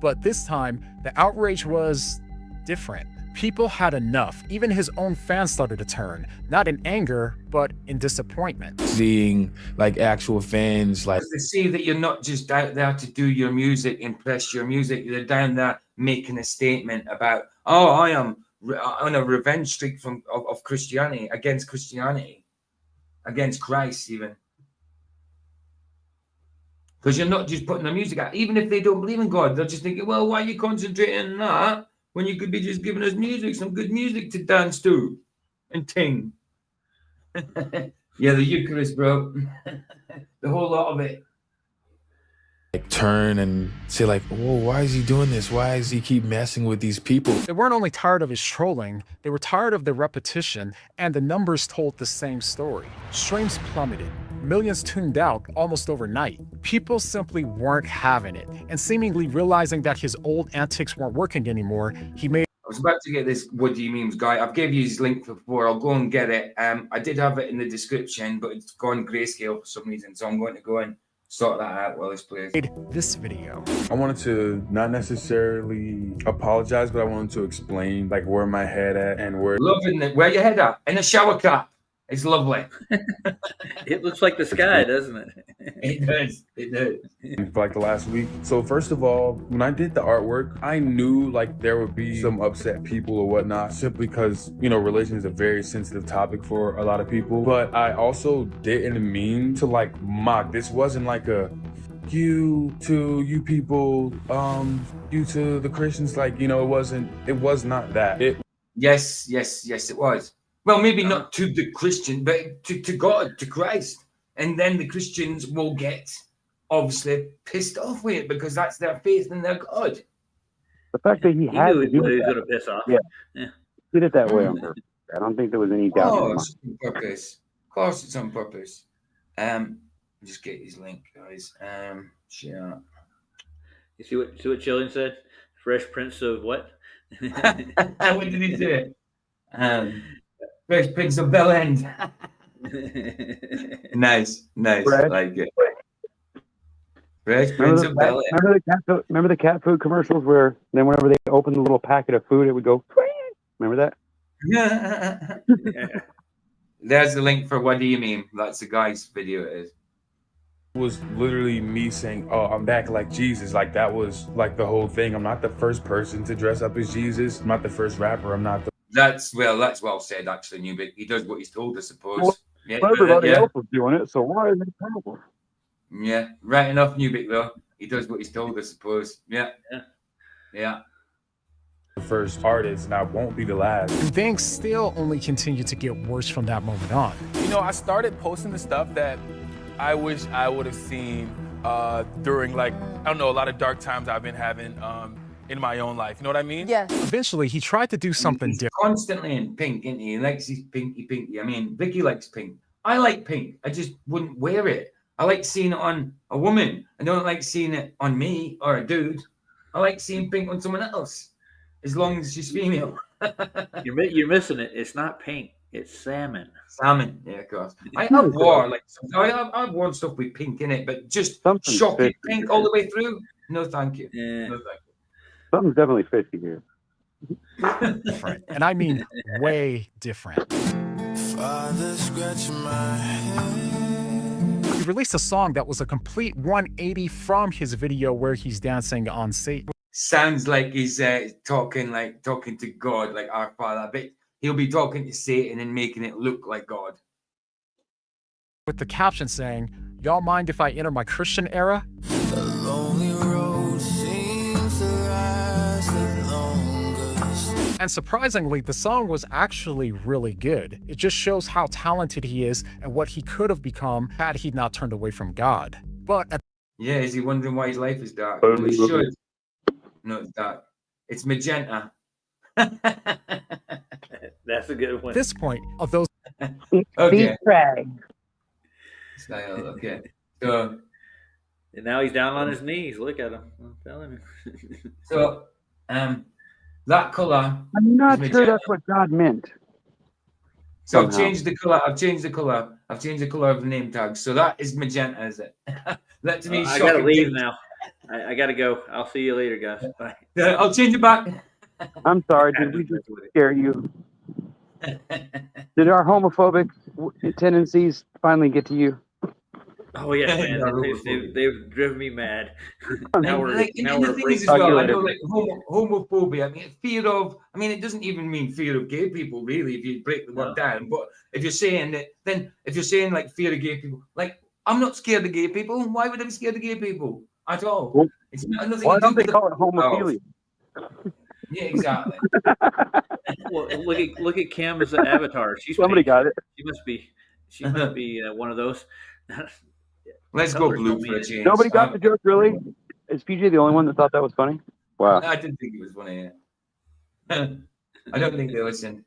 Speaker 5: But this time, the outrage was different. People had enough. Even his own fans started to turn, not in anger, but in disappointment.
Speaker 19: Seeing like actual fans like
Speaker 8: to see that you're not just out there to do your music, impress your music. You're down there making a statement about, oh, I am on a revenge streak of Christianity, against Christ even. Because you're not just putting the music out. Even if they don't believe in God, they're just thinking, well, why are you concentrating on that when you could be just giving us music, some good music to dance to and ting? Yeah, the Eucharist, bro. The whole lot of it.
Speaker 19: like turn and say like, whoa, why is he doing this? Why does he keep messing with these people?
Speaker 5: They weren't only tired of his trolling, they were tired of the repetition, and the numbers told the same story. Streams plummeted. Millions tuned out almost overnight. People simply weren't having it, and seemingly realizing that his old antics weren't working anymore, he made...
Speaker 8: I was about to get this What Do You Memes guy. I've gave you his link before. I'll go and get it. I did have it in the description, but it's gone grayscale for some reason, so I'm going to go and sort that out while this plays.
Speaker 5: This video.
Speaker 21: I wanted to not necessarily apologize, but I wanted to explain like where my head at and where...
Speaker 8: Loving it. Where your head at? In a shower cap. It's lovely.
Speaker 7: It looks like the sky, doesn't it?
Speaker 8: It does. It does.
Speaker 21: For like the last week. So first of all, when I did the artwork, I knew like there would be some upset people or whatnot, simply because, you know, religion is a very sensitive topic for a lot of people. But I also didn't mean to like mock. This wasn't like a you to you people, you to the Christians. Like, you know, it was not that.
Speaker 8: Yes, it was. Well, maybe not to the Christian, but to God, to Christ. And then the Christians will get, obviously, pissed off with it because that's their faith in their God.
Speaker 10: The fact that he had
Speaker 7: knew
Speaker 10: to do
Speaker 7: he was
Speaker 10: that,
Speaker 7: going to piss off.
Speaker 10: yeah, did it that way on purpose. I don't think there was any doubt.
Speaker 8: Oh,
Speaker 10: in my
Speaker 8: it's on purpose. Of course it's on purpose. Just get his link, guys. Share.
Speaker 7: You see what Chillian said? Fresh Prince of what?
Speaker 8: What did he say? Fresh Prince of Bel End. Nice.
Speaker 10: Fresh.
Speaker 8: Like it. Fresh Prince of Bel End.
Speaker 10: Remember the cat food commercials where then whenever they opened the little packet of food, it would go. Remember that?
Speaker 8: Yeah. There's the link for What Do You Mean? That's the guy's video. It is.
Speaker 21: It was literally me saying, oh, I'm back like Jesus. Like that was like the whole thing. I'm not the first person to dress up as Jesus. I'm not the first rapper. I'm not the...
Speaker 8: That's well said, actually, Newbit. He does what he's told, I suppose.
Speaker 10: Well,
Speaker 8: Yeah,
Speaker 10: everybody else was doing it, so why is it a problem?
Speaker 8: Yeah, right enough, Newbit, though. He does what he's told, I suppose. Yeah.
Speaker 21: The first artist, and I won't be the last.
Speaker 5: And things still only continued to get worse from that moment on.
Speaker 19: You know, I started posting the stuff that I wish I would have seen during, like, I don't know, a lot of dark times I've been having in my own life. You know what I mean?
Speaker 5: Yes. Eventually, he tried to do something different.
Speaker 8: Constantly in pink, isn't he? He likes his pinky. I mean, Vicky likes pink. I like pink. I just wouldn't wear it. I like seeing it on a woman. I don't like seeing it on me or a dude. I like seeing pink on someone else, as long as she's female.
Speaker 7: You're missing it. It's not pink. It's salmon.
Speaker 8: Salmon, yeah, of course. I've worn stuff with pink in it, but just shocking pink all the way through. No, thank you.
Speaker 7: Yeah.
Speaker 8: No, thank you.
Speaker 10: Something's definitely fishy here.
Speaker 5: Different. And I mean way different.
Speaker 22: Father, scratch my head.
Speaker 5: He released a song that was a complete 180 from his video where he's dancing on Satan.
Speaker 8: Sounds like he's talking to God, like our Father, but he'll be talking to Satan and making it look like God.
Speaker 5: With the caption saying, "Y'all mind if I enter my Christian era?"
Speaker 22: The lonely road seems to last the longest.
Speaker 5: And surprisingly, the song was actually really good. It just shows how talented he is and what he could have become had he not turned away from God. But
Speaker 8: yeah, is he wondering why his life is dark? Well, he should. No, it's dark. It's magenta.
Speaker 7: That's a good one.
Speaker 5: At this point, of those
Speaker 8: Okay.
Speaker 15: Craig.
Speaker 8: Style. Okay. So,
Speaker 7: And now he's down on his knees. Look at him. I'm telling you.
Speaker 8: so, that color.
Speaker 10: I'm not
Speaker 8: is
Speaker 10: sure
Speaker 8: magenta.
Speaker 10: that's what God meant.
Speaker 8: So
Speaker 10: Somehow.
Speaker 8: I've changed the color. I've changed the color of the name tag. So that is magenta, is it? That to me,
Speaker 7: I gotta
Speaker 8: shocking
Speaker 7: leave
Speaker 8: things.
Speaker 7: now. I gotta go. I'll see you later, guys. Bye.
Speaker 8: I'll change it back.
Speaker 10: I'm sorry. Did we just scare you? Did our homophobic tendencies finally get to you?
Speaker 7: Oh yes, man. They've driven me mad. now we're
Speaker 8: and
Speaker 7: now
Speaker 8: the
Speaker 7: we're
Speaker 8: thing is as well, I know like homophobia. I mean, fear of. I mean, it doesn't even mean fear of gay people, really, if you break the word down. But if you're saying that, then if you're saying like fear of gay people, like I'm not scared of gay people. Why would I be scared of gay people at all?
Speaker 10: Well,
Speaker 8: It's not nothing
Speaker 10: why
Speaker 8: to do
Speaker 10: don't they
Speaker 8: with the
Speaker 10: call it homophilia?
Speaker 8: Yeah, exactly.
Speaker 7: well, look at Cam's avatar. She's
Speaker 10: Somebody
Speaker 7: pink.
Speaker 10: got it.
Speaker 7: She must be one of those.
Speaker 8: Let's go blue for a change.
Speaker 10: Nobody got the joke, really? Is PJ the only one that thought that was funny? Wow.
Speaker 8: I didn't think it was funny. Yeah. I don't think they listened.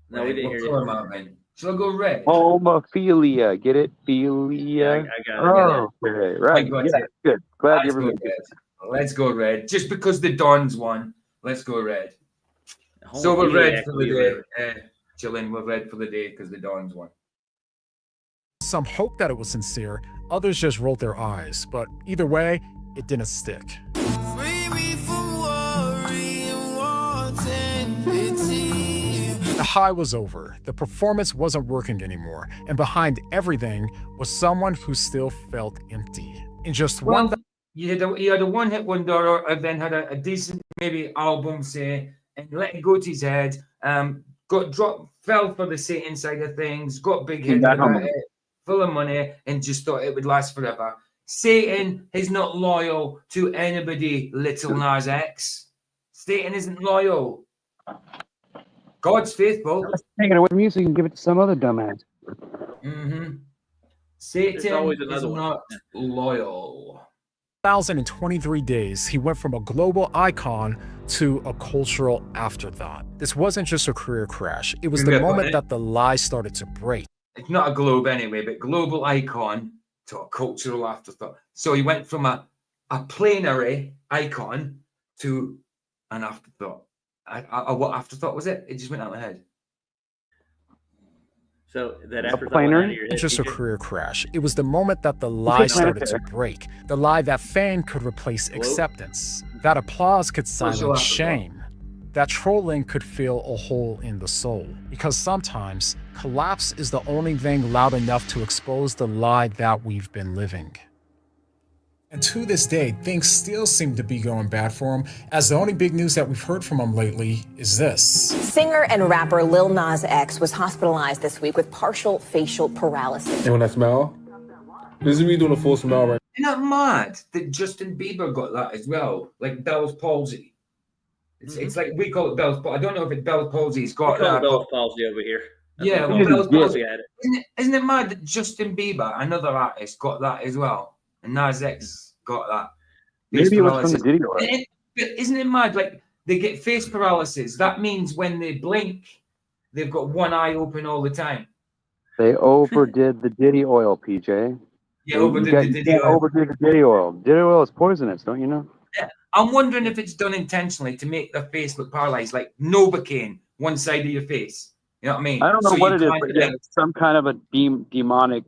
Speaker 7: No, we didn't hear
Speaker 8: color
Speaker 7: you.
Speaker 8: am I in? Shall I go red?
Speaker 10: Homophilia. Get it? Philia.
Speaker 7: I got it.
Speaker 10: Okay, right.
Speaker 8: I got
Speaker 10: Yeah,
Speaker 8: it.
Speaker 10: good. Glad
Speaker 8: Let's
Speaker 10: you
Speaker 8: go
Speaker 10: remembered.
Speaker 8: red. Let's go red. Just because the Dons won, let's go red. So we're
Speaker 7: Homophilia
Speaker 8: red for
Speaker 7: can
Speaker 8: the
Speaker 7: be
Speaker 8: day.
Speaker 7: red.
Speaker 8: Chilling, we're red for the day because the Dons won.
Speaker 1: Some hoped that it was sincere, others just rolled their eyes, but either way, it didn't stick. The high was over, the performance wasn't working anymore, and behind everything was someone who still felt empty. In just one...
Speaker 8: You had a one-hit wonder, and then had a decent maybe album, say, and let it go to his head. Got dropped, fell for the Satan side of things, got big headed about it, full of money, and just thought it would last forever. Satan is not loyal to anybody, Lil Naz X. Satan isn't loyal. God's faithful.
Speaker 10: Take it away from you so you can give it to some other dumbass.
Speaker 8: Mm-hmm. Satan
Speaker 7: always
Speaker 8: is
Speaker 7: another one.
Speaker 8: not loyal.
Speaker 1: 1,023 days, he went from a global icon to a cultural afterthought. This wasn't just a career crash. It was the moment that the lie started to break.
Speaker 8: It's not a globe anyway, but global icon to a cultural afterthought. So he went from a planary icon to an afterthought. What afterthought was it? It just went out of my head.
Speaker 7: So that afterthought went out of your head.
Speaker 1: It's just a
Speaker 7: PJ?
Speaker 1: career crash. It was the moment that the lie started to break. The lie that fame could replace acceptance. That applause could silence shame. That trolling could fill a hole in the soul. Because sometimes, collapse is the only thing loud enough to expose the lie that we've been living. And to this day, things still seem to be going bad for him, as the only big news that we've heard from him lately is this.
Speaker 3: Singer and rapper Lil Naz X was hospitalized this week with partial facial paralysis.
Speaker 21: And when I smile, this is me doing a full smile right
Speaker 8: Isn't that mad that Justin Bieber got that as well? Like Bell's palsy. It's like we call it Bell's palsy. I don't know if it's Bell's palsy. He's got
Speaker 7: Bell's palsy over here.
Speaker 8: Yeah,
Speaker 7: Well,
Speaker 8: Bell's palsy.
Speaker 7: had it.
Speaker 8: Isn't it mad that Justin Bieber, another artist, got that as well? And Nas X got that.
Speaker 10: Maybe it was from the Diddy oil.
Speaker 8: But isn't it mad? Like they get face paralysis. That means when they blink, they've got one eye open all the time.
Speaker 10: They overdid the Diddy oil, PJ.
Speaker 8: Yeah, overdid the Diddy
Speaker 10: can't
Speaker 8: oil.
Speaker 10: overdo the Diddy oil. Diddy oil is poisonous, don't you know?
Speaker 8: Yeah. I'm wondering if it's done intentionally to make their face look paralyzed, like Novocaine, one side of your face. You know what I mean?
Speaker 10: I don't know
Speaker 8: So
Speaker 10: what
Speaker 8: you
Speaker 10: it is,
Speaker 8: can't
Speaker 10: but
Speaker 8: blink.
Speaker 10: yeah, it's some kind of a demonic,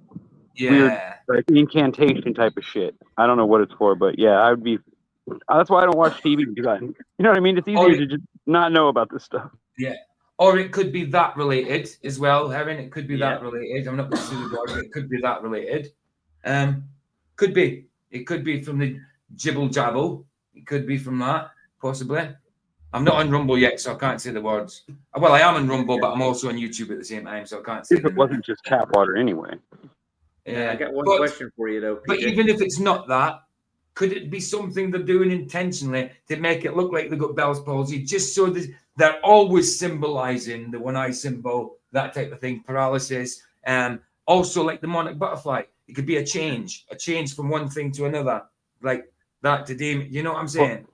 Speaker 8: Yeah.
Speaker 10: weird, like incantation type of shit. I don't know what it's for, but yeah, I would be. That's why I don't watch TV because you know what I mean. It's easier to just not know about this stuff.
Speaker 8: Yeah. Or it could be that related as well, Heron. It could be that related. I'm not going to say the word, but it could be that related. Could be. It could be from the jibble jabble. It could be from that, possibly. I'm not on Rumble yet, so I can't say the words. Well, I am on Rumble, but I'm also on YouTube at the same time, so I can't say
Speaker 10: If it wasn't just tap water anyway.
Speaker 7: Yeah, I got one question for you though.
Speaker 8: But
Speaker 7: PJ.
Speaker 8: even if it's not that, could it be something they're doing intentionally to make it look like they've got Bell's palsy, just so they're always symbolizing the one-eye symbol, that type of thing, paralysis. Also, like the monarch butterfly, it could be a change from one thing to another, like that today. You know what I'm saying?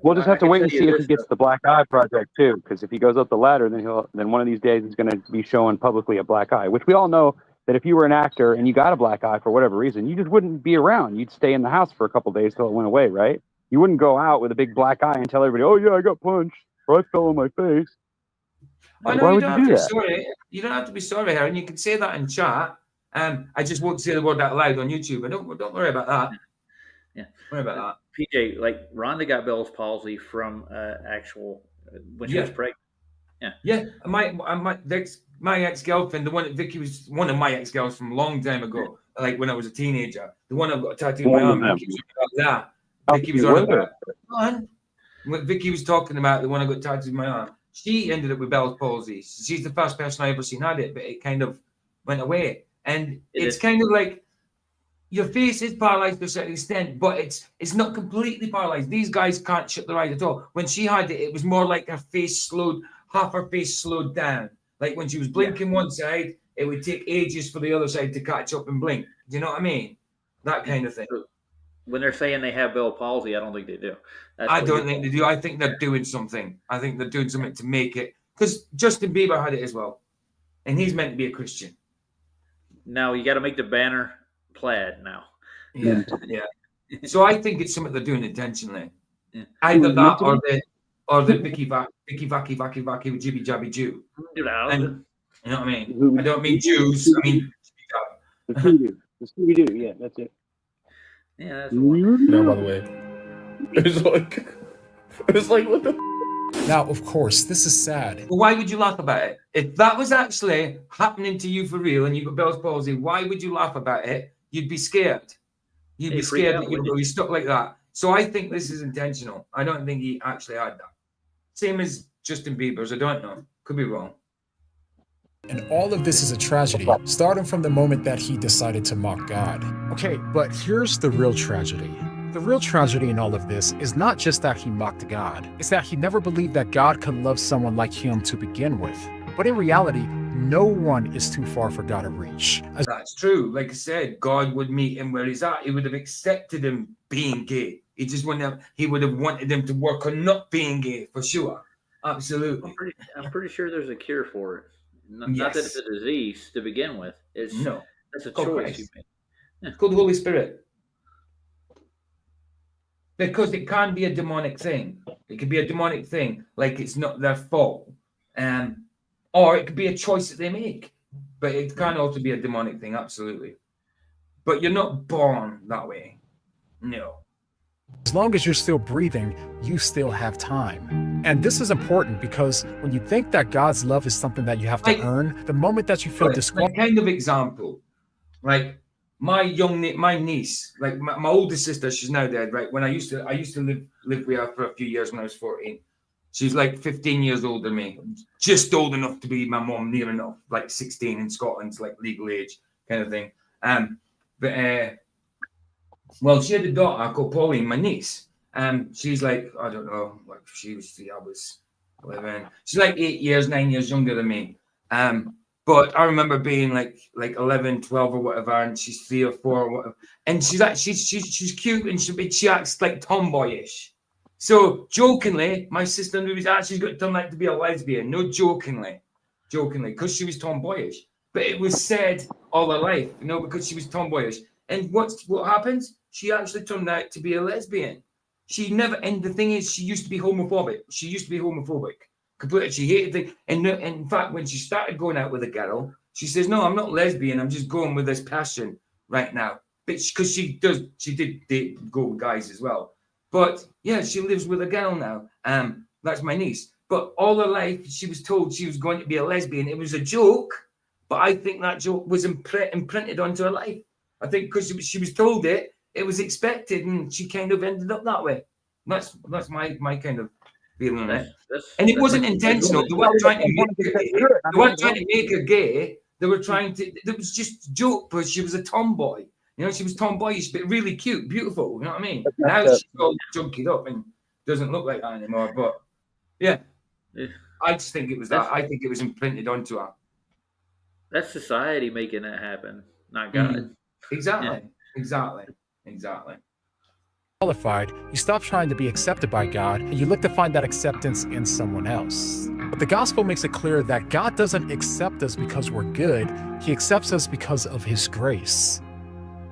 Speaker 10: We'll just have to
Speaker 7: can
Speaker 10: wait
Speaker 7: tell
Speaker 10: and
Speaker 7: you
Speaker 10: see if
Speaker 7: this,
Speaker 10: he gets the Black Eye project too. Because if he goes up the ladder, then one of these days he's going to be showing publicly a black eye. Which we all know that if you were an actor and you got a black eye for whatever reason, you just wouldn't be around. You'd stay in the house for a couple days till it went away, right? You wouldn't go out with a big black eye and tell everybody, "Oh yeah, I got punched or I fell on my face."
Speaker 8: I know
Speaker 10: Why
Speaker 8: you
Speaker 10: would
Speaker 8: don't
Speaker 10: you
Speaker 8: have
Speaker 10: do
Speaker 8: to be
Speaker 10: that?
Speaker 8: sorry. You don't have to be sorry, Aaron. You can say that in chat. I just won't say the word out loud on YouTube. Don't worry about that.
Speaker 7: Yeah.
Speaker 8: Worry about
Speaker 7: PJ, like Rhonda got Bell's palsy from actual when she was
Speaker 8: Yeah.
Speaker 7: pregnant. Yeah.
Speaker 8: Yeah, my ex-girlfriend, the one that Vicky was one of my ex-girls from a long time ago, like when I was a teenager. The one I've got a tattoo on my
Speaker 10: One of
Speaker 8: arm.
Speaker 10: them.
Speaker 8: Vicky was on about
Speaker 10: How
Speaker 8: that. Vicky was
Speaker 10: cute
Speaker 8: on
Speaker 10: was
Speaker 8: about
Speaker 10: it?
Speaker 8: it. What Vicky was talking about, the one I got tattooed on my arm. She ended up with Bell's palsy. She's the first person I ever seen had it, but it kind of went away. And it's kind of like your face is paralyzed to a certain extent, but it's not completely paralyzed. These guys can't shut their eyes at all. When she had it, it was more like half her face slowed down. Like when she was blinking one side, it would take ages for the other side to catch up and blink. Do you know what I mean? That kind of thing.
Speaker 7: When they're saying they have Bell palsy, I don't think they do.
Speaker 8: I don't think they do. I think they're doing something. I think they're doing something to make it. Because Justin Bieber had it as well. And he's meant to be a Christian.
Speaker 7: Now you got to make the banner plaid now.
Speaker 8: Yeah, yeah. So I think it's something they're doing intentionally.
Speaker 7: Yeah.
Speaker 8: Either that or the Vicky Vacky Jibby Jabby Jew. And, you know what I mean? I don't mean Jews. I mean
Speaker 10: the Scooby-Doo. Yeah, that's it.
Speaker 7: Yeah, that's the one.
Speaker 19: No, by the way, it's like what the.
Speaker 1: Now, of course, this is sad.
Speaker 8: Well, why would you laugh about it? If that was actually happening to you for real and you got Bell's palsy, why would you laugh about it? You'd be scared. You'd be scared that you'd be stuck like that. So I think this is intentional. I don't think he actually had that. Same as Justin Bieber's. I don't know. Could be wrong.
Speaker 1: And all of this is a tragedy, starting from the moment that he decided to mock God. Okay, but here's the real tragedy. The real tragedy in all of this is not just that he mocked God, it's that he never believed that God could love someone like him to begin with. But in reality, no one is too far for God to reach.
Speaker 8: That's true. Like I said, God would meet him where he's at. He would have accepted him being gay. He would have wanted him to work on not being gay, for sure. Absolutely.
Speaker 7: I'm pretty sure there's a cure for it. Not
Speaker 8: Yes.
Speaker 7: that it's a disease to begin with. It's that's a choice you make.
Speaker 8: It's called the Holy Spirit. Because it can be a demonic thing. It could be a demonic thing, like it's not their fault. Or it could be a choice that they make. But it can also be a demonic thing, absolutely. But you're not born that way. No.
Speaker 1: As long as you're still breathing, you still have time. And this is important because when you think that God's love is something that you have to earn, the moment that you feel disqualified.
Speaker 8: Kind of example, like my niece, like my oldest sister, she's now dead, right? When I used to live with her for a few years when I was 14. She's like 15 years older than me, just old enough to be my mom, near enough, like 16 in Scotland's like legal age kind of thing. Well, she had a daughter called Pauline, my niece. She's like, I don't know, like I was 11. She's like 9 years younger than me. But I remember being like 11, 12 or whatever, and she's 3 or 4 or whatever. And she's cute and she acts like tomboyish. So jokingly, my sister was actually got turned out to be a lesbian. No, jokingly, because she was tomboyish. But it was said all her life, because she was tomboyish. And what happens? She actually turned out to be a lesbian. She never. And the thing is, she used to be homophobic. Completely. She hated it. And in fact, when she started going out with a girl, she says, "No, I'm not lesbian. I'm just going with this passion right now." But because she did go with guys as well. But yeah, she lives with a girl now. That's my niece. But all her life, she was told she was going to be a lesbian. It was a joke, but I think that joke was imprinted onto her life. I think because she was told it was expected, and she kind of ended up that way. That's my kind of feeling on it. And it wasn't intentional. They weren't trying to make her gay. They were trying to. It was just a joke, but she was a tomboy. She was tomboyish, but really cute, beautiful. You know what I mean? Now she's all junkied up and doesn't look like that anymore. But yeah, I just think it was that. I think it was imprinted onto her.
Speaker 7: That's society making that happen, not God.
Speaker 8: Exactly.
Speaker 7: Yeah.
Speaker 8: Exactly.
Speaker 1: qualified, you stop trying to be accepted by God, and you look to find that acceptance in someone else. But the gospel makes it clear that God doesn't accept us because we're good, He accepts us because of His grace.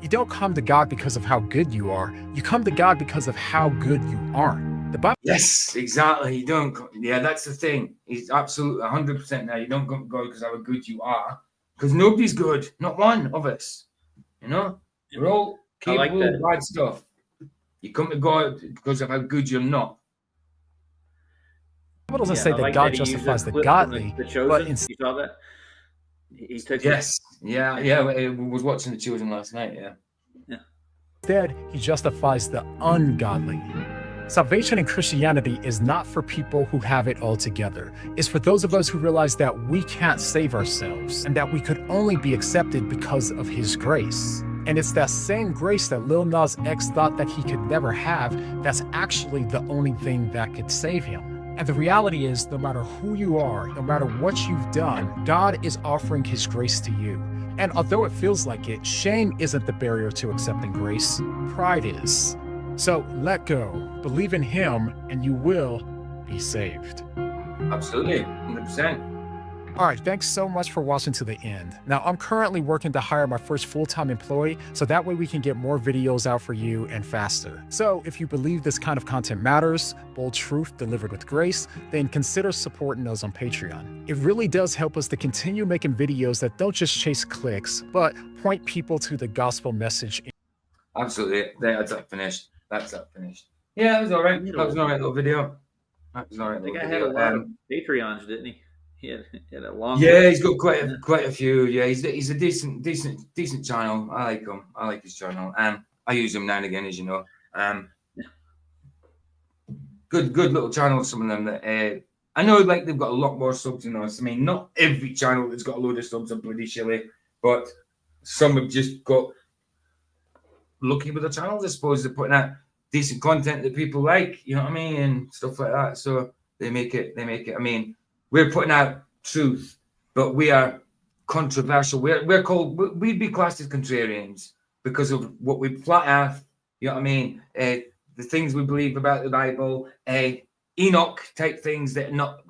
Speaker 1: You don't come to God because of how good you are, you come to God because of how good you aren't. The Bible.
Speaker 8: Yes, exactly. You don't. Yeah, that's the thing. He's absolutely 100% now. You don't go to God because how good you are, because nobody's good. Not one of us. You know, we're all capable of bad stuff. You come to God because of how good you're not.
Speaker 1: The Bible doesn't say that God justifies the godly, but
Speaker 7: you saw that? He took
Speaker 8: yes, yeah. I was watching The Chosen last night. Yeah.
Speaker 1: Instead, He justifies the ungodly. Salvation in Christianity is not for people who have it all together. It's for those of us who realize that we can't save ourselves and that we could only be accepted because of His grace. And it's that same grace that Lil Nas X thought that he could never have that's actually the only thing that could save him. And the reality is, no matter who you are, no matter what you've done, God is offering His grace to you. And although it feels like it, shame isn't the barrier to accepting grace, pride is. So let go, believe in Him, and you will be saved.
Speaker 8: Absolutely, 100%.
Speaker 1: All right, thanks so much for watching to the end. Now, I'm currently working to hire my first full-time employee, so that way we can get more videos out for you and faster. So if you believe this kind of content matters, bold truth delivered with grace, then consider supporting us on Patreon. It really does help us to continue making videos that don't just chase clicks, but point people to the gospel message.
Speaker 8: Absolutely, that's up finished. Yeah, it was all right. That was an all right little video.
Speaker 7: I think I had a lot of Patreons, didn't he? He had a long.
Speaker 8: Yeah, he's got quite a few. Yeah, he's a decent channel. I like him. I like his channel. I use him now and again, as you know. Good little channels. Some of them that I know, like they've got a lot more subs than us. I mean, not every channel that's got a load of subs are bloody shilly, but some have just got lucky with the channels. I suppose they're putting out decent content that people like. You know what I mean, and stuff like that. So they make it. I mean, we're putting out truth, but we are controversial. We'd be classed as contrarians because of what we flat earth. You know what I mean? The things we believe about the Bible, Enoch type things that not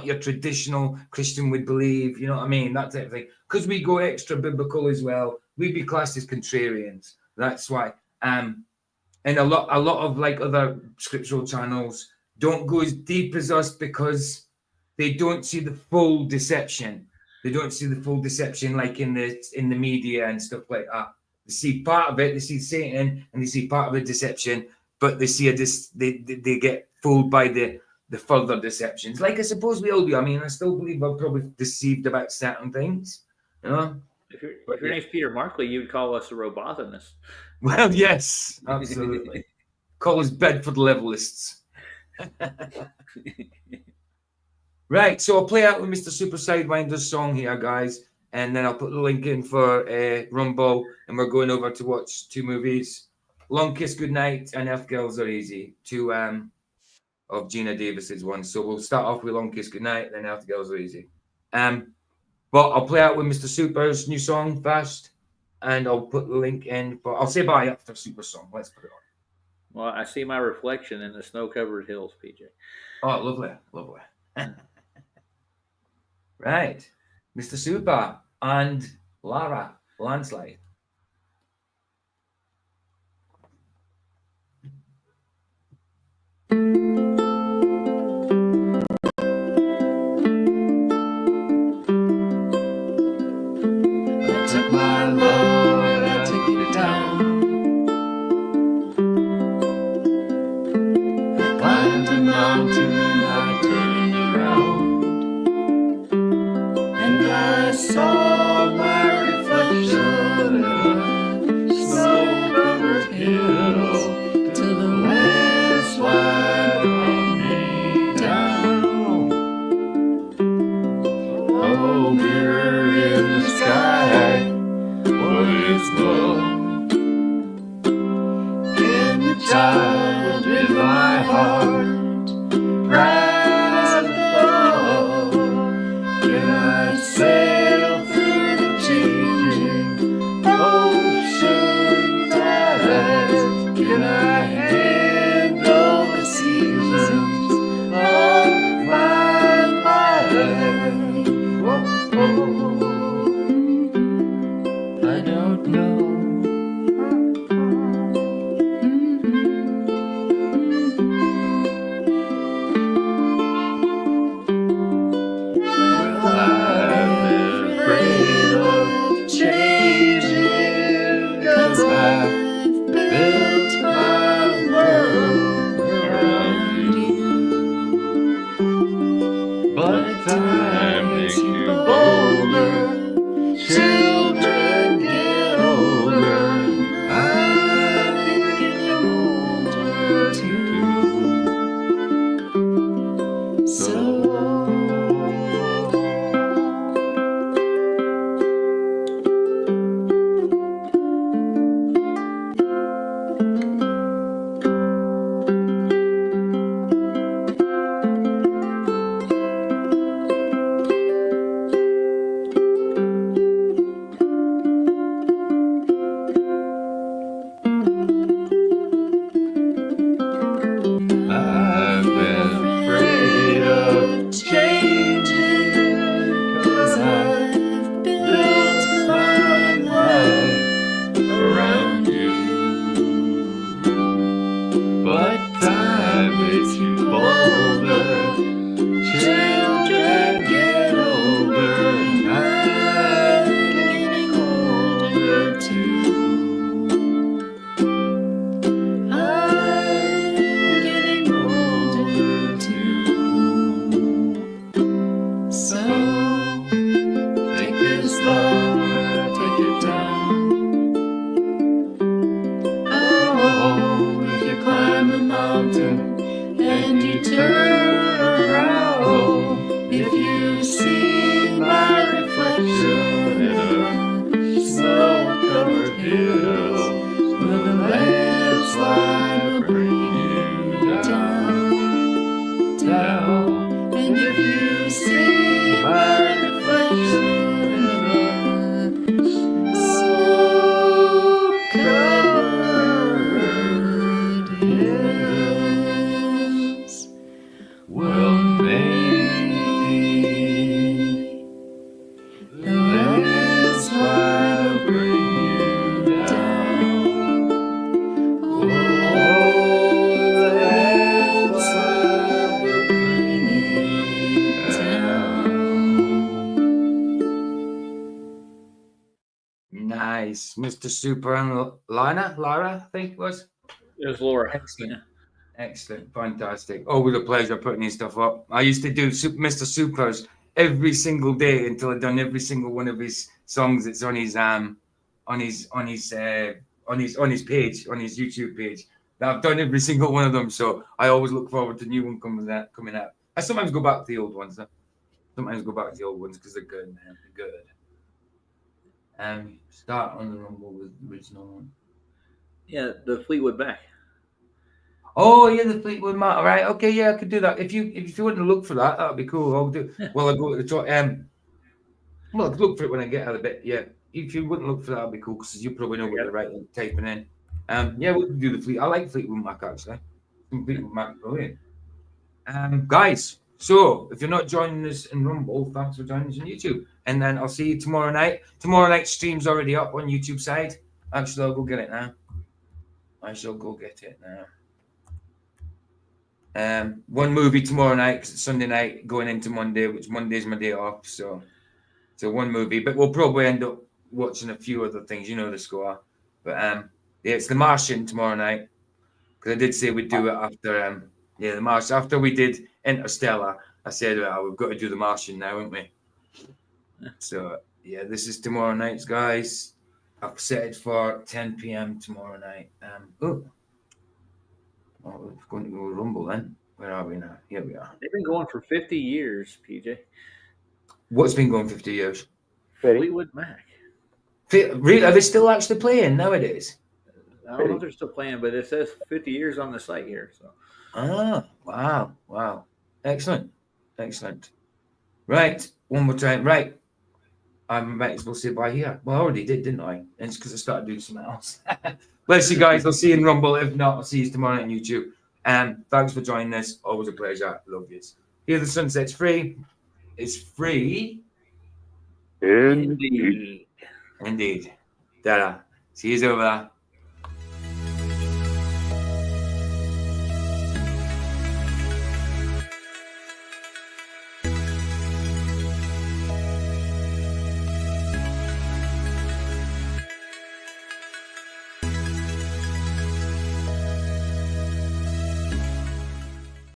Speaker 8: your traditional Christian would believe. You know what I mean? That type of thing. Because we go extra biblical as well. We'd be classed as contrarians. That's why. And a lot of like other scriptural channels don't go as deep as us because they don't see the full deception. They don't see the full deception like in the media and stuff like that. They see part of it. They see Satan and they see part of the deception, but they see they get fooled by the further deceptions. Like I suppose we all do. I mean, I still believe we're probably deceived about certain things. You know.
Speaker 7: If your name's Peter Markley, you would call us a robotomist.
Speaker 8: Well, yes, absolutely. Call us Bedford levelists. Right, so I'll play out with Mr. Super Sidewinder's song here, guys, and then I'll put the link in for Rumble, and we're going over to watch two movies, Long Kiss Goodnight and Elf Girls Are Easy, two of Gina Davis's ones. So we'll start off with Long Kiss Goodnight, then Elf Girls Are Easy. But I'll play out with Mr. Super's new song first, and I'll put the link in. But I'll say bye after Super song. Let's put it on.
Speaker 7: Well, I see my reflection in the snow-covered hills, PJ.
Speaker 8: Oh, lovely. Right, Mr. Super and Lara Landslide.
Speaker 22: Snow-covered hills to the landslide.
Speaker 8: Nice. Mr. Super and Lara, I think it was.
Speaker 7: It was Laura.
Speaker 8: Excellent. Excellent. Fantastic. Always a pleasure putting his stuff up. I used to do Mr. Supers every single day until I'd done every single one of his songs. It's on his page, on his YouTube page. I've done every single one of them, so I always look forward to new one coming out. I sometimes go back to the old ones. Sometimes go back to the old ones because they're good, man. They're good. Start on the Rumble with the original one.
Speaker 7: Yeah, the Fleetwood Mac.
Speaker 8: Oh yeah, the Fleetwood Mac. All right, okay, yeah, I could do that. If you want to look for that, that'd be cool. I'll do. Well, I go to the top. Well, I'll look for it when I get out of bit. Yeah, if you wouldn't look for that, that'd be cool because you probably know what you're writing, typing in. Yeah, we can do the Fleet. I like Fleetwood Mac actually. Fleetwood Mac, brilliant. Guys, so if you're not joining us in Rumble, thanks for joining us on YouTube. And then I'll see you tomorrow night. Tomorrow night stream's already up on YouTube side. Actually, I'll go get it now. One movie tomorrow night because it's Sunday night going into Monday, which Monday's my day off. So one movie, but we'll probably end up watching a few other things. You know the score. But yeah, it's The Martian tomorrow night because I did say we'd do it after. The Martian after we did Interstellar. I said we've got to do The Martian now, haven't we? So yeah, this is tomorrow night, guys. I've set it for 10 p.m. tomorrow night. We're going to go Rumble then. Where are we now? Here we are.
Speaker 7: They've been going for 50 years, PJ.
Speaker 8: What's been going 50 years?
Speaker 7: Fleetwood Mac.
Speaker 8: Really? Are they still actually playing nowadays?
Speaker 7: I don't know if they're still playing, but it says 50 years on the site here. So.
Speaker 8: Wow. Excellent. Right, one more time. Right. I might as well say bye here. Well, I already did, didn't I? And it's because I started doing something else. Bless you guys. I'll see you in Rumble. If not, I'll see you tomorrow night on YouTube. Thanks for joining us. Always a pleasure. Love you. Here the Sunset's free. It's free.
Speaker 9: Indeed.
Speaker 8: Indeed. Ta-da. See you over there.